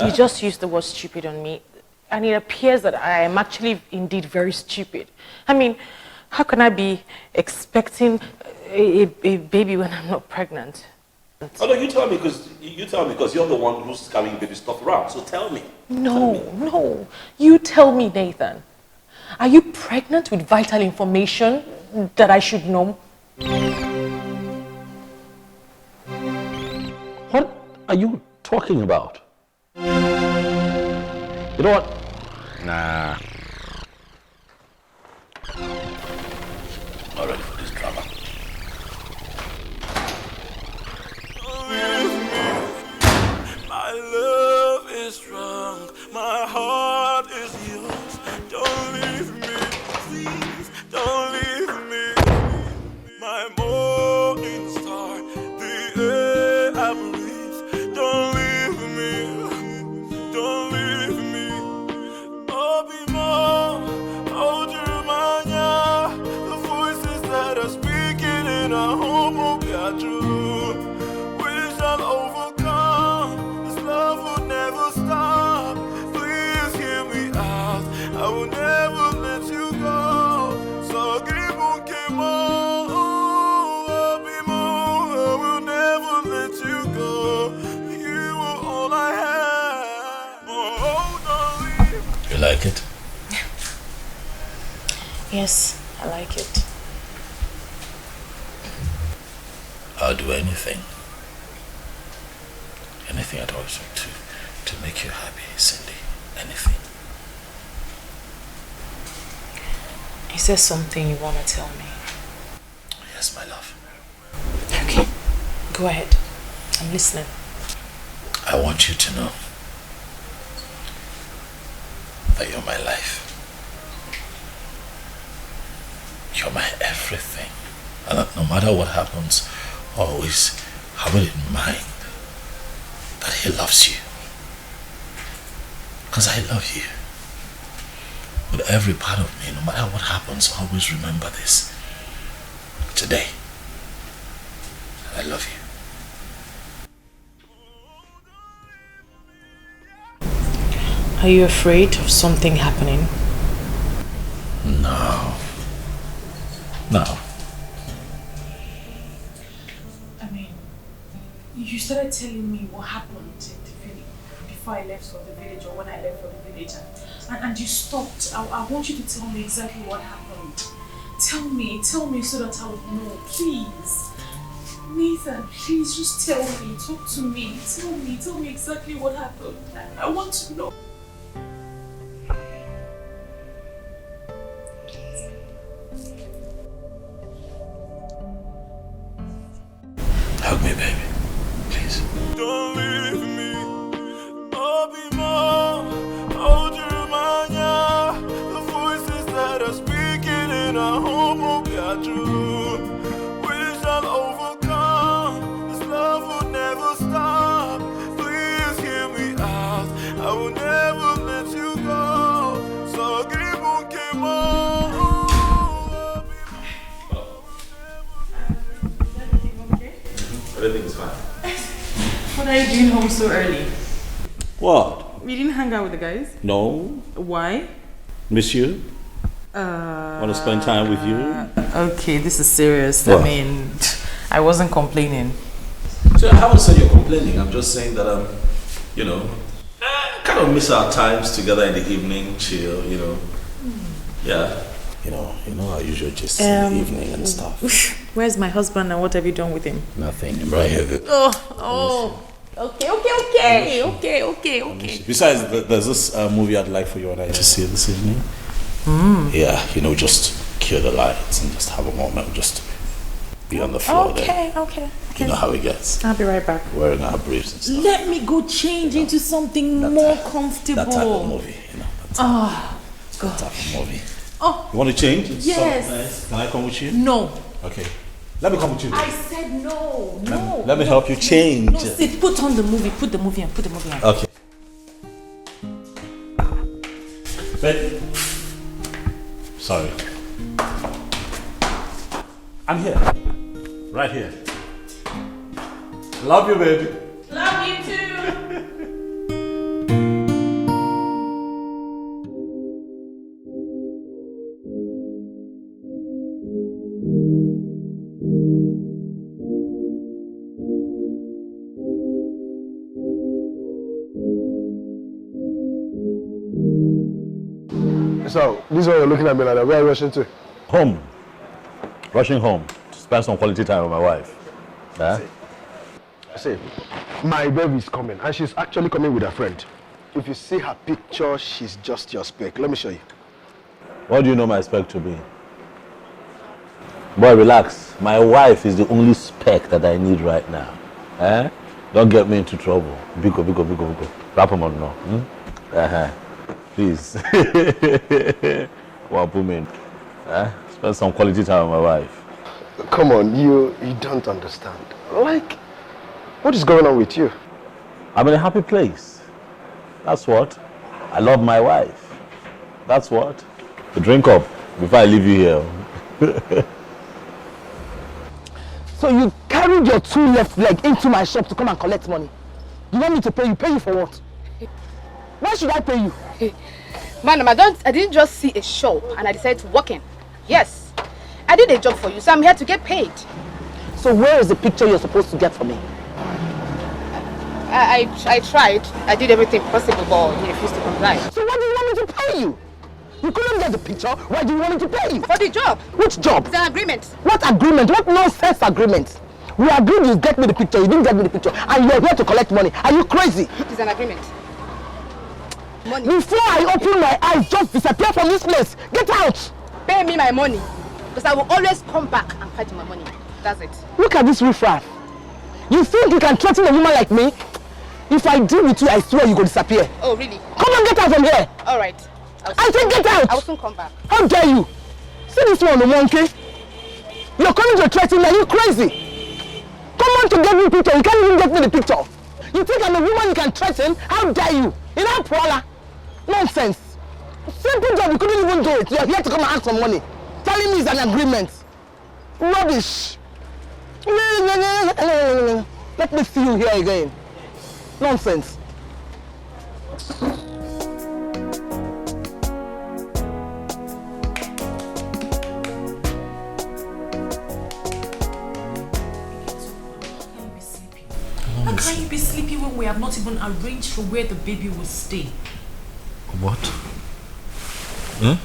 You just used the word stupid on me, and it appears that I am actually indeed very stupid. I mean, how can I be expecting a baby when I'm not pregnant? Oh no, you tell me because you're the one who's carrying baby stuff around. So tell me. No. You tell me, Nathan. Are you pregnant with vital information that I should know? What are you talking about? You know what? Nah. Not ready for this drama. My love is strong, my heart is yours. Don't leave me, please, don't leave me. My morning star, the air I breathe. Don't leave me, don't leave me. Oh, Jeremiah, the voices that are speaking in our home will be true. We shall overcome. This love will never stop. Please hear me out. I will never let you go. So keep on, I will never let you go. You are all I have. Oh, don't leave. You like it? Yes, I like it. I'll do anything. Anything at all to make you happy, Cindy. Anything. Is there something you want to tell me? Yes, my love. Okay, go ahead. I'm listening. I want you to know that you're my life. You're my everything. And that no matter what happens, always have it in mind that he loves you. Because I love you. With every part of me, no matter what happens, always remember this. Today, I love you. Are you afraid of something happening? No. No. I mean, you started telling me what happened in the village before I left for the village or when I left for the village, and you stopped. I want you to tell me exactly what happened. Tell me so that I would know, please. Nathan, please just tell me, talk to me, tell me exactly what happened. I want to know. Hug me, baby. Please. Don't leave me. Oh, Jeremiah, the voices that are speaking in our home will be true. We shall overcome. This love will never stop. Please hear me out. I will never let you go. So keep on, Everything's fine. What are you doing home so early? What? You didn't hang out with the guys? No. Why? Miss you? Want to spend time with you? Okay, this is serious. What? I mean, I wasn't complaining. So I haven't said you're complaining. I'm just saying that kind of miss our times together in the evening, chill, Yeah. You know our usual just in the evening and stuff. Where's my husband and what have you done with him? Nothing. I'm right here. Oh. Okay. Besides, there's this movie I'd like for you and I to see this evening. Yeah, just kill the lights and just have a moment, just be on the floor there. Okay. You know how it gets. I'll be right back. Wearing our briefs and stuff. Let me go change into something more comfortable. That type of movie, that type of movie. Oh. You want to change? Yes. Nice. Can I come with you? No. Okay. Let me come with you. I said no. Let me help you change. No, sit. Put on the movie. Put the movie on. Okay. Wait. Sorry. I'm here. Right here. Love you, baby. Love you too. So, this is what you're looking at me like that. Where are you rushing to? Home. Rushing home to spend some quality time with my wife. Yeah? See, my baby is coming, and she's actually coming with a friend. If you see her picture, she's just your spec. Let me show you. What do you know my spec to be? Boy, relax. My wife is the only spec that I need right now. Eh? Don't get me into trouble. Biko. Wrap them on now. Please. Well, put me in. Spend some quality time with my wife. Come on, you don't understand. Like, what is going on with you? I'm in a happy place. That's what. I love my wife. That's what. So drink up before I leave you here. So you carried your two left leg into my shop to come and collect money. You want me to pay you? Pay you for what? Why should I pay you? Madam, I didn't just see a shop and I decided to walk in. Yes, I did a job for you, so I'm here to get paid. So where is the picture you're supposed to get for me? I tried. I did everything possible, but he refused to comply. So why do you want me to pay you? You couldn't get the picture. Why do you want me to pay you? For the job. Which job? It's an agreement. What agreement? What nonsense agreement? We agreed you get me the picture. You didn't get me the picture. And you're here to collect money. Are you crazy? It's an agreement. Money. Before I open my eyes, just disappear from this place. Get out. Pay me my money. Because I will always come back and fight my money. That's it. Look at this riffraff. You think you can threaten a woman like me? If I deal with you, I swear you go disappear. Oh, really? Come on, get out from here. All right. I said get out. I will soon come back. How dare you? See this one, the monkey? You're coming to threaten me. Are you crazy? Come on to get me picture. You can't even get me the picture. You think I'm a woman you can threaten? How dare you? You know, Paula? Nonsense. Simple job, you couldn't even do it. You're here to come and ask for money. Telling me it's an agreement. Rubbish. Let me see you here again. Nonsense. How can you be sleepy when we have not even arranged for where the baby will stay? What? Huh?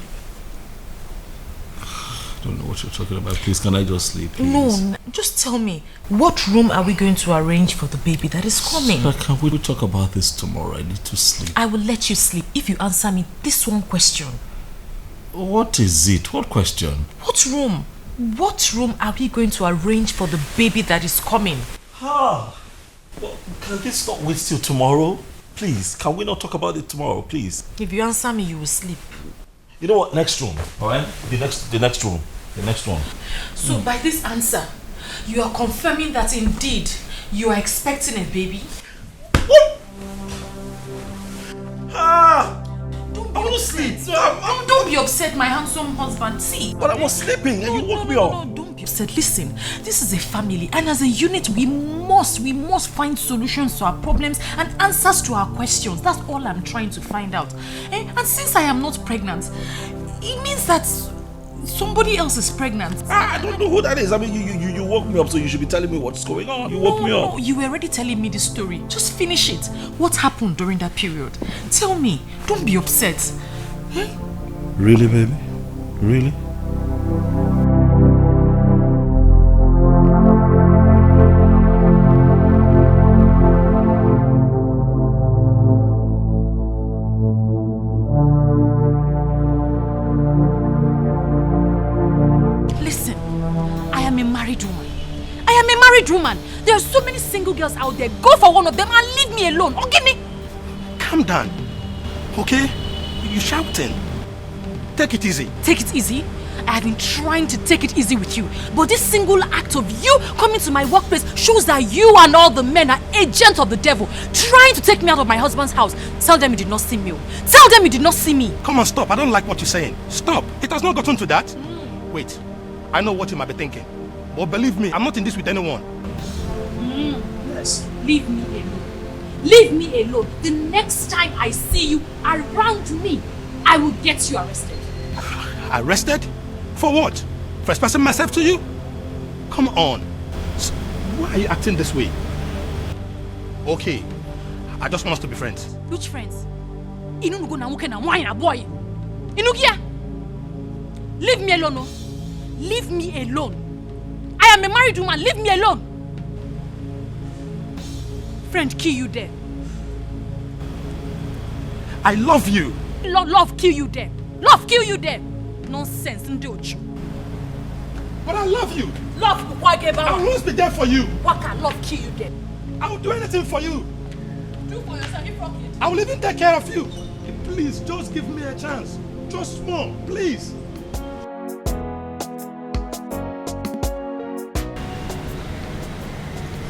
I don't know what you're talking about. Please, can I just sleep, please? No, just tell me, what room are we going to arrange for the baby that is coming? Sir, can we talk about this tomorrow? I need to sleep. I will let you sleep if you answer me this one question. What is it? What question? What room? What room are we going to arrange for the baby that is coming? Well, can this not wait till tomorrow? Please, can we not talk about it tomorrow, please? If you answer me, you will sleep. You know what? Next room, all right? The next room. The next one. So by this answer, you are confirming that indeed you are expecting a baby? What? I want to sleep. Don't be upset, my handsome husband. See. But I was sleeping and you woke me up. No, don't be upset. Listen, this is a family, and as a unit, we must find solutions to our problems and answers to our questions. That's all I'm trying to find out. And since I am not pregnant, it means that somebody else is pregnant. I don't know who that is. I mean, you woke me up, so you should be telling me what's going on. You woke me up. No, you were already telling me the story. Just finish it. What happened during that period? Tell me. Don't be upset. Really, baby? Really? married woman. I am a married woman. There are so many single girls out there. Go for one of them and leave me alone. Okay, me? Calm down. Okay? You're shouting. Take it easy. Take it easy? I have been trying to take it easy with you. But this single act of you coming to my workplace shows that you and all the men are agents of the devil, trying to take me out of my husband's house. Tell them you did not see me. Tell them you did not see me. Come on, stop. I don't like what you're saying. Stop. It has not gotten to that. Wait. I know what you might be thinking. But believe me, I'm not in this with anyone. Yes. Leave me alone. Leave me alone. The next time I see you around me, I will get you arrested. Arrested? For what? For expressing myself to you? Come on. Why are you acting this way? Okay. I just want us to be friends. Which friends? Inu na muke na wine boy. Inugia. Leave me alone. No? Leave me alone. I am a married woman. Leave me alone. Friend, kill you there. I love you. Love, kill you there. Love, kill you there. Nonsense, Ndocho. But I love you. Love, I will always be there for you. Waka, love, kill you there. I will do anything for you. Do for yourself, you pocket. I will even take care of you. Please, just give me a chance. Just one, please.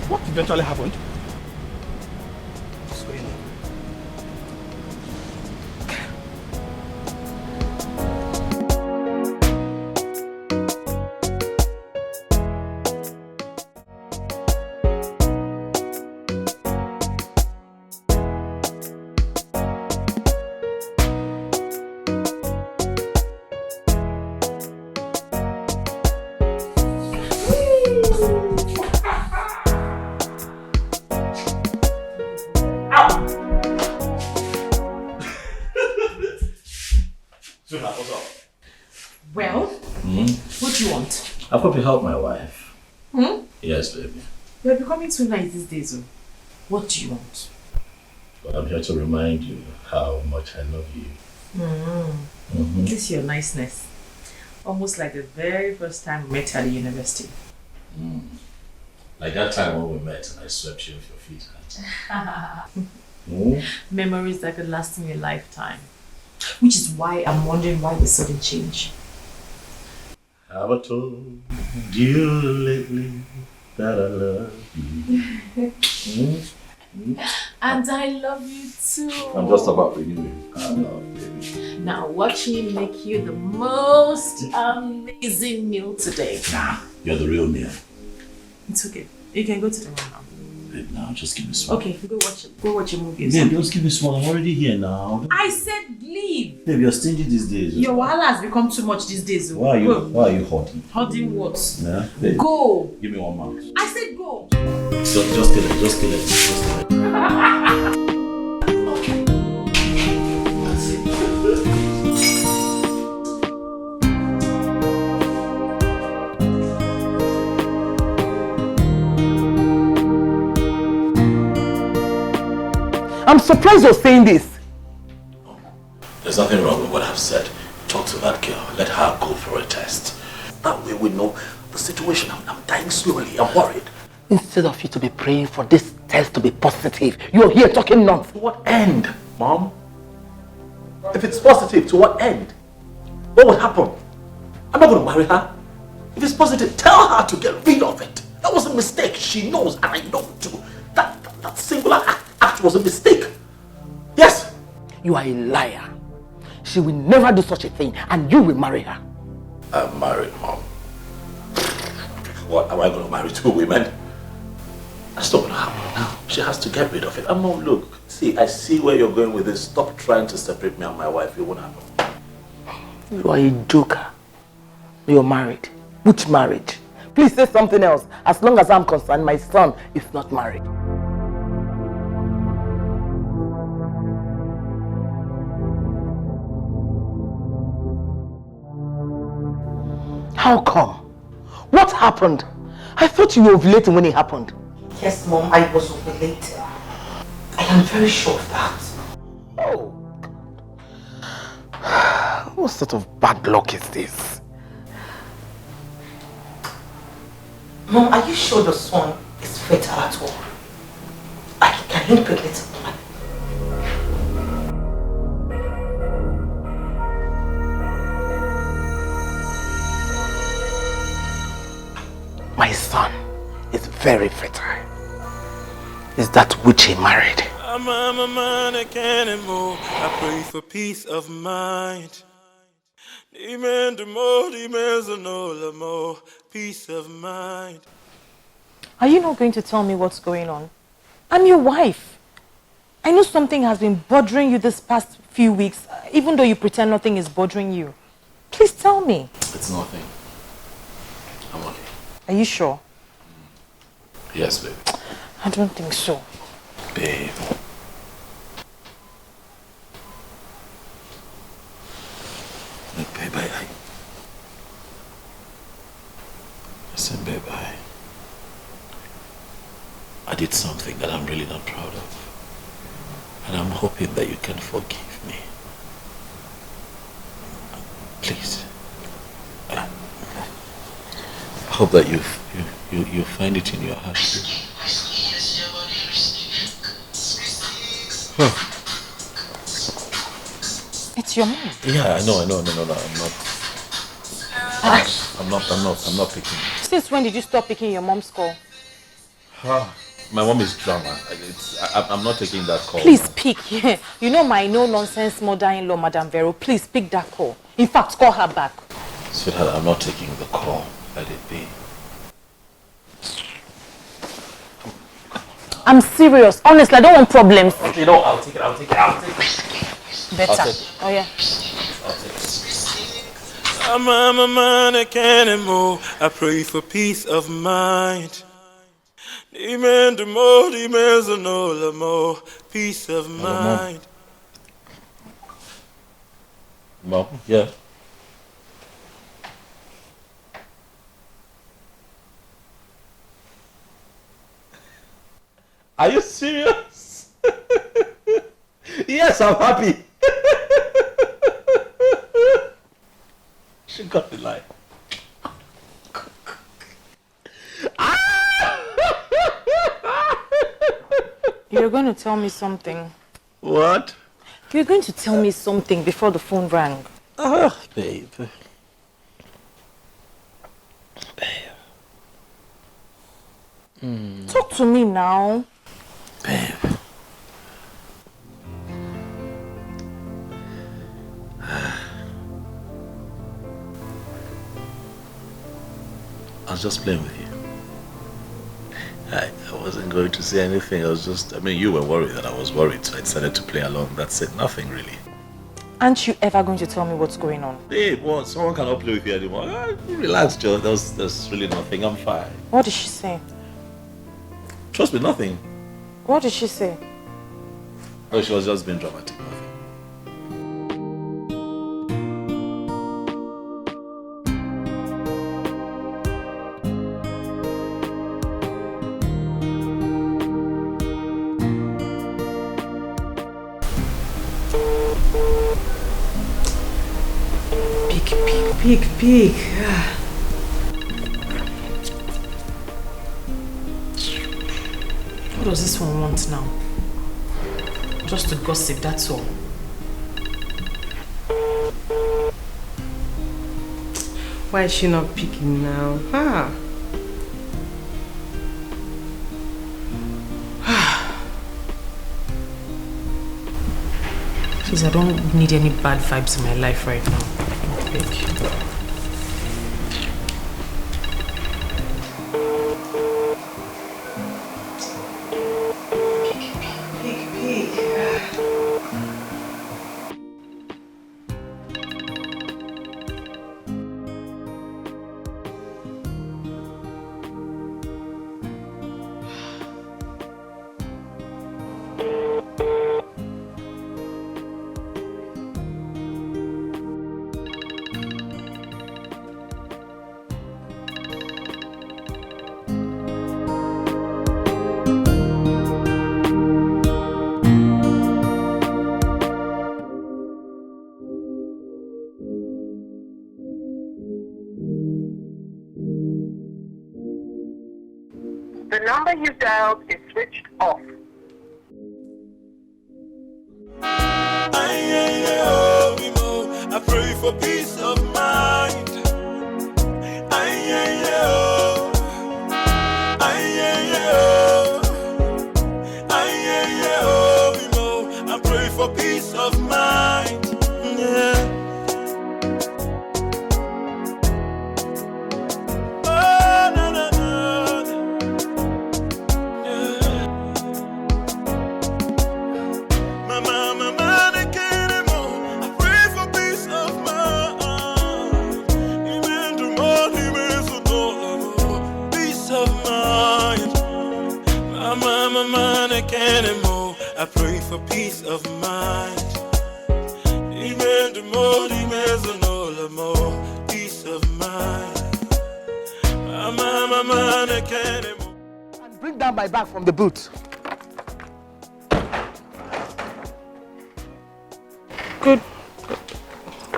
What eventually happened? I've got to help my wife. Hmm? Yes, baby. You're becoming too nice these days. Oh. What do you want? But I'm here to remind you how much I love you. This is your niceness. Almost like the very first time we met at the university. Like that time when we met and I swept you off your feet. Memories that could last me a lifetime. Which is why I'm wondering why the sudden change. Have I told you lately that I love you? And I love you too. I'm just about renewing our love, baby. Now watch me make you the most amazing meal today. Nah, you're the real meal. It's okay. You can go to the room now. Babe, now just give me some. Okay, go watch a movie. Babe, just give me some. I'm already here now. I said leave. Babe, you're stingy these days. Your wahala has become too much these days. Why are you hoarding? Hoarding what? Yeah, babe. Go. Give me one mouth. I said go. Just kill it. I'm surprised you're saying this. There's nothing wrong with what I've said. Talk to that girl. Let her go for a test. That way we know the situation. I'm dying slowly. I'm worried. Instead of you to be praying for this test to be positive, you're here talking nonsense. To what end, Mom? If it's positive, to what end? What would happen? I'm not going to marry her. If it's positive, tell her to get rid of it. That was a mistake. She knows, and I know too. That singular act was a mistake. Yes. You are a liar. She will never do such a thing, and you will marry her. I'm married, Mom. What, am I going to marry two women? That's not going to happen now. She has to get rid of it. Mom, look. See, I see where you're going with this. Stop trying to separate me and my wife. It won't happen. You are a joker. You're married. Which marriage? Please say something else. As long as I'm concerned, my son is not married. How come? What happened? I thought you were ovulating when it happened. Yes, Mom, I was ovulating. I am very sure of that. Oh. What sort of bad luck is this? Mom, are you sure your son is fertile at all? Can he impregnate a woman? My son is very fertile. Is that which he married? I'm a man, I can't move. I pray for peace of mind. Peace of mind. Are you not going to tell me what's going on? I'm your wife. I know something has been bothering you this past few weeks, even though you pretend nothing is bothering you. Please tell me. It's nothing. I'm okay. Are you sure? Yes, babe. I don't think so. Babe. Look, babe, listen, babe, I did something that I'm really not proud of. And I'm hoping that you can forgive me. Please. I hope that you find it in your heart. Huh. It's your mom. Yeah, I know. No, I'm not picking. Since when did you stop picking your mom's call? My mom is drama. I'm not taking that call. Please pick. Yeah. You know my no-nonsense mother-in-law, Madame Vero. Please pick that call. In fact, call her back. Sweetheart, I'm not taking the call. Let it be. I'm serious. Honestly, I don't want problems. You know, I'll take it. Better. Oh, yeah. I'll take it. I'm a man, I can't move. I pray for peace of mind. Peace of mind. Mom, yeah. Are you serious? Yes, I'm happy. She got the line. You're going to tell me something. What? You're going to tell me something before the phone rang. Oh, babe. Talk to me now. Babe. I was just playing with you. I wasn't going to say anything. You were worried that I was worried, so I decided to play along. That's it. Nothing really. Aren't you ever going to tell me what's going on? Babe, what? Someone cannot play with you anymore. Relax, Joe. There's really nothing. I'm fine. What did she say? Trust me, nothing. What did she say? Oh, she was just being dramatic. Peak. What does this one want now? Just to gossip, that's all. Why is she not picking now? Please, I don't need any bad vibes in my life right now. Bitch. The number you dialed is switched off. I pray for peace of mind. I pray for peace of mind. Yeah. Oh, no, no, no. Yeah. Mama, I can't anymore. I pray for peace of mind. Even the morning is a peace of mind. Mama, I can't anymore. I pray for peace of mind. Even the morning is a more peace of mind. Mama, I can't anymore. And bring down my bag from the boot.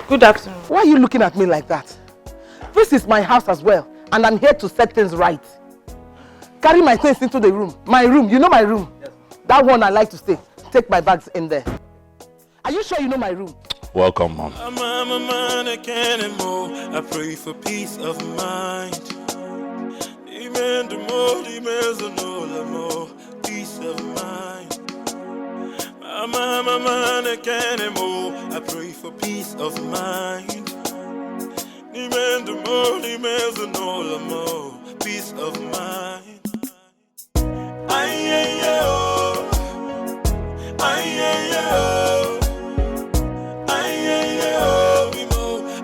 Good afternoon. Why are you looking at me like that? This is my house as well, and I'm here to set things right. Carry my things into the room. My room, you know my room? Yes. That one I like to stay. Take my bags in there. Are you sure you know my room? Welcome, Mom. I can't anymore. I pray for peace of mind. Even the more peace of mind. I can't anymore. I pray for peace of mind. Even the more peace of mind.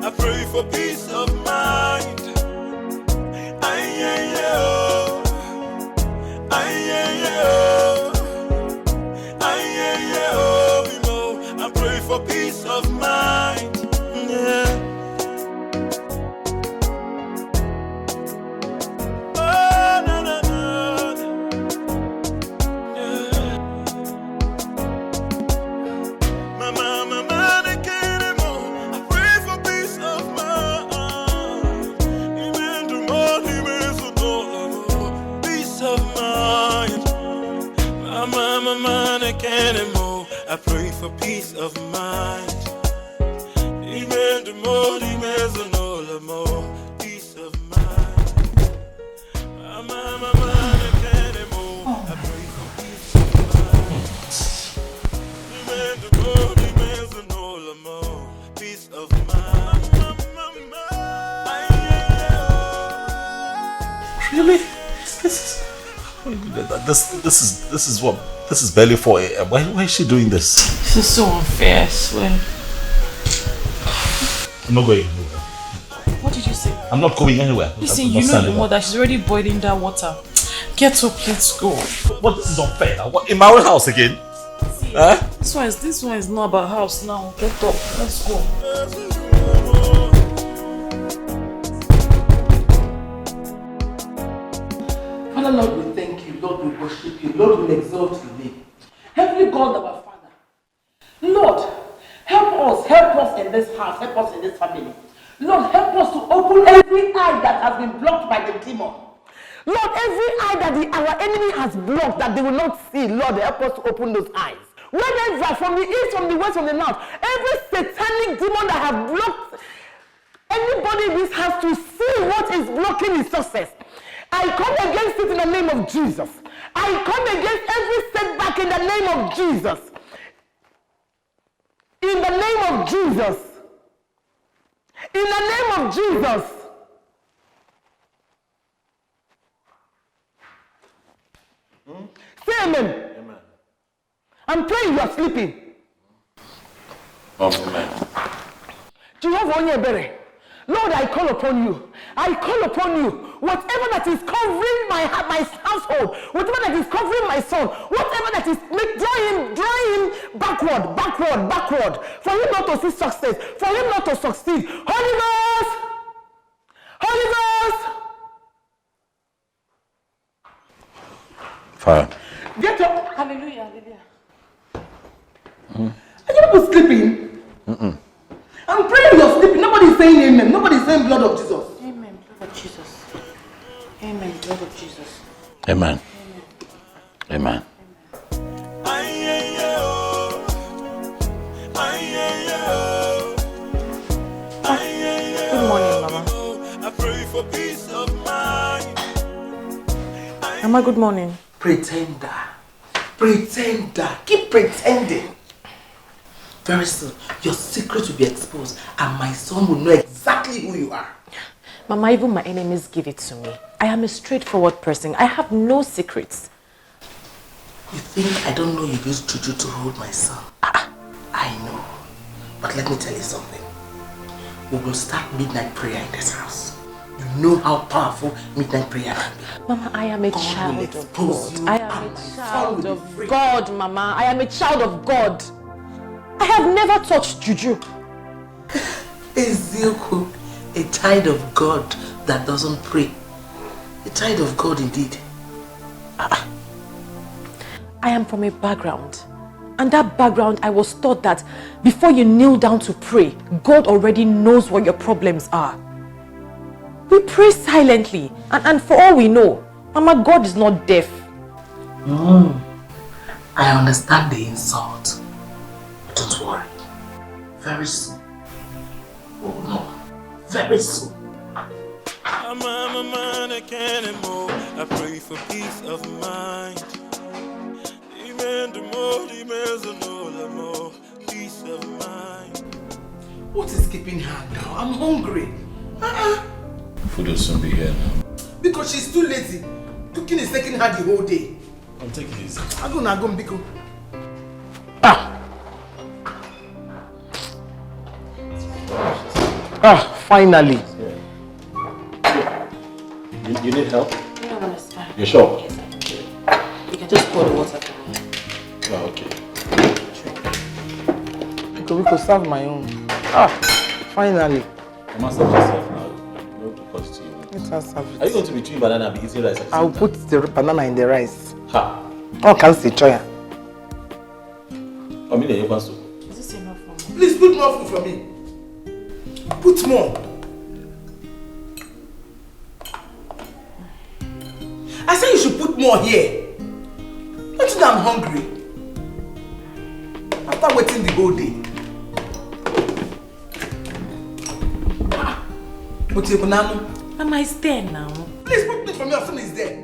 I pray for peace of mind. I pray for peace of mind. Yeah. Oh, no, no, no. Yeah. Mama, I can't anymore. I pray for peace of mind. Even the morning is a peace of mind. Mama, I can't anymore. I pray for peace of mind. Even the morning is a more peace of mind. Mama, I can't anymore. I pray for peace of mind. Even the morning is a more peace of mind. Really? This is barely 4 a.m. Why is she doing this? This is so unfair, I swear. I'm not going anywhere. What did you say? I'm not going anywhere. Listen, you know your mother, she's already boiling that water. Get up, let's go. What? This is unfair. What, in my own house again? See, this one is not about house now. Get up, let's go. Father, Lord, we thank you. Lord, we worship you. Lord, we exalt your name. Heavenly God, our Father. Lord, help us in this house, help us in this family. Lord, help us to open every eye that has been blocked by the demon. Lord, every eye that our enemy has blocked that they will not see, Lord, help us to open those eyes. Whenever, from the east, from the west, from the north, every satanic demon that have blocked anybody in this house to see what is blocking his success, I come against it in the name of Jesus. I come against every setback in the name of Jesus. In the name of Jesus. In the name of Jesus. Say amen. Amen. I'm praying you are sleeping. Amen. Jehovah Onyebere, Lord, I call upon you. I call upon you. Whatever that is covering my household, whatever that is covering my son, whatever that is draw him backward, for him not to see success, for him not to succeed. Holy Ghost, Fire. get up. Hallelujah. Are you people sleeping? I'm praying you're sleeping. Nobody's saying amen. Nobody's saying blood of Jesus. Amen, blood of Jesus. Amen, blood of Jesus. Amen. Amen. Good morning, Mama. I pray for peace of mind. Mama, good morning. Pretender. Pretender. Keep pretending. Very soon, your secret will be exposed and my son will know exactly who you are. Mama, even my enemies give it to me. I am a straightforward person. I have no secrets. You think I don't know you used juju to hold my son? I know. But let me tell you something. We will start midnight prayer in this house. You know how powerful midnight prayer can be. Mama, I am a child of God. I am a child of God, Mama. I am a child of God. I have never touched juju. Ezekiel, a child of God that doesn't pray. A child of God indeed. I am from a background. And that background, I was taught that before you kneel down to pray, God already knows what your problems are. We pray silently, and for all we know, Mama, God is not deaf. I understand the insult. Don't worry. Very soon. Oh no. Very soon. I'm a man, I can't anymore. I pray for peace of mind. Peace of mind. What is keeping her now? I'm hungry. Food will soon be here now. Because she's too lazy. Cooking is taking her the whole day. I'm taking it easy. I'm gonna go Biko. Finally. You need help? No, that's fine. You sure? Yes, I do. You can just pour the water for me. Oh, okay. Biko, serve my own. Finally. I must serve yourself now. No because to you. Let her serve it. Are you going to be chewing banana and be eating rice? I'll put the banana in the rice. Ha! Oh, can't see choya. I mean, you want to. Is this enough for me? Please put more food for me. Put more. I said you should put more here. Don't you know I'm hungry? After waiting the whole day. What's your banana? Mama is there now. Please put meat for me as soon as it's there.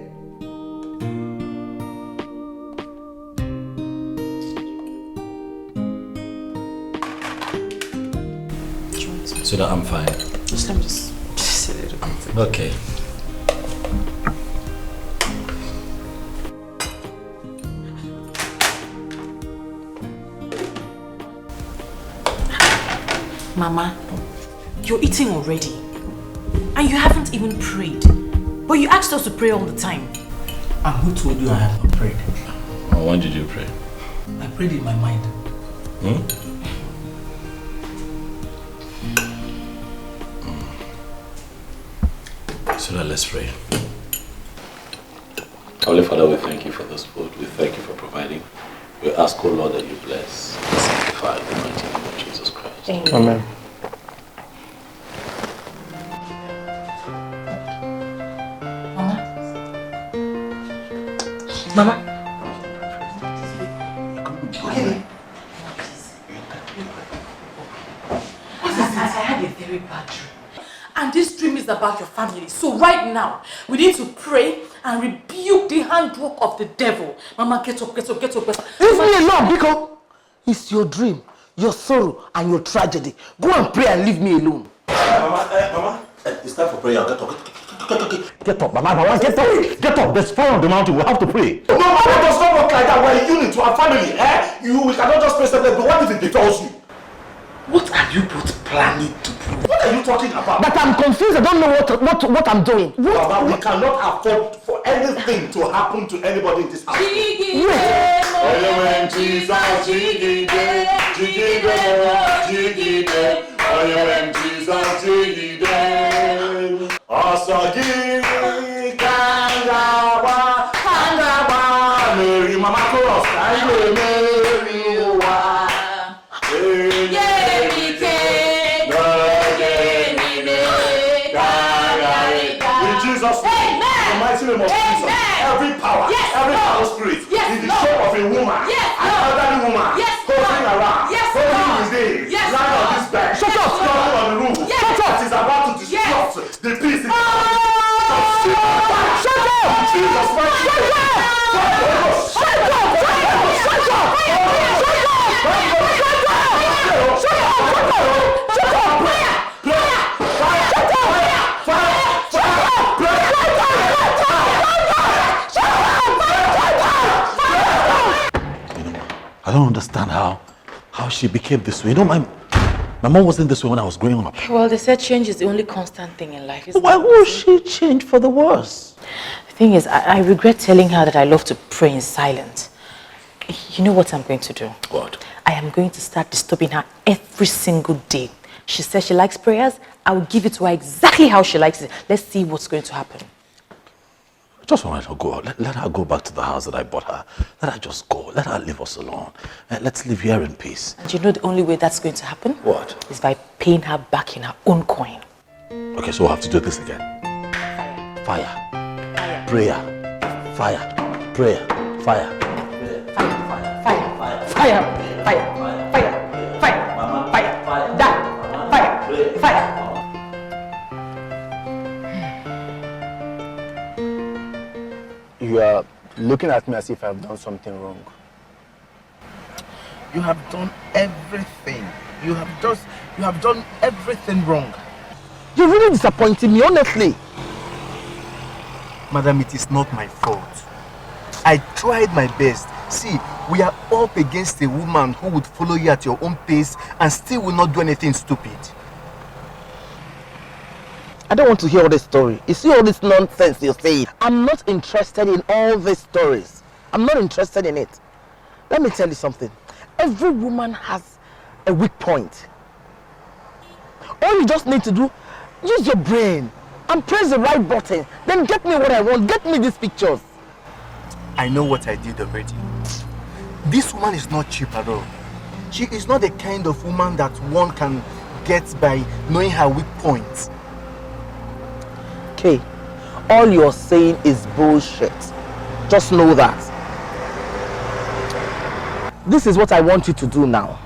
So that I'm fine. Just let me just a little bit. Okay. Mama, you're eating already. And you haven't even prayed. But you asked us to pray all the time. And who told you I have not prayed? Oh, when did you pray? I prayed in my mind. So now let's pray. Holy Father, we thank you for this food. We thank you for providing. We ask, O Lord, that you bless and sanctify in the mighty name of Jesus Christ. Amen. Mama. I had a very bad dream. And this dream is about your family. So right now, we need to pray and rebuke the handwork of the devil. Mama, get up, get up, get up. Leave me alone, Biko. It's your dream, your sorrow, and your tragedy. Go and pray and leave me alone. Mama, it's time for prayer. Get up. Get up, Mama, get up. Get up. There's fire on the mountain. We have to pray. No, Mama, it does not work like that. We're a unit to our family. We cannot just pray something. But what if it befalls you? What are you both planning to do? What are you talking about? But I'm confused. I don't know what I'm doing. Mama, we cannot afford for anything to happen to anybody in this house. mighty name of Jesus, every power, every power spirit in the shape of a woman, an elderly woman, hovering around, holding within, lying on this bed, struggling on the roof, that is about to disrupt the peace in the house. Shut up! Jesus Christ! Shut up! Shut up! Shut up! I don't understand how she became this way. You know, my mom wasn't this way when I was growing up. Well, they said change is the only constant thing in life. Why would she change for the worse? The thing is, I regret telling her that I love to pray in silence. You know what I'm going to do? What? I am going to start disturbing her every single day. She says she likes prayers. I will give it to her exactly how she likes it. Let's see what's going to happen. I just want her to go. Let her go back to the house that I bought her. Let her just go. Let her leave us alone. Let's live here in peace. And you know the only way that's going to happen? What? Is by paying her back in her own coin. Okay, so we'll have to do this again. Fire. Prayer. Fire. Prayer. Fire. You are looking at me as if I've done something wrong. You have done everything. You have done everything wrong. You're really disappointing me, honestly. Madam, it is not my fault. I tried my best. See, we are up against a woman who would follow you at your own pace and still will not do anything stupid. I don't want to hear all this story. You see all this nonsense you're saying? I'm not interested in all these stories. I'm not interested in it. Let me tell you something. Every woman has a weak point. All you just need to do, use your brain and press the right button. Then get me what I want. Get me these pictures. I know what I did already. This woman is not cheap at all. She is not the kind of woman that one can get by knowing her weak points. Okay, all you're saying is bullshit. Just know that. This is what I want you to do now.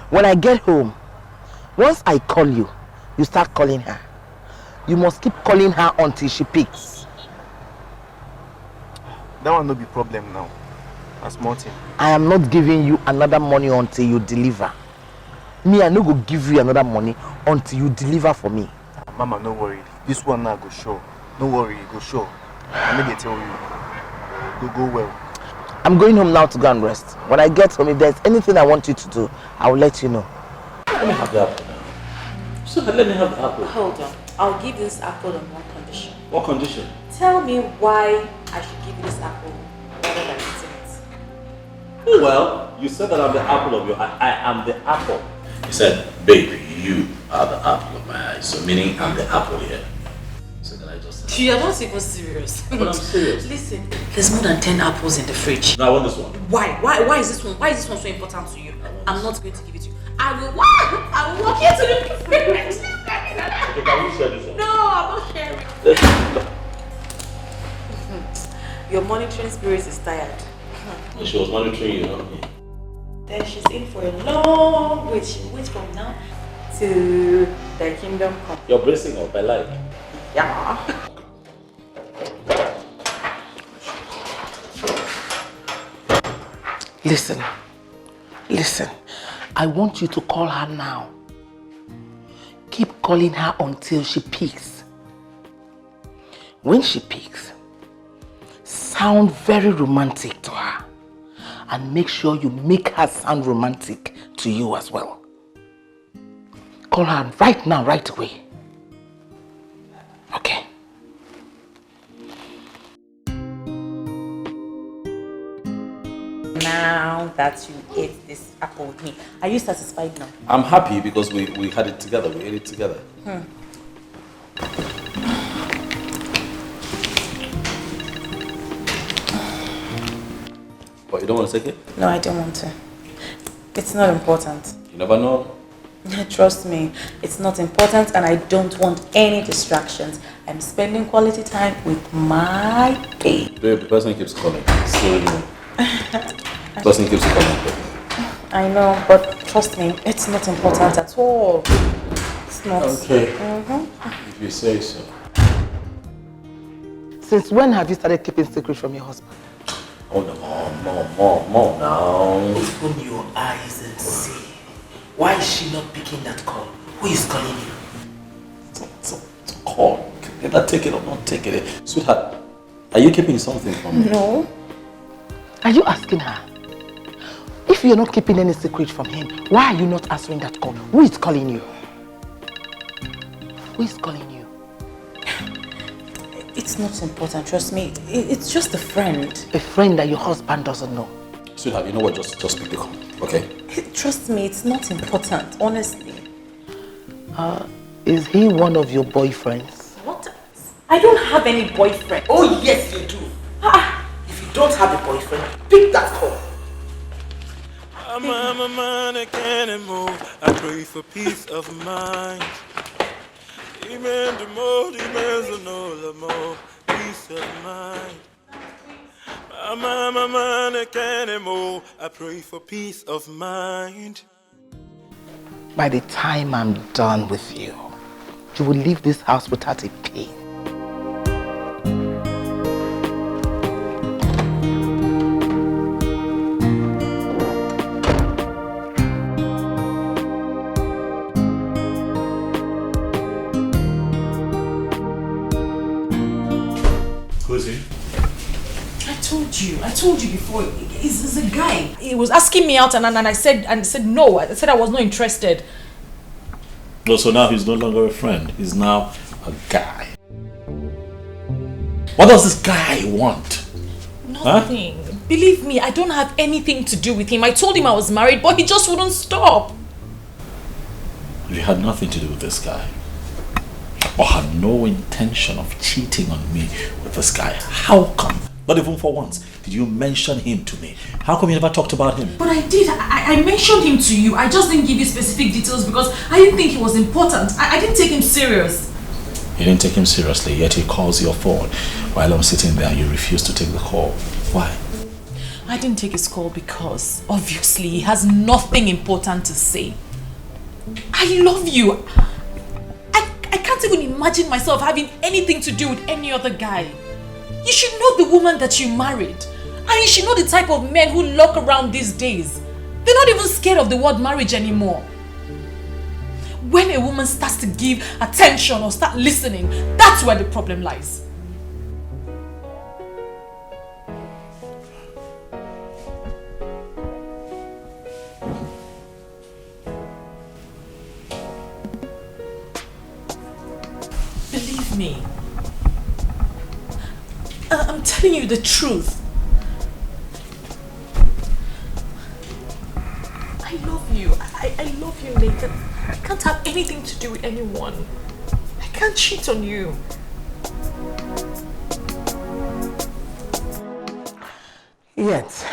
When I get home, once I call you, you start calling her. You must keep calling her until she picks. That will not be problem now. As Martin. I am not giving you another money until you deliver. Me, I no go give you another money until you deliver for me. Mama, no worry. This one now go show. No worry, go show. I maybe tell you. Go well. I'm going home now to go and rest. When I get home, if there's anything I want you to do, I will let you know. Let me have the apple now. So let me have the apple. Hold on. I'll give this apple on one condition. What condition? Tell me why I should give you this apple rather than eating it. Well, you said that I'm the apple of your eye. I am the apple. You said, baby, you are the apple of my eye. So meaning I'm the apple here. So can I just say? You are not even serious. But I'm serious. Listen, there's more than 10 apples in the fridge. No, I want this one. Why? Why is this one? Why is this one so important to you? I'm not going to give it to you. I will walk here to the fridge. Okay, can we share this one? No, I'm not sharing. Your monitoring spirit is tired. She was monitoring you, not me. Then she's in for a long wait. She waits from now to the kingdom come. You're bracing up, I like. Yeah. Listen. I want you to call her now. Keep calling her until she picks. When she picks, sound very romantic to her. And make sure you make her sound romantic to you as well. Call her right now, right away. Okay. Now that you ate this apple with me, are you satisfied now? I'm happy because we had it together, we ate it together. But you don't want to take it? No, I don't want to. It's not important. You never know. Trust me, it's not important and I don't want any distractions. I'm spending quality time with my babe. Babe, the person keeps calling. Seriously. The person keeps calling. I know, but trust me, it's not important at all. It's not. Okay. If you say so. Since when have you started keeping secrets from your husband? Oh no, mom now. Open your eyes and see. Why is she not picking that call? Who is calling you? It's a call. Either take it or not take it. Sweetheart, are you keeping something from me? No. Are you asking her? If you're not keeping any secret from him, why are you not answering that call? Who is calling you? Who is calling you? It's not important, trust me. It's just a friend. A friend that your husband doesn't know. Sweetheart, you know what? Just pick the call, okay? Trust me, it's not important, honestly. Is he one of your boyfriends? What? I don't have any boyfriend. Oh yes you do. If you don't have a boyfriend, pick that call. I'm a man, I can't move. I pray for peace of mind. Amen, the more, amen, the more, peace of mind. I'm a man, I can't move. I pray for peace of mind. By the time I'm done with you, you will leave this house without a pain. Who's he? I told you before. He's a guy. He was asking me out and I said no. I said I was not interested. No, so now he's no longer a friend. He's now a guy. What does this guy want? Nothing. Huh? Believe me, I don't have anything to do with him. I told him I was married, but he just wouldn't stop. You had nothing to do with this guy. Or had no intention of cheating on me with this guy. How come? Not even for once did you mention him to me. How come you never talked about him? But I did. I mentioned him to you. I just didn't give you specific details because I didn't think he was important. I didn't take him serious. You didn't take him seriously, yet he calls your phone while I'm sitting there and you refuse to take the call. Why? I didn't take his call because obviously he has nothing important to say. I love you. I can't even imagine myself having anything to do with any other guy. You should know the woman that you married. And you should know the type of men who look around these days. They're not even scared of the word marriage anymore. When a woman starts to give attention or start listening, that's where the problem lies. Believe me. I'm telling you the truth. I love you. I love you, Nathan. I can't have anything to do with anyone. I can't cheat on you. Yet,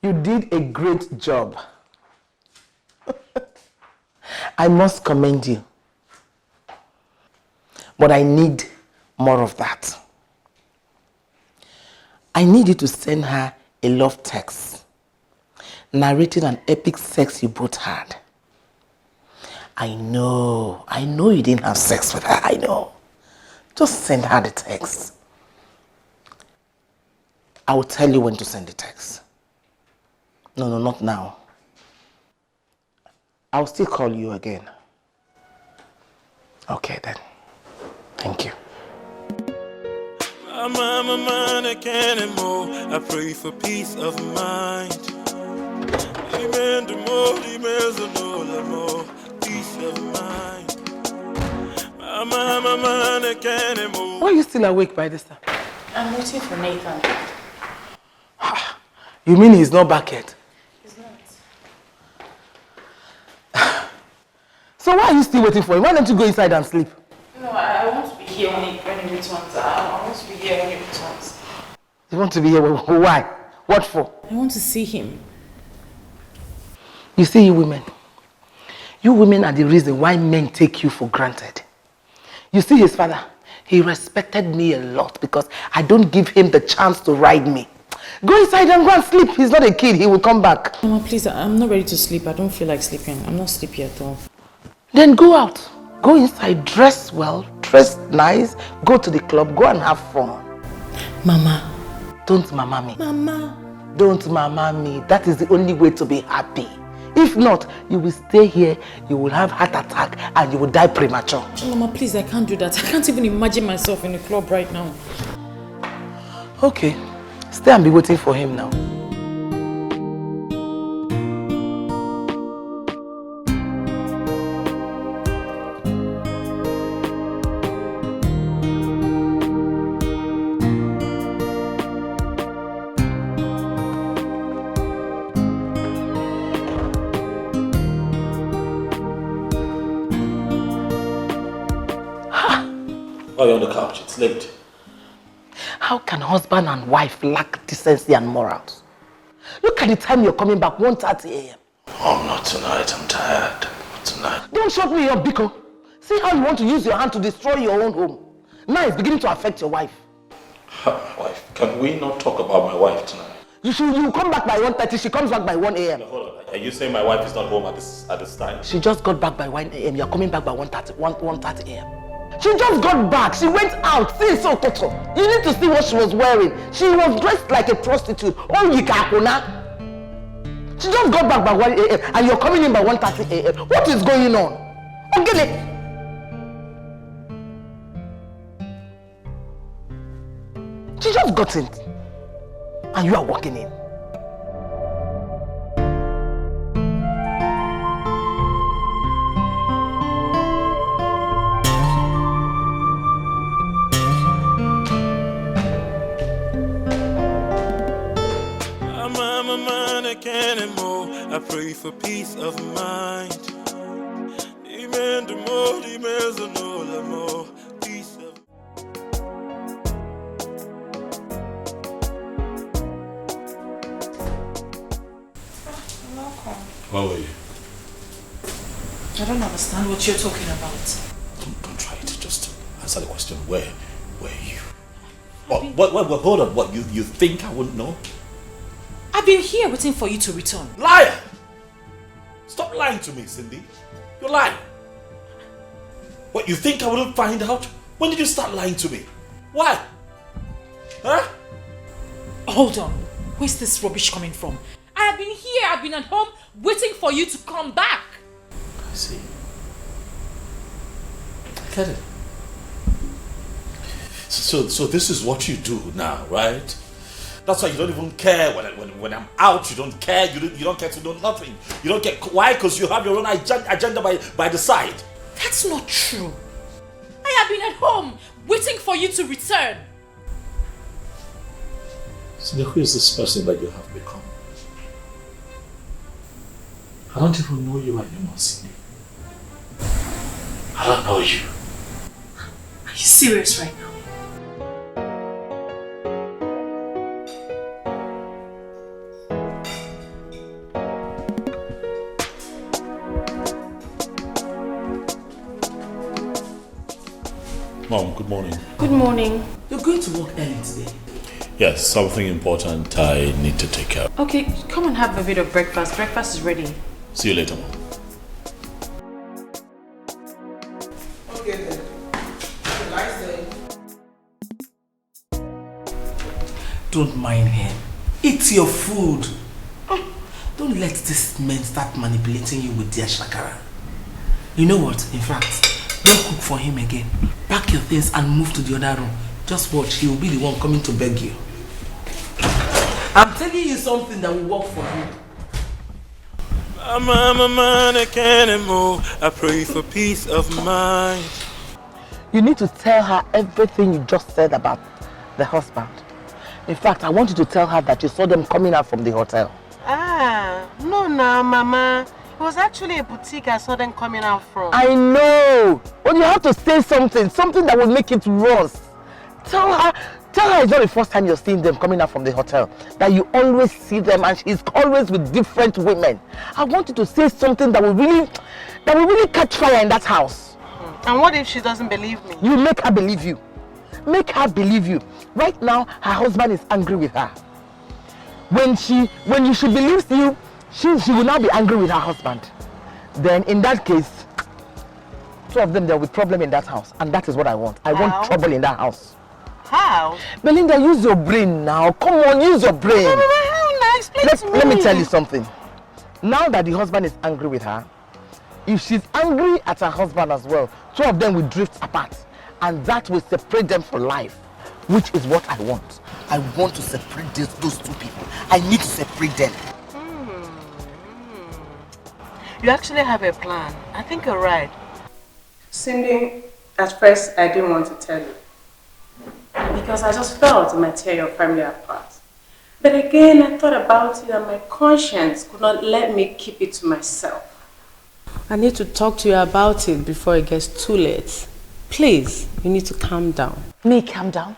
you did a great job. I must commend you. But I need more of that. I need you to send her a love text, narrating an epic sex you both had. I know you didn't have sex with her, I know. Just send her the text. I will tell you when to send the text. No, not now. I'll still call you again. Okay then. Thank you. I'm a man, I can't move. I pray for peace of mind. Amen, the more, the more, peace of mind. I'm a man, I can't move. Why are you still awake by this time? I'm waiting for Nathan. You mean he's not back yet? He's not. So why are you still waiting for him? Why don't you go inside and sleep? No, I want to be here when he returns. I want to be here when he returns. You want to be here? Why? What for? I want to see him. You see, you women, You women are the reason why men take you for granted. You see his father, he respected me a lot because I don't give him the chance to ride me. Go inside and go and sleep. He's not a kid, he will come back. Mama, please, I'm not ready to sleep. I don't feel like sleeping. I'm not sleepy at all. Then go out. Go inside, dress well, dress nice, go to the club, go and have fun. Mama. Don't mama me. Mama. Don't mama me. That is the only way to be happy. If not, you will stay here, you will have heart attack and you will die premature. Mama, please, I can't do that. I can't even imagine myself in a club right now. Okay, stay and be waiting for him now. Why are you on the couch? It's late. How can husband and wife lack decency and morals? Look at the time you're coming back, 1:30 a.m. Oh, not tonight. I'm tired. Not tonight. Don't shut me up, Biko. See how you want to use your hand to destroy your own home. Now it's beginning to affect your wife. My wife. Can we not talk about my wife tonight? You come back by 1:30, she comes back by 1 a.m. No, hold on. Are you saying my wife is not home at this time? She just got back by 1 a.m. You're coming back by 1:30 a.m. She just got back. She went out. See, so Toto. You need to see what she was wearing. She was dressed like a prostitute. Oh, Yikakuna. She just got back by 1 a.m. and you're coming in by 1:30 a.m. What is going on? Okay. She just got in. And you are walking in. I pray for peace of mind. Peace of Where were you? I don't understand what you're talking about. Don't try it. Just answer the question. Where were you? What, hold on. What, you think I wouldn't know? I've been here waiting for you to return. Liar! Stop lying to me, Cindy. You're lying. What, you think I wouldn't find out? When did you start lying to me? Why? Huh? Hold on. Where's this rubbish coming from? I have been here, I've been at home, waiting for you to come back. I see. I get it. So this is what you do now, right? That's why you don't even care when I'm out. You don't care. You don't care to know nothing. You don't care. Why? Because you have your own agenda by the side. That's not true. I have been at home waiting for you to return. So who is this person that you have become? I don't even know you anymore, Cindy. I don't know you. Are you serious right now? Mom, good morning. Good morning. You're going to work early today? Yes, something important I need to take care of. Okay, come and have a bit of breakfast. Breakfast is ready. See you later, Mom. Okay then. Have a nice day. Don't mind him. Eat your food. Don't let these men start manipulating you with their shakara. You know what? In fact, don't cook for him again. Pack your things and move to the other room. Just watch, he will be the one coming to beg you. I'm telling you something that will work for you. I can't move. I pray for peace of mind. You need to tell her everything you just said about the husband. In fact, I want you to tell her that you saw them coming out from the hotel. No, Mama. It was actually a boutique I saw them coming out from. I know! But you have to say something that will make it worse. Tell her it's not the first time you're seeing them coming out from the hotel. That you always see them and she's always with different women. I want you to say something that will really that will really catch fire in that house. And what if she doesn't believe me? You make her believe you. Make her believe you. Right now, her husband is angry with her. When she believes you, she will now be angry with her husband. Then in that case, two of them, there will be problem in that house. And that is what I want. I want trouble in that house. How? Belinda, use your brain now. Come on, use your brain. Let me tell you something. Now that the husband is angry with her, if she's angry at her husband as well, two of them will drift apart. And that will separate them for life, which is what I want. I want to separate those two people. I need to separate them. You actually have a plan. I think you're right. Cindy, at first I didn't want to tell you. Because I just felt it might tear your family apart. But again, I thought about it and my conscience could not let me keep it to myself. I need to talk to you about it before it gets too late. Please, you need to calm down. Me calm down?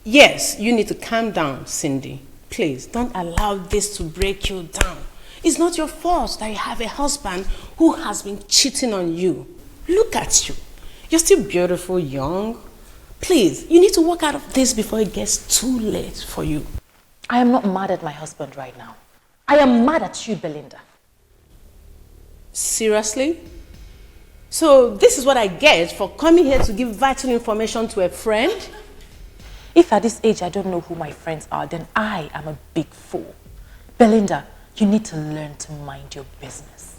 Yes, you need to calm down, Cindy. Please, don't allow this to break you down. It's not your fault that you have a husband who has been cheating on you. Look at you. You're still beautiful, young. Please, you need to work out of this before it gets too late for you. I am not mad at my husband right now. I am mad at you, Belinda. Seriously? So this is what I get for coming here to give vital information to a friend? If at this age I don't know who my friends are, then I am a big fool. Belinda, you need to learn to mind your business.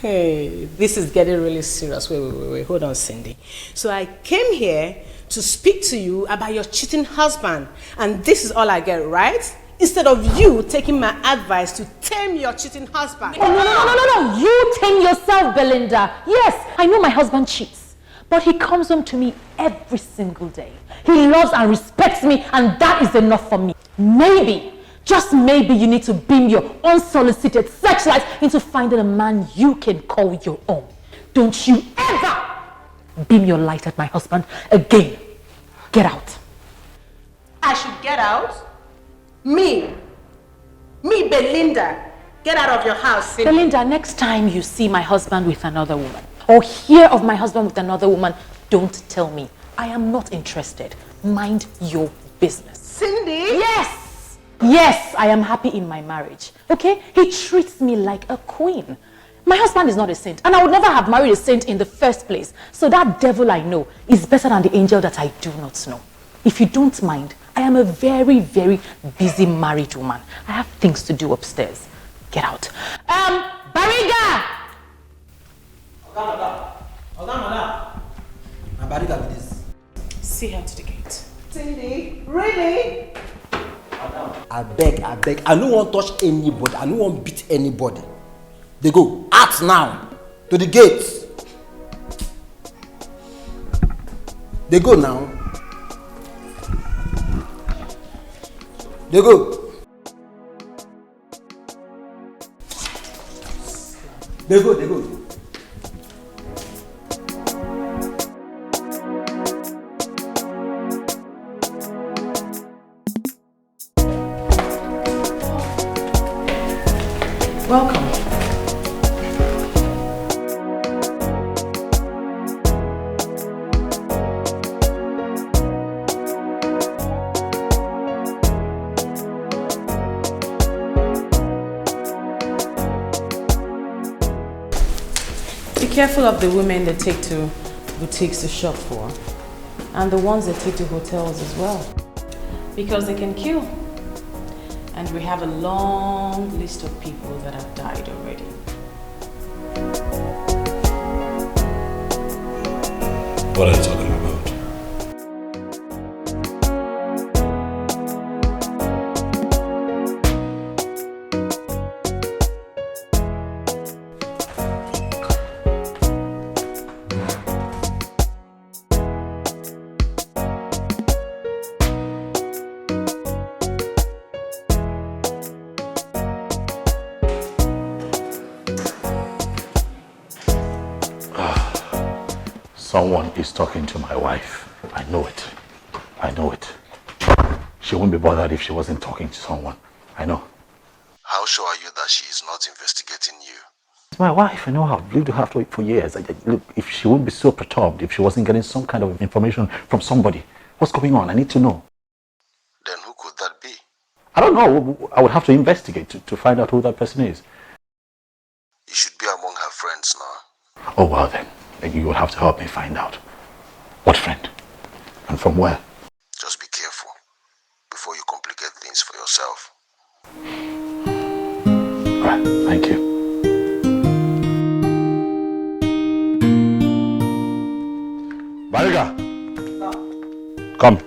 Hey, this is getting really serious. Wait. Hold on, Cindy. So I came here to speak to you about your cheating husband. And this is all I get, right? Instead of you taking my advice to tame your cheating husband. Oh, no. You tame yourself, Belinda. Yes, I know my husband cheats. But he comes home to me every single day. He loves and respects me, and that is enough for me. Maybe, just maybe, you need to beam your unsolicited searchlight into finding a man you can call your own. Don't you ever beam your light at my husband again. Get out. I should get out? Me, Belinda, get out of your house, Cindy. Belinda, next time you see my husband with another woman, or hear of my husband with another woman, don't tell me. I am not interested. Mind your business. Cindy? Yes, I am happy in my marriage. Okay? He treats me like a queen. My husband is not a saint, and I would never have married a saint in the first place. So that devil I know is better than the angel that I do not know. If you don't mind, I am a very, very busy married woman. I have things to do upstairs. Get out. Bariga! Bariga with this. See her to the gate. Cindy, really? I beg. I don't want to touch anybody. I don't want to beat anybody. They go out now to the gates. They go now. They go. They go. Welcome. Be careful of the women they take to boutiques to shop for, and the ones they take to hotels as well, because they can kill. And we have a long list of people that have died already. What are you talking about? Someone is talking to my wife. I know it. She wouldn't be bothered if she wasn't talking to someone. I know. How sure are you that she is not investigating you? It's my wife. I know her. I've lived with her for years. Look, if she wouldn't be so perturbed if she wasn't getting some kind of information from somebody. What's going on? I need to know. Then who could that be? I don't know. I would have to investigate to find out who that person is. You should be among her friends now. Oh, well then. You will have to help me find out. What friend? And from where? Just be careful before you complicate things for yourself. Alright, thank you. Bariga! Come.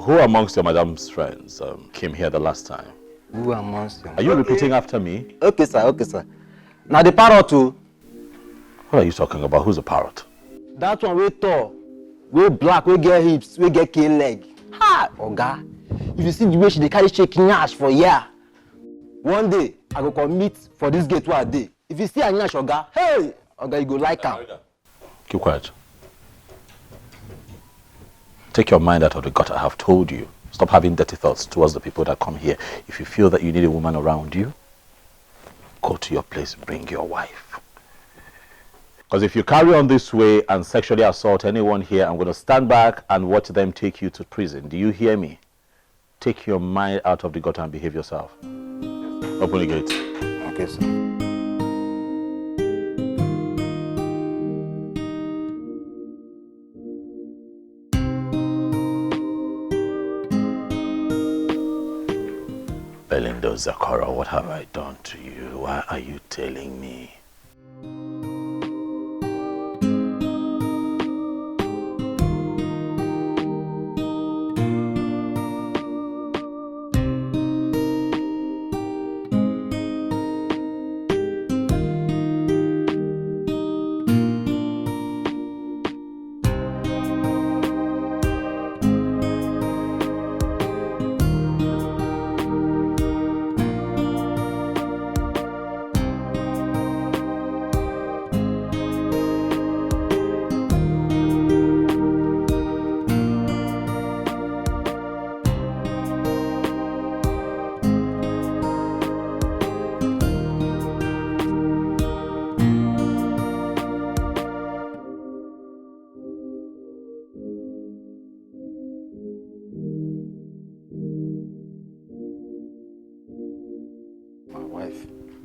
Who amongst your madam's friends came here the last time? Who amongst them? Are you repeating after me? Okay, sir. Now the parrot too. What are you talking about? Who's a parrot? That one we tall, we black, we get hips, we get cane leg. Ha! Oga, if you see the way she dey carry shaking ash for here, one day I go commit for this gate where I dey. If you see a nyash, Oga, hey! Oga, you go like am. Keep quiet. Take your mind out of the gutter. I have told you. Stop having dirty thoughts towards the people that come here. If you feel that you need a woman around you, go to your place, bring your wife. Because if you carry on this way and sexually assault anyone here, I'm going to stand back and watch them take you to prison. Do you hear me? Take your mind out of the gutter and behave yourself. Open the gate. Okay, sir. Belinda Zakara, what have I done to you? Why are you telling me?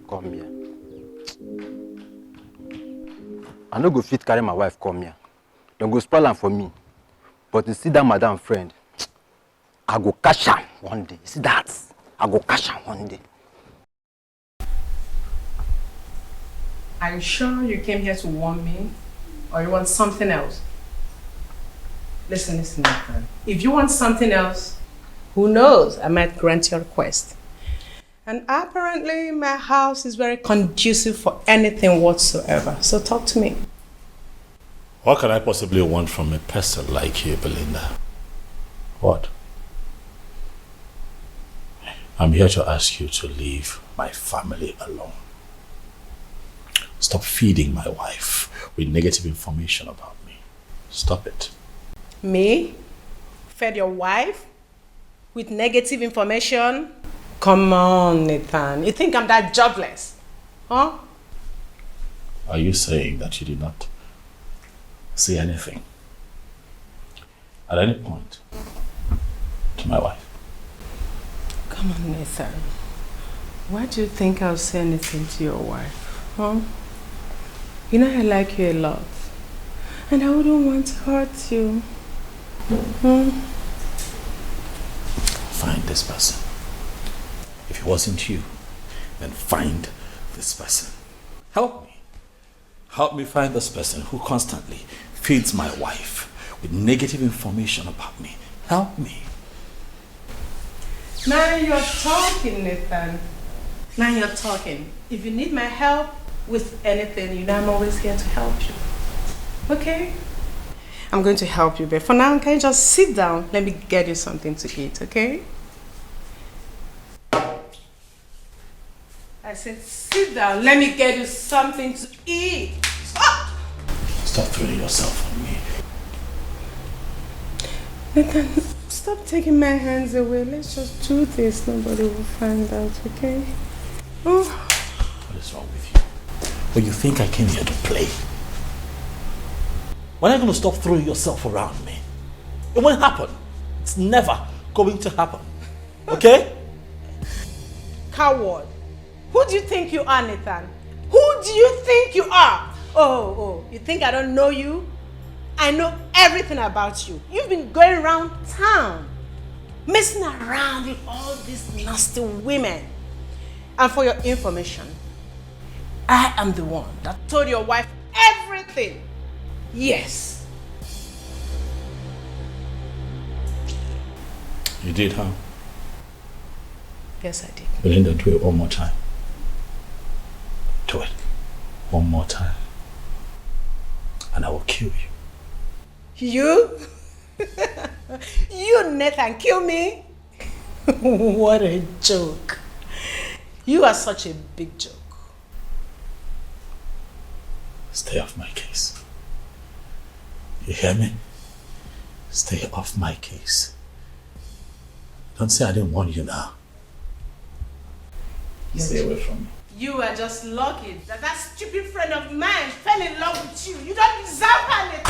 Come here. I no go fit carry my wife come here. Don't go spoil am for me. But you see that madam friend, I go catch am one day. You see that? I go catch am one day. Are you sure you came here to warn me? Or you want something else? Listen, Nathan. If you want something else, who knows? I might grant your request. And apparently my house is very conducive for anything whatsoever. So talk to me. What can I possibly want from a person like you, Belinda? What? I'm here to ask you to leave my family alone. Stop feeding my wife with negative information about me. Stop it. Me? Fed your wife? With negative information? Come on, Nathan. You think I'm that jobless? Huh? Are you saying that you did not say anything at any point to my wife? Come on, Nathan. Why do you think I'll say anything to your wife? Huh? You know I like you a lot. And I wouldn't want to hurt you. Find this person. If it wasn't you, then find this person. Help me. Help me find this person who constantly feeds my wife with negative information about me. Help me. Now you're talking, Nathan. Now you're talking. If you need my help with anything, you know I'm always here to help you. Okay? I'm going to help you, but for now, can you just sit down? Let me get you something to eat, okay? I said, sit down. Let me get you something to eat. Stop throwing yourself on me. Nathan, Stop taking my hands away. Let's just do this. Nobody will find out, okay? Oh. What is wrong with you? Well, you think I came here to play? When are you going to stop throwing yourself around me? It won't happen. It's never going to happen. Okay? Coward. Who do you think you are, Nathan? Who do you think you are? Oh, you think I don't know you? I know everything about you. You've been going around town, messing around with all these nasty women. And for your information, I am the one that told your wife everything. Yes. You did, huh? Yes, I did. Belinda, do it one more time. Do it. One more time. And I will kill you. You? You, Nathan, kill me? What a joke. You are such a big joke. Stay off my case. You hear me? Stay off my case. Don't say I didn't warn you now. Stay away from me. You are just lucky that that stupid friend of mine fell in love with you. You don't deserve her, Nathan.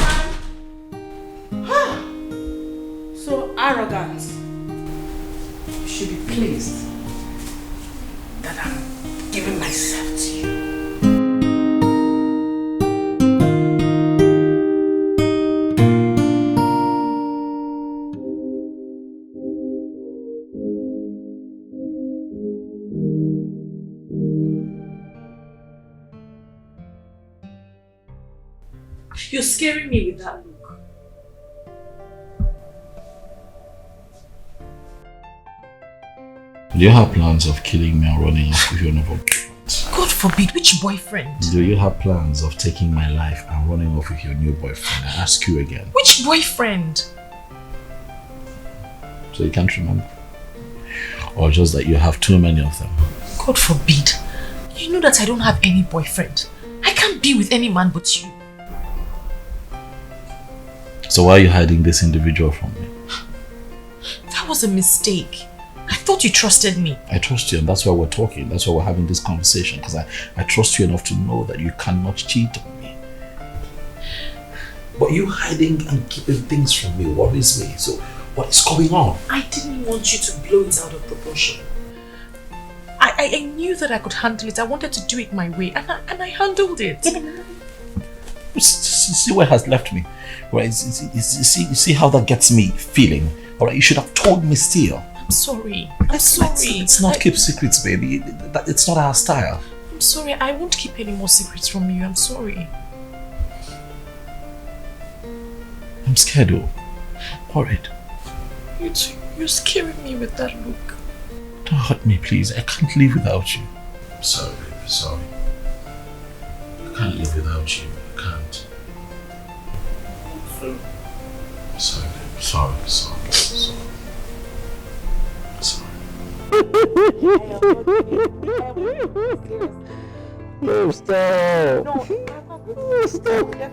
So arrogant. You should be pleased that I'm giving myself to you. You're scaring me with that look. Do you have plans of killing me and running off with your new boyfriend? God forbid, which boyfriend? Do you have plans of taking my life and running off with your new boyfriend? I ask you again. Which boyfriend? So you can't remember? Or just that you have too many of them? God forbid. You know that I don't have any boyfriend. I can't be with any man but you. So why are you hiding this individual from me? That was a mistake. I thought you trusted me. I trust you, and that's why we're talking. That's why we're having this conversation, because I trust you enough to know that you cannot cheat on me. But you hiding and keeping things from me worries me. So what is going on? I didn't want you to blow it out of proportion. I knew that I could handle it. I wanted to do it my way, and I handled it. See where it has left me. Right? See how that gets me feeling. All right, you should have told me still. I'm sorry. I'm sorry. Let's not keep secrets, baby. It's not our style. I'm sorry. I won't keep any more secrets from you. I'm sorry. I'm scared, though. Worried. You're scaring me with that look. Don't hurt me, please. I can't live without you. I'm sorry, baby. Sorry. I can't live without you. I can't. I'm sorry, baby. Sorry. No, stop. No, stop. Get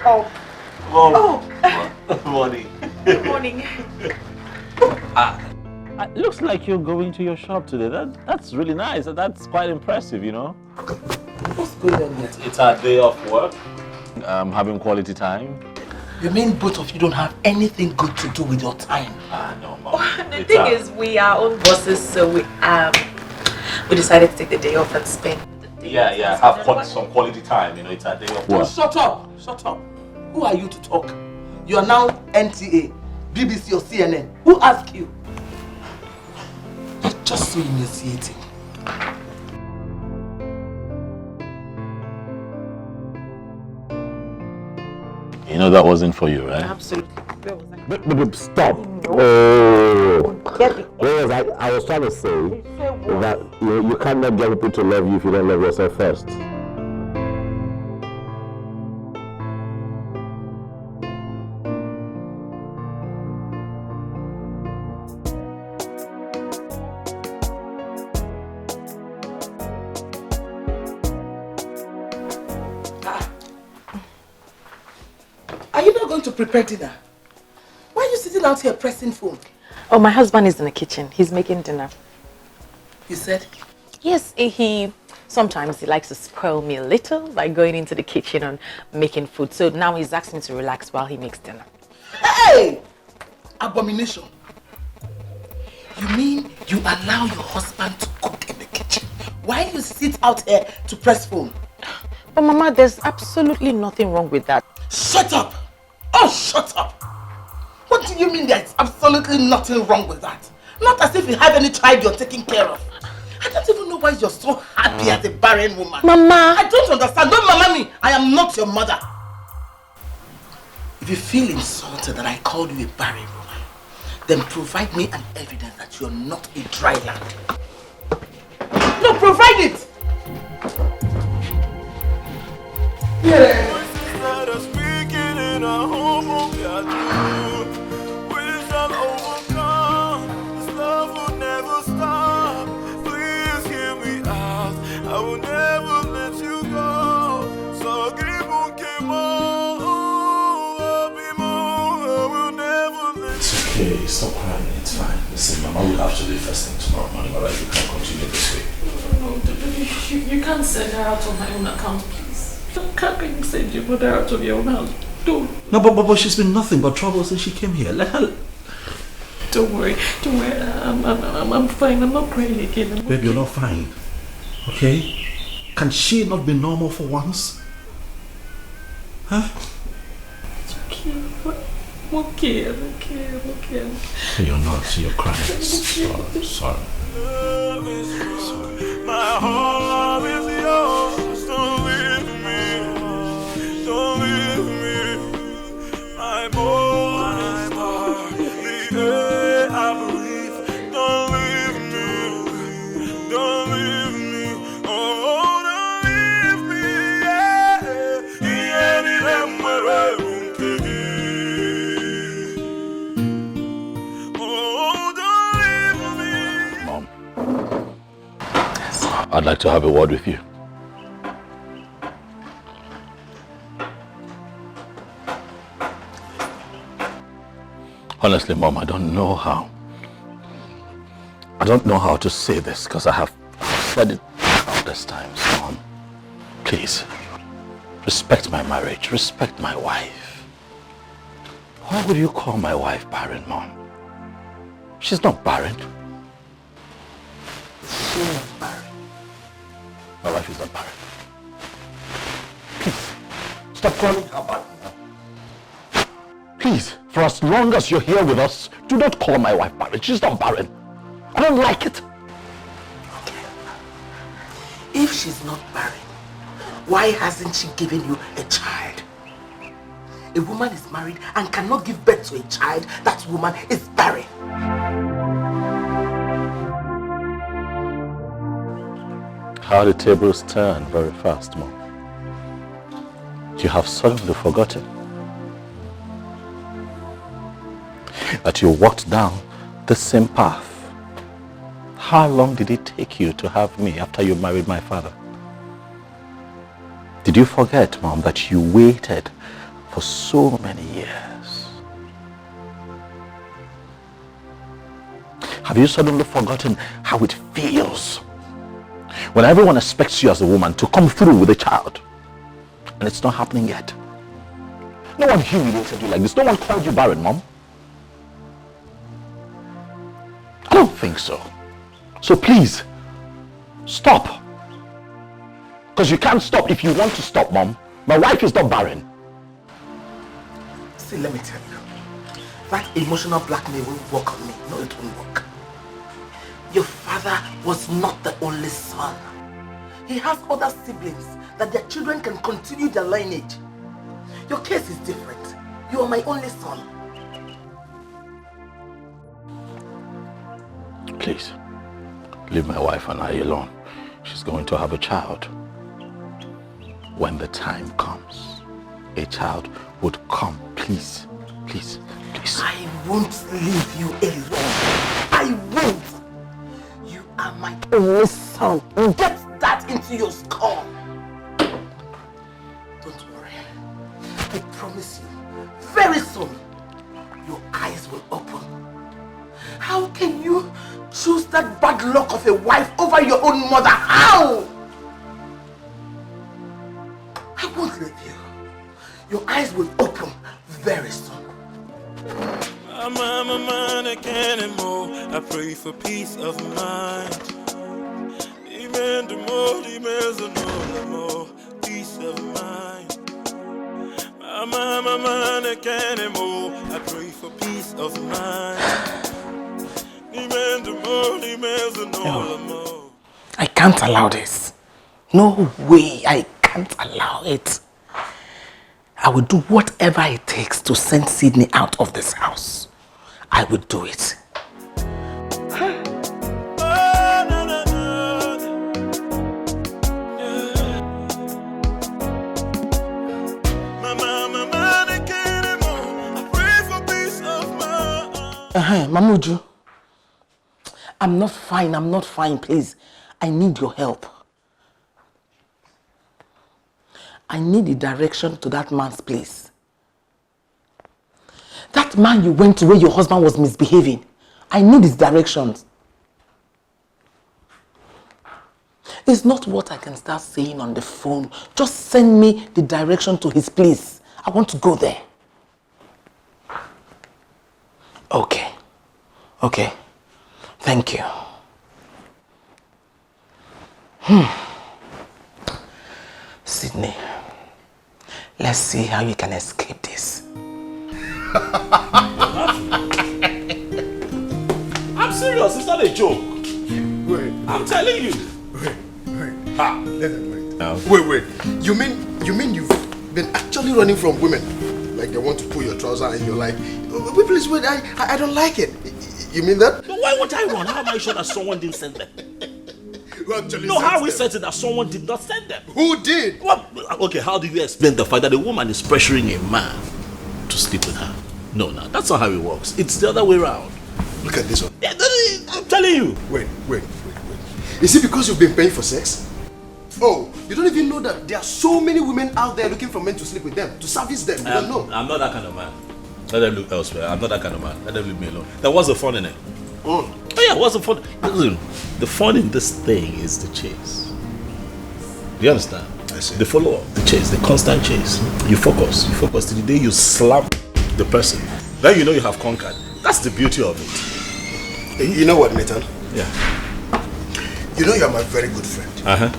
up. Good morning. Good morning. It looks like you're going to your shop today. That's really nice. That's quite impressive, you know. What's going on? It's our day off work. Having quality time. You mean both of you don't have anything good to do with your time? No, Mom. The thing is, we are own bosses, so we decided to take the day off and spend. Yeah. Have some quality time. You know, it's our day off work. Shut up. Who are you to talk? You are now NTA, BBC or CNN. Who asked you? You're just so initiating. You know that wasn't for you, right? Absolutely. But stop. Oh. Whereas I was trying to say that you cannot get people to love you if you don't love yourself first. prepare dinner? Why are you sitting out here pressing phone? Oh, my husband is in the kitchen. He's making dinner. You said? Yes, sometimes he likes to spoil me a little by going into the kitchen and making food. So now he's asked me to relax while he makes dinner. Hey! Abomination. You mean you allow your husband to cook in the kitchen while you sit out here to press phone? But Mama, there's absolutely nothing wrong with that. Shut up! Oh, shut up! What do you mean there's absolutely nothing wrong with that? Not as if you have any child you're taking care of. I don't even know why you're so happy as a barren woman. Mama! I don't understand. Don't mama me. I am not your mother. If you feel insulted that I called you a barren woman, then provide me an evidence that you're not a dry land. No, provide it! Yeah. Okay, stop crying, it's fine. Listen, Mama will have to leave first thing tomorrow morning, alright? You can't continue this way. No, you can't send her out on my own account, please. How can you send your mother out of your own house? Don't. No, but she's been nothing but trouble since she came here. Let her... Don't worry. I'm fine. I'm not crying again. Babe, you're not fine. Okay? Can she not be normal for once? Huh? It's okay. I'm okay. You're not, you're crying. Sorry. My heart is yours. Don't leave me. Don't leave me. My morning star. The air I breathe. Don't leave me. Don't leave me. Oh, don't leave me. Yeah. Mom, I'd like to have a word with you. Honestly, Mom, I don't know how to say this because I have said it countless times. Mom, please, respect my marriage, respect my wife. Why would you call my wife barren, Mom? She's not barren. She's not barren. My wife is not barren. Please, stop calling her barren. Please, for as long as you're here with us, do not call my wife barren. She's not barren. I don't like it. Okay. If she's not barren, why hasn't she given you a child? A woman is married and cannot give birth to a child. That woman is barren. How the tables turn very fast, Mom. You have suddenly forgotten that you walked down the same path. How long did it take you to have me after you married my father? Did you forget, Mom, that you waited for so many years? Have you suddenly forgotten how it feels when everyone expects you as a woman to come through with a child and it's not happening yet? No one humiliated you like this. No one called you barren, Mom. I don't think so. So please, stop. Because you can't stop if you want to stop, Mom. My wife is not barren. See, let me tell you. That emotional blackmail won't work on me. No, it won't work. Your father was not the only son. He has other siblings that their children can continue their lineage. Your case is different. You are my only son. Please, leave my wife and I alone. She's going to have a child. When the time comes, a child would come. Please, please, please. I won't leave you alone. I won't. You are my only son. Get that into your skull. Don't worry. I promise you, very soon, that bad luck of a wife over your own mother? How? I won't leave you. Your eyes will open very soon. I'm man, I can't anymore. I pray for peace of mind. Even the more, the more peace of mind. I'm man, I can't anymore. I pray for peace of mind. Even the more, the more. I can't allow this. No way, I can't allow it. I will do whatever it takes to send Sydney out of this house. I will do it. Mamuju, I'm not fine, please. I need your help. I need the direction to that man's place. That man you went to where your husband was misbehaving. I need his directions. It's not what I can start saying on the phone. Just send me the direction to his place. I want to go there. Okay. Okay. Thank you. Sydney, let's see how you can escape this. I'm serious, it's not a joke. Wait. I'm telling you. Wait. Ha, let them wait. No. Wait. You mean you've been actually running from women? Like they want to pull your trouser and you're like, wait, please wait, I don't like it. You mean that? But why would I run? How am I sure that someone didn't send them? No, how we said it that someone did not send them? Who did? Well, okay, how do you explain the fact that a woman is pressuring a man to sleep with her? No, that's not how it works. It's the other way around. Look at this one. Yeah, I'm telling you. Wait. Is it because you've been paying for sex? Oh, you don't even know that there are so many women out there looking for men to sleep with them, to service them. You don't know. I'm not that kind of man. Let them look elsewhere. I'm not that kind of man. Let them leave me alone. There was the fun in it. Oh yeah, what's the fun? Listen, the fun in this thing is the chase. Do you understand? I see. The follow-up, the chase, the constant chase. You focus to the day you slap the person. Then you know you have conquered. That's the beauty of it. You know what, Nathan? Yeah. You know you're my very good friend. Uh-huh.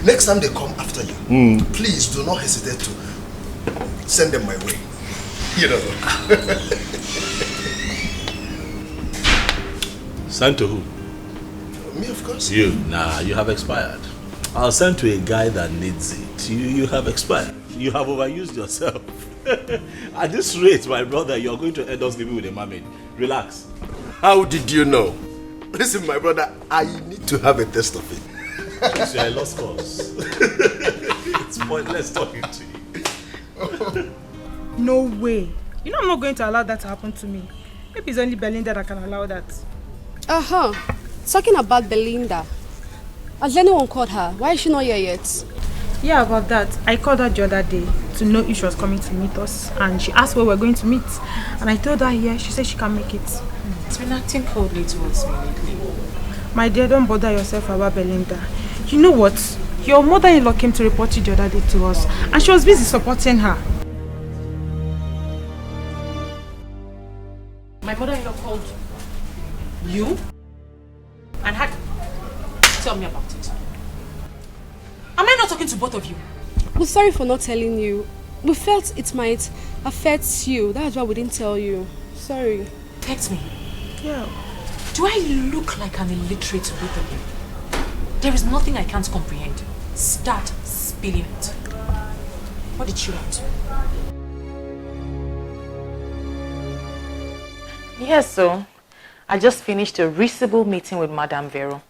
Next time they come after you, please do not hesitate to send them my way. You know. Send to who? Me, of course. You. Nah, you have expired. I'll send to a guy that needs it. You have expired. You have overused yourself. At this rate, my brother, you're going to end up sleeping with a mermaid. Relax. How did you know? Listen, my brother, I need to have a test of it. So I lost cause. It's pointless talking to you. No way. You know I'm not going to allow that to happen to me. Maybe it's only Belinda that can allow that. Talking about Belinda. Has anyone called her? Why is she not here yet? Yeah, about that. I called her the other day to know if she was coming to meet us. And she asked where we're going to meet. And I told her yeah, she said she can make it. It's been acting coldly towards me lately. My dear, don't bother yourself about Belinda. You know what? Your mother-in-law came to report you the other day to us. And she was busy supporting her. My mother-in-law called you and had... Tell me about it. Am I not talking to both of you? We're sorry for not telling you. We felt it might affect you. That's why we didn't tell you. Sorry. Text me. Yeah. Do I look like an illiterate to both of you? There is nothing I can't comprehend. Start spilling it. What did she want? Yes, so I just finished a risible meeting with Madame Vero.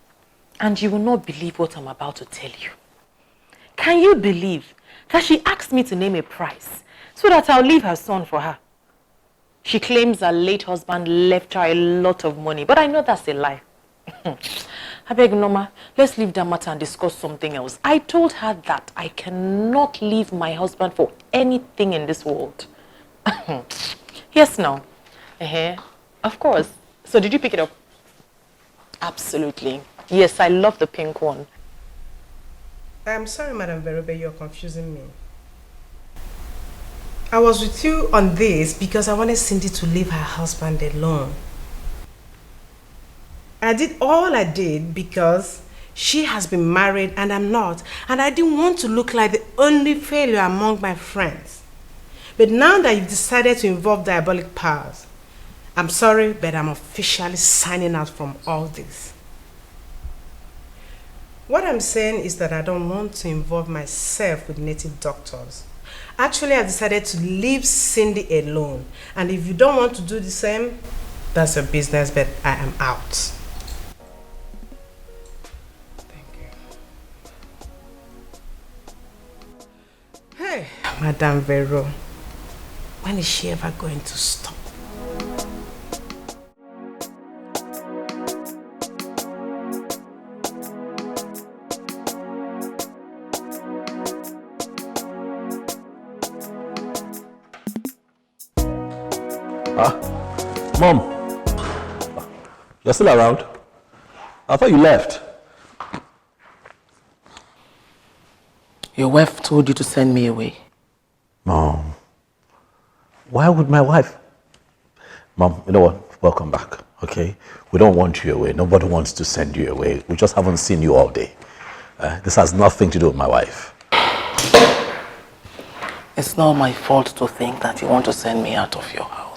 And you will not believe what I'm about to tell you. Can you believe that she asked me to name a price so that I'll leave her son for her? She claims her late husband left her a lot of money, but I know that's a lie. I beg, Norma, let's leave that matter and discuss something else. I told her that I cannot leave my husband for anything in this world. Yes, no. Of course. So did you pick it up? Absolutely. Yes, I love the pink one. I'm sorry, Madam Verobe, you're confusing me. I was with you on this because I wanted Cindy to leave her husband alone. I did all I did because she has been married and I'm not, and I didn't want to look like the only failure among my friends. But now that you've decided to involve diabolic powers, I'm sorry, but I'm officially signing out from all this. What I'm saying is that I don't want to involve myself with native doctors. Actually, I decided to leave Cindy alone. And if you don't want to do the same, that's your business, but I am out. Hey, Madame Vero, when is she ever going to stop? Mom, you're still around? I thought you left. Your wife told you to send me away. Mom, why would my wife? Mom, you know what? Welcome back, okay? We don't want you away. Nobody wants to send you away. We just haven't seen you all day. This has nothing to do with my wife. It's not my fault to think that you want to send me out of your house.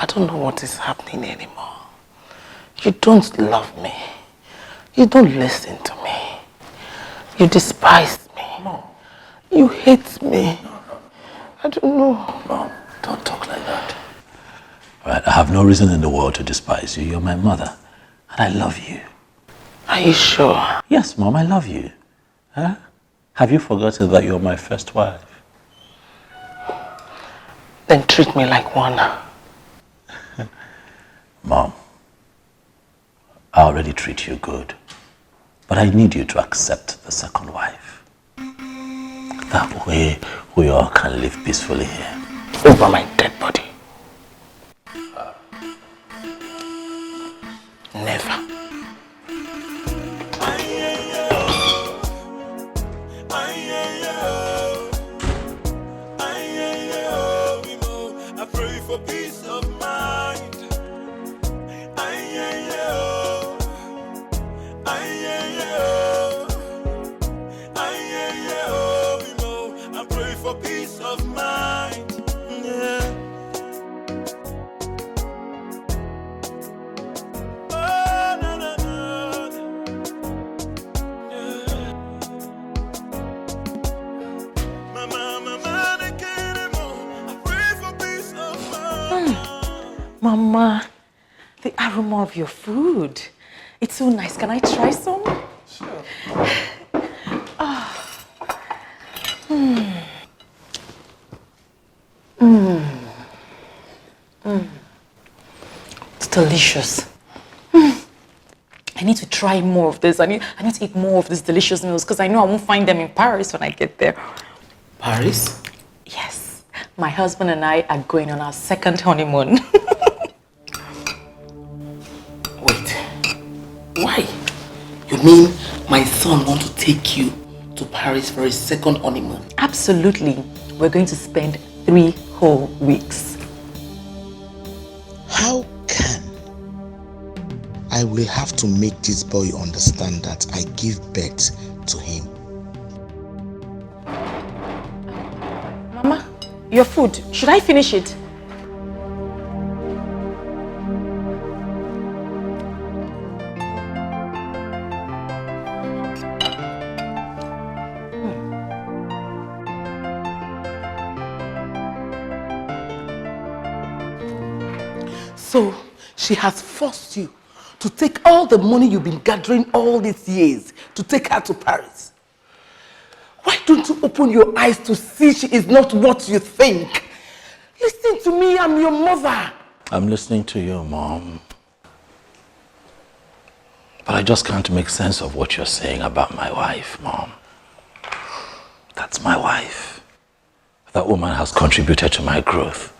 I don't know what is happening anymore. You don't love me. You don't listen to me. You despise me. No. You hate me. I don't know. Mom, don't talk like that. All right, I have no reason in the world to despise you. You're my mother, and I love you. Are you sure? Yes, Mom, I love you. Huh? Have you forgotten that you're my first wife? Then treat me like one. Mom, I already treat you good, but I need you to accept the second wife. That way, we all can live peacefully here. Over my dead body. Never. I pray for peace of mind. I pray for peace of mind. Yeah. Oh, no, no, no. Yeah. Mama, I can't anymore. I pray for peace of mind. Mama, the aroma of your food. It's so nice. Can I try some? Sure. Ah. Mm. Mm. Mm. It's delicious. Mm. I need to try more of this. I need to eat more of these delicious meals because I know I won't find them in Paris when I get there. Paris? Yes. My husband and I are going on our second honeymoon. Why? You mean my son wants to take you to Paris for his second honeymoon? Absolutely. We're going to spend 3 whole weeks. How can I will have to make this boy understand that I give birth to him? Mama, your food. Should I finish it? So, she has forced you to take all the money you've been gathering all these years to take her to Paris. Why don't you open your eyes to see she is not what you think? Listen to me, I'm your mother. I'm listening to you, Mom. But I just can't make sense of what you're saying about my wife, Mom. That's my wife. That woman has contributed to my growth.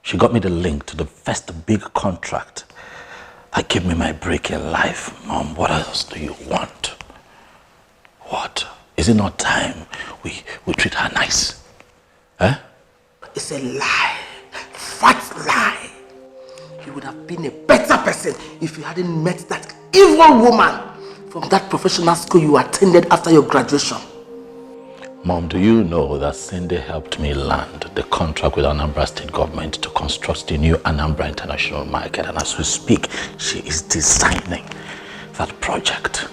She got me the link to the first big contract Like, give me my break in life, Mom. What else do you want? What? Is it not time we treat her nice? Eh? It's a lie. Fat lie. You would have been a better person if you hadn't met that evil woman from that professional school you attended after your graduation. Mom, do you know that Cindy helped me land the contract with Anambra State government to construct the new Anambra International Market? And as we speak, she is designing that project.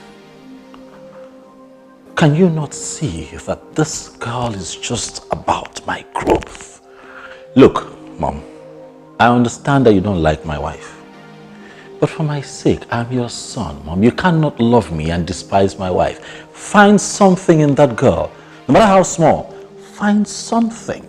Can you not see that this girl is just about my growth? Look, Mom, I understand that you don't like my wife. But for my sake, I'm your son, Mom. You cannot love me and despise my wife. Find something in that girl. No matter how small, find something.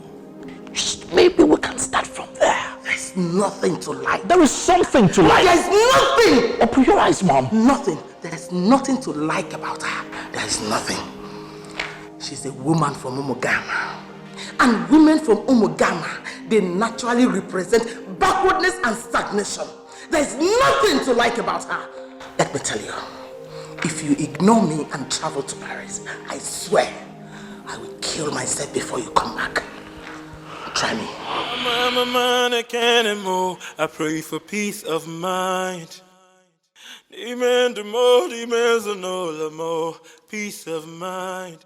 Just maybe we can start from there. There's nothing to like. There is something to like. There's nothing. Open your eyes, Mom. Nothing. There's nothing to like about her. There's nothing. She's a woman from Umugama. And women from Umugama, they naturally represent backwardness and stagnation. There's nothing to like about her. Let me tell you, if you ignore me and travel to Paris, I swear, I will kill myself before you come back. Try me. I can't move. I pray for peace of mind. Demand no more. Peace of mind.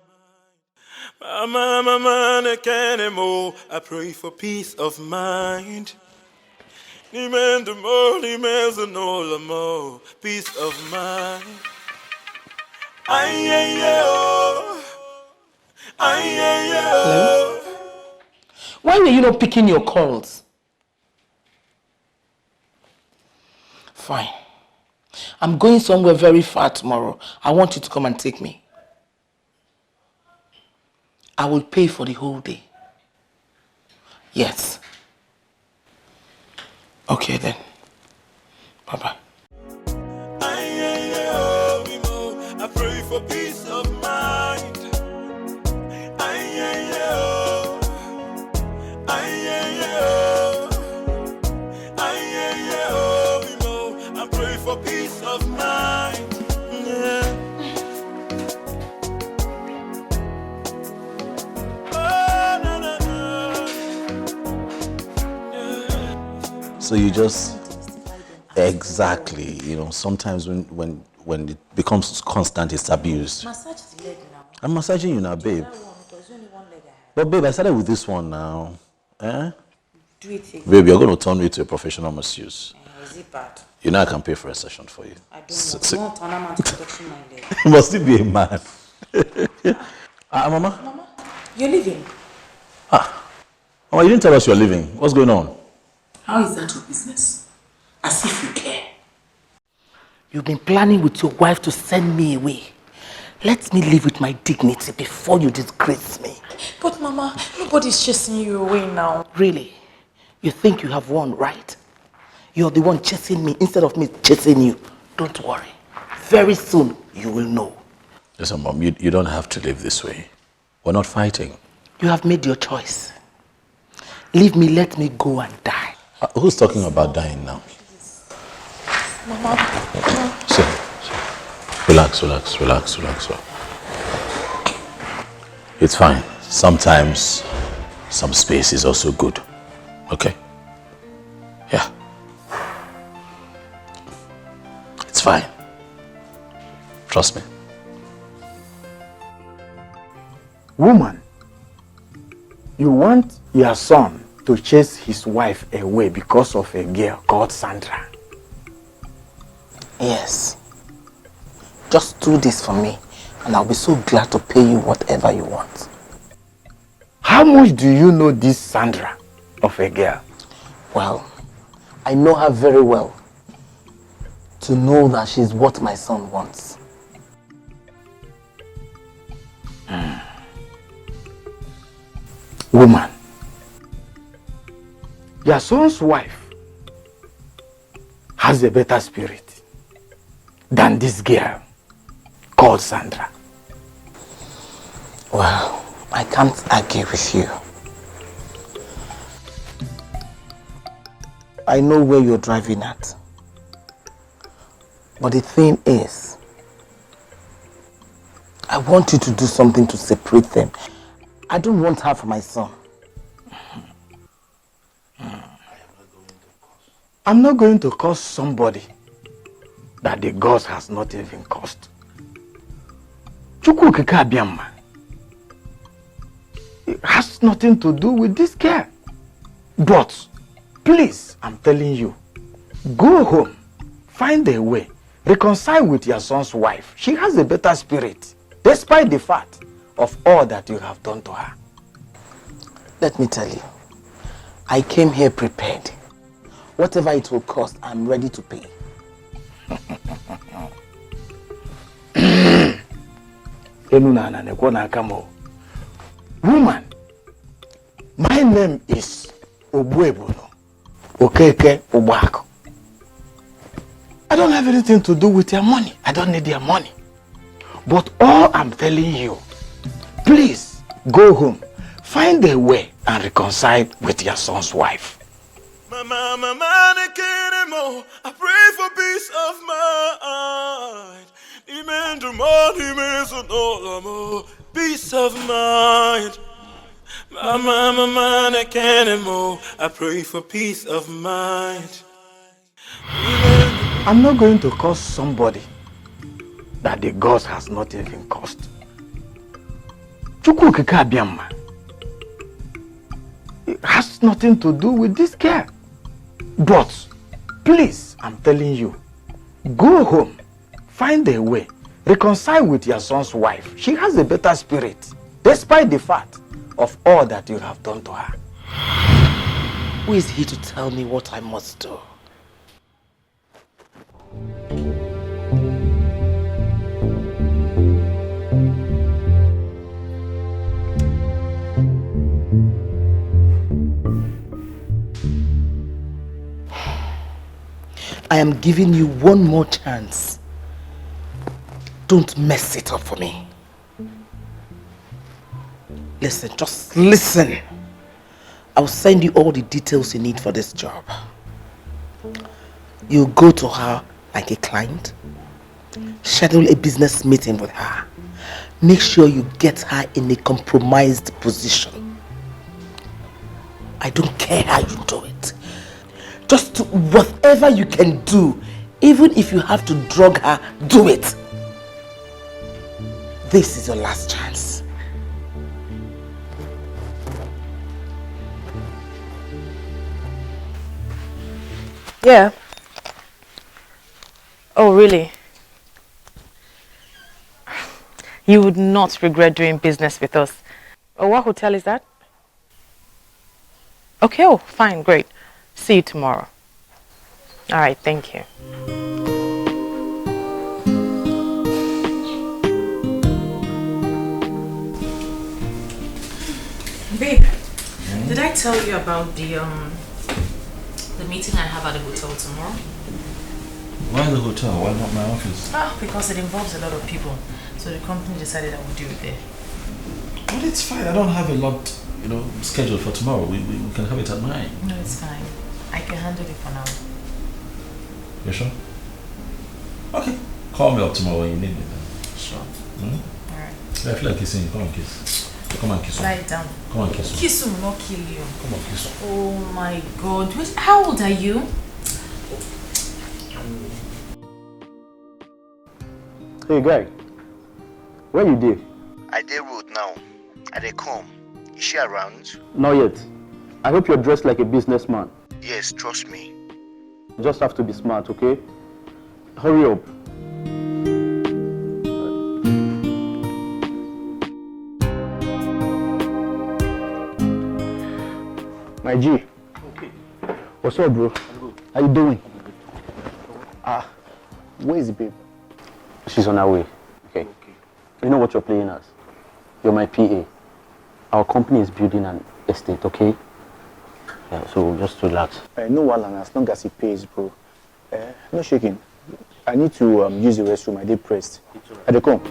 I can't move. I pray for peace of mind. Demand no more. Peace of mind. Hello? Why were you not picking your calls? Fine. I'm going somewhere very far tomorrow. I want you to come and take me. I will pay for the whole day. Yes. Okay then. Bye-bye. I pray for peace of mind. I pray for peace of mind. Yeah. Oh, no, no, no. Yeah. So you just exactly, you know, sometimes when it becomes constant, it's abused. Massage the leg now. I'm massaging you now, babe. There's only one leg I have. But babe, I started with this one now. Eh? Do it again. Babe, you're going to turn me to a professional masseuse. Is it bad? You know I can pay for a session for you. I don't know. You want to turn a man to touching my leg. Must it be a man? Mama? Mama, you're leaving. Mama, you didn't tell us you're leaving. What's going on? How is that your business? As if you care. You've been planning with your wife to send me away. Let me live with my dignity before you disgrace me. But Mama, nobody's chasing you away now. Really? You think you have won, right? You're the one chasing me instead of me chasing you. Don't worry. Very soon, you will know. Listen, Mom, you don't have to live this way. We're not fighting. You have made your choice. Leave me, let me go and die. Who's talking about dying now? Mama. Sit. Relax. It's fine. Sometimes some space is also good. Okay? Yeah. It's fine. Trust me. Woman, you want your son to chase his wife away because of a girl called Sandra. Yes. Just do this for me, and I'll be so glad to pay you whatever you want. How much do you know this Sandra of a girl? Well, I know her very well. To know that she's what my son wants. Woman, your son's wife has a better spirit than this girl called Sandra. Well, I can't argue with you. I know where you're driving at. But the thing is, I want you to do something to separate them. I don't want her for my son. I'm not going to curse somebody that the gods has not even cursed. It has nothing to do with this girl. But, please, I'm telling you, go home, find a way, reconcile with your son's wife. She has a better spirit, despite the fact of all that you have done to her. Let me tell you, I came here prepared. Whatever it will cost, I'm ready to pay. Woman, my name is Obuebuno Okeke Obako. I don't have anything to do with your money. I don't need your money. But all I'm telling you, please go home, find a way and reconcile with your son's wife. I pray for peace of mind. Peace of mind. I pray for peace of mind. I'm not going to curse somebody that the gods has not even cursed. It has nothing to do with this girl. But, please, I'm telling you, go home, find a way, reconcile with your son's wife. She has a better spirit, despite the fact of all that you have done to her. Who is he to tell me what I must do? I am giving you one more chance. Don't mess it up for me. Listen, just listen. I'll send you all the details you need for this job. You go to her like a client, schedule a business meeting with her. Make sure you get her in a compromised position. I don't care how you do it. Just do whatever you can do. Even if you have to drug her, do it. This is your last chance. Yeah. Oh, really? You would not regret doing business with us. Oh, what hotel is that? Okay, oh, fine, great. See you tomorrow. All right, thank you. Babe, did I tell you about the meeting I have at the hotel tomorrow? Why the hotel? Why not my office? Because it involves a lot of people. So the company decided I would do it there. But it's fine. I don't have a lot, scheduled for tomorrow. We can have it at 9. No, it's fine. I can handle it for now. You sure? Okay. Call me up tomorrow when you need me then. Sure. Mm-hmm. Alright. Yeah, I feel like kissing you. Come on, kiss. Come on, kiss. Lie it down. Come on, kiss. Kiss will not kill you. Come on, kiss. Oh my God. How old are you? Hey, guy. Where you dey? I dey road now. I dey come. Is she around? Not yet. I hope you're dressed like a businessman. Yes, trust me. You just have to be smart, okay? Hurry up. My G. Okay. What's up, bro? How you doing? Where is the babe? She's on her way. Okay. You know what you're playing as? You're my PA. Our company is building an estate, okay? Yeah, so just relax. No wahala, as long as it pays, bro. No shaking. I need to use the restroom. I did pressed. I dey come.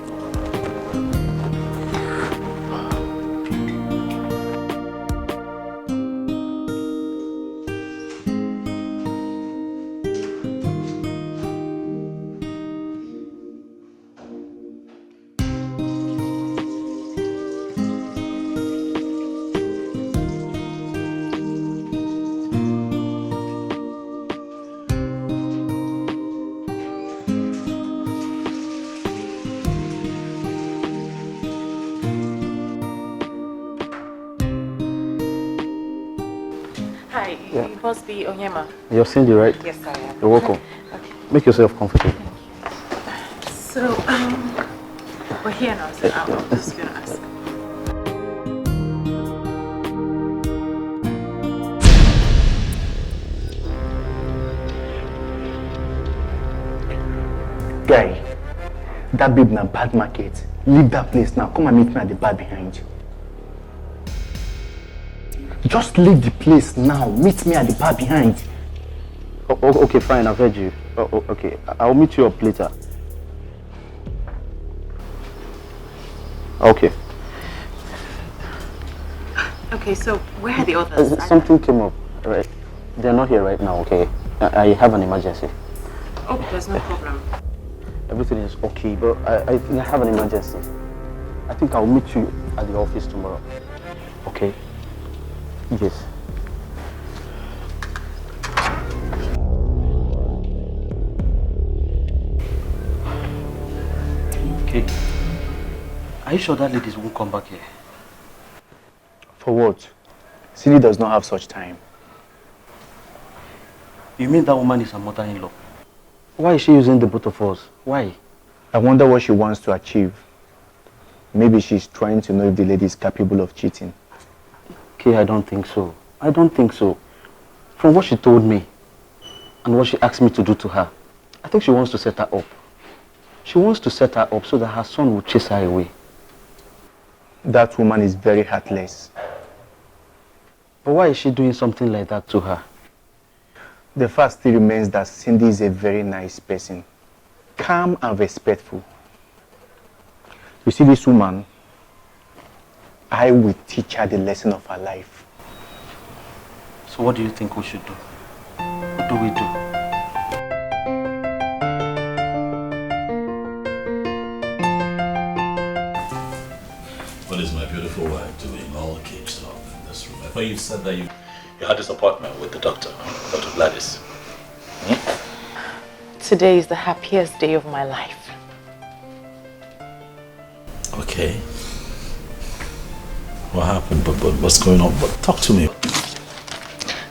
Hi, Yeah. you must be Onyema. You're Cindy, right? Yes, I am. You're welcome. Okay. Make yourself comfortable. So, we're here now, so I'm just gonna ask. Guy, that babe na bad market. Leave that place now. Come and meet me at the bar behind. Just leave the place now. Meet me at the bar behind. Okay, fine. I've heard you. Okay, I'll meet you up later. Okay. Okay, so where are the others? Something came up, right? They're not here right now, okay? I have an emergency. Oh, there's no problem. Everything is okay, but I think I have an emergency. I think I'll meet you at the office tomorrow. Okay? Yes. Okay. Are you sure that ladies won't come back here? For what? Cindy does not have such time. You mean that woman is her mother-in-law? Why is she using the both of us? Why? I wonder what she wants to achieve. Maybe she's trying to know if the lady is capable of cheating. Okay, I don't think so. I don't think so. From what she told me and what she asked me to do to her, I think she wants to set her up. She wants to set her up so that her son will chase her away. That woman is very heartless. But why is she doing something like that to her? The fact still remains that Cindy is a very nice person. Calm and respectful. You see this woman? I will teach her the lesson of her life. So what do you think we should do? What do we do? What is my beautiful wife doing all caged up in this room? I thought you said that you had this appointment with the doctor, Dr. Gladys. Today is the happiest day of my life. Okay. What happened? But what's going on? But talk to me.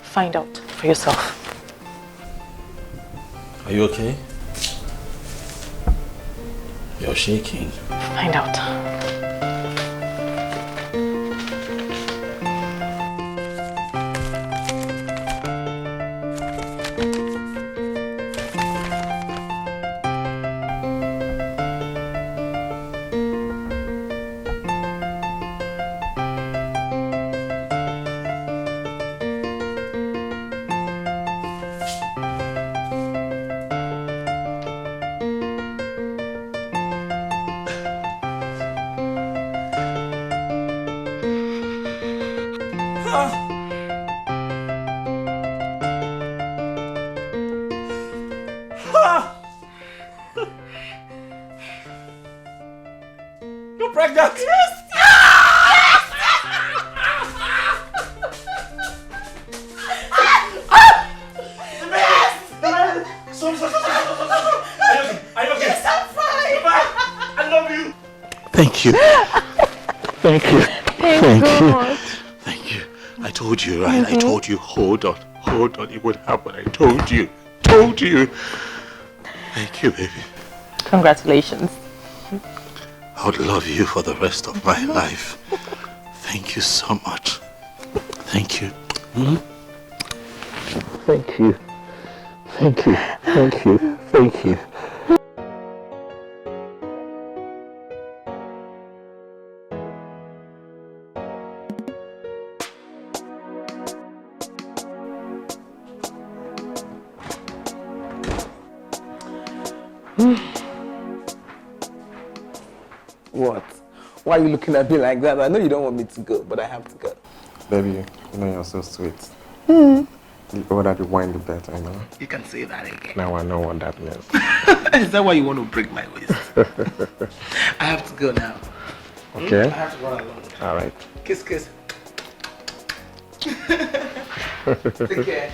Find out for yourself. Are you okay? You're shaking. Find out. You're pregnant? Yes! Are you okay? Yes, I'm fine. I love you. Thank you. Thank you. Thank God. Thank you. I told you, right? I told you. Hold on. It would happen. I told you. Thank you, baby. Congratulations. I would love you for the rest of my life. Thank you so much. Thank you. Thank you. Thank you. Thank you. Thank you. What? Why are you looking at me like that? I know you don't want me to go, but I have to go. Baby, you know you're so sweet. Hmm. The older the wine, the better, you know? You can say that again. Now I know what that means. Is that why you want to break my waist? I have to go now. Okay. I have to run along. All right. Kiss, kiss. Take care.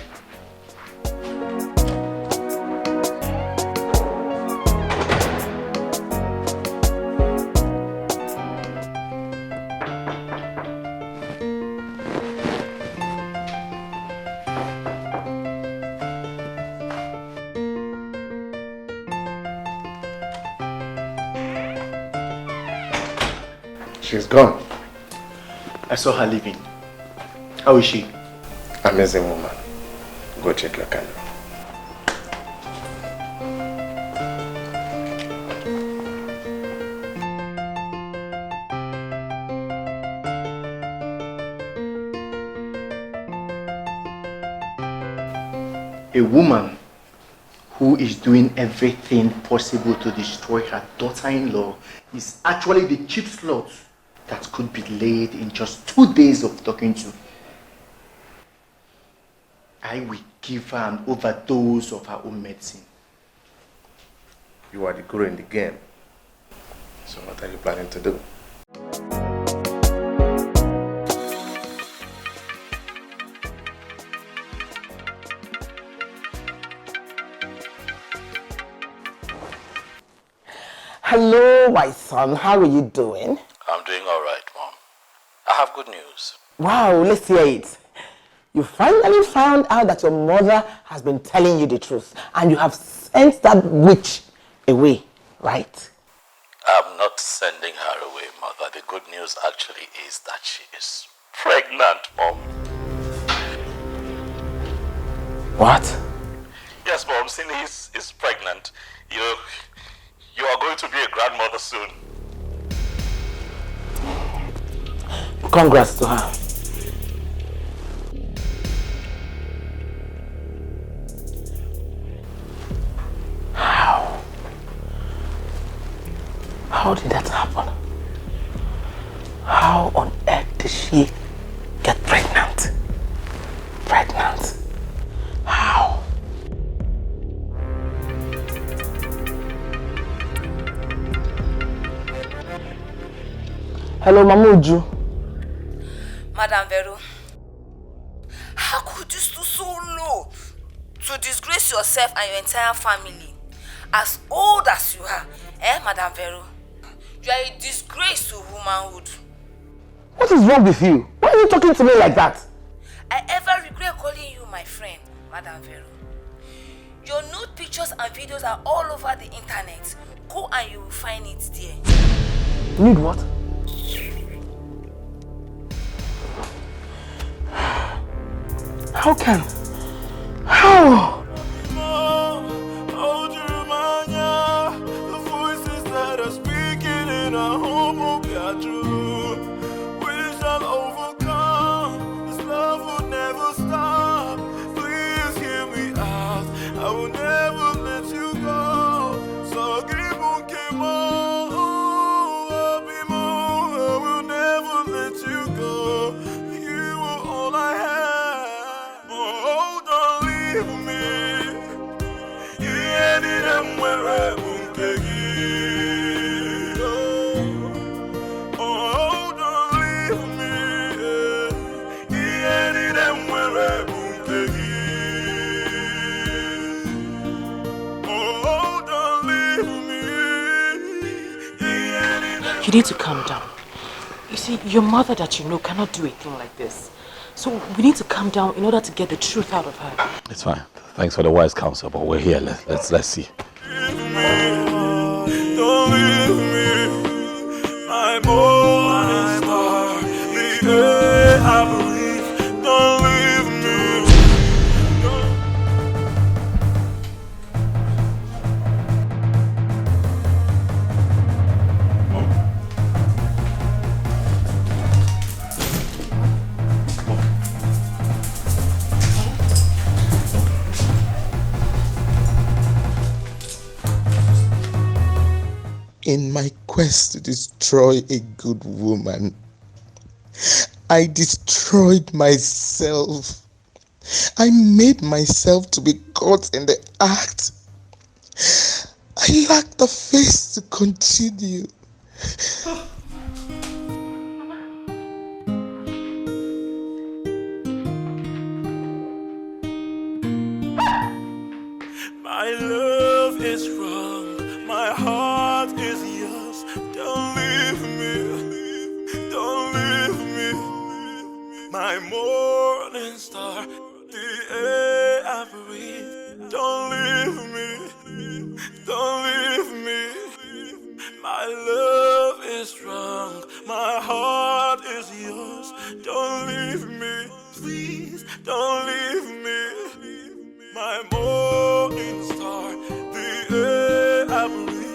She's gone. I saw her leaving. How is she? Amazing woman. Go check your candle. A woman who is doing everything possible to destroy her daughter-in-law is actually the cheap slot that could be laid in just 2 days of talking to. I will give her an overdose of her own medicine. You are the guru in the game. So what are you planning to do? Hello, my son. How are you doing? I'm doing all right, Mom. I have good news. Wow, let's hear it. You finally found out that your mother has been telling you the truth and you have sent that witch away, right? I'm not sending her away, Mother. The good news actually is that she is pregnant, Mom. What? Yes, Mom. Cindy is pregnant. You are going to be a grandmother soon. Congrats to her. How did that happen? How on earth did she get pregnant? How? Hello, Mamuju. Madam Vero, how could you stoop so low to disgrace yourself and your entire family? As old as you are, Madam Vero? You are a disgrace to womanhood. What is wrong with you? Why are you talking to me like that? I ever regret calling you my friend, Madam Vero. Your nude pictures and videos are all over the internet. Go and you will find it there. Nude what? How can? How? The voices that are speaking in our home will be true. We shall overcome. This love will never stop. Please hear me out. I will never let you go. So keep on, keep on. I will never let you go. You are all I have. Oh, don't leave me. You ended up where I won't take you. Oh, don't leave me. You ended up where I won't take you. Oh, don't leave me. You need to calm down. You see, your mother that you know cannot do a thing like this. So we need to calm down in order to get the truth out of her. It's fine. Thanks for the wise counsel, but we're here. Let's see. Don't leave me, my morning star, the air I breathe. Don't leave me. In my quest to destroy a good woman, I destroyed myself. I made myself to be caught in the act. I lack the face to continue. My love is wrong, my heart is yours. Don't leave me, don't leave me. My morning star, the air I breathe. Don't leave me, don't leave me. My love is wrong, my happily.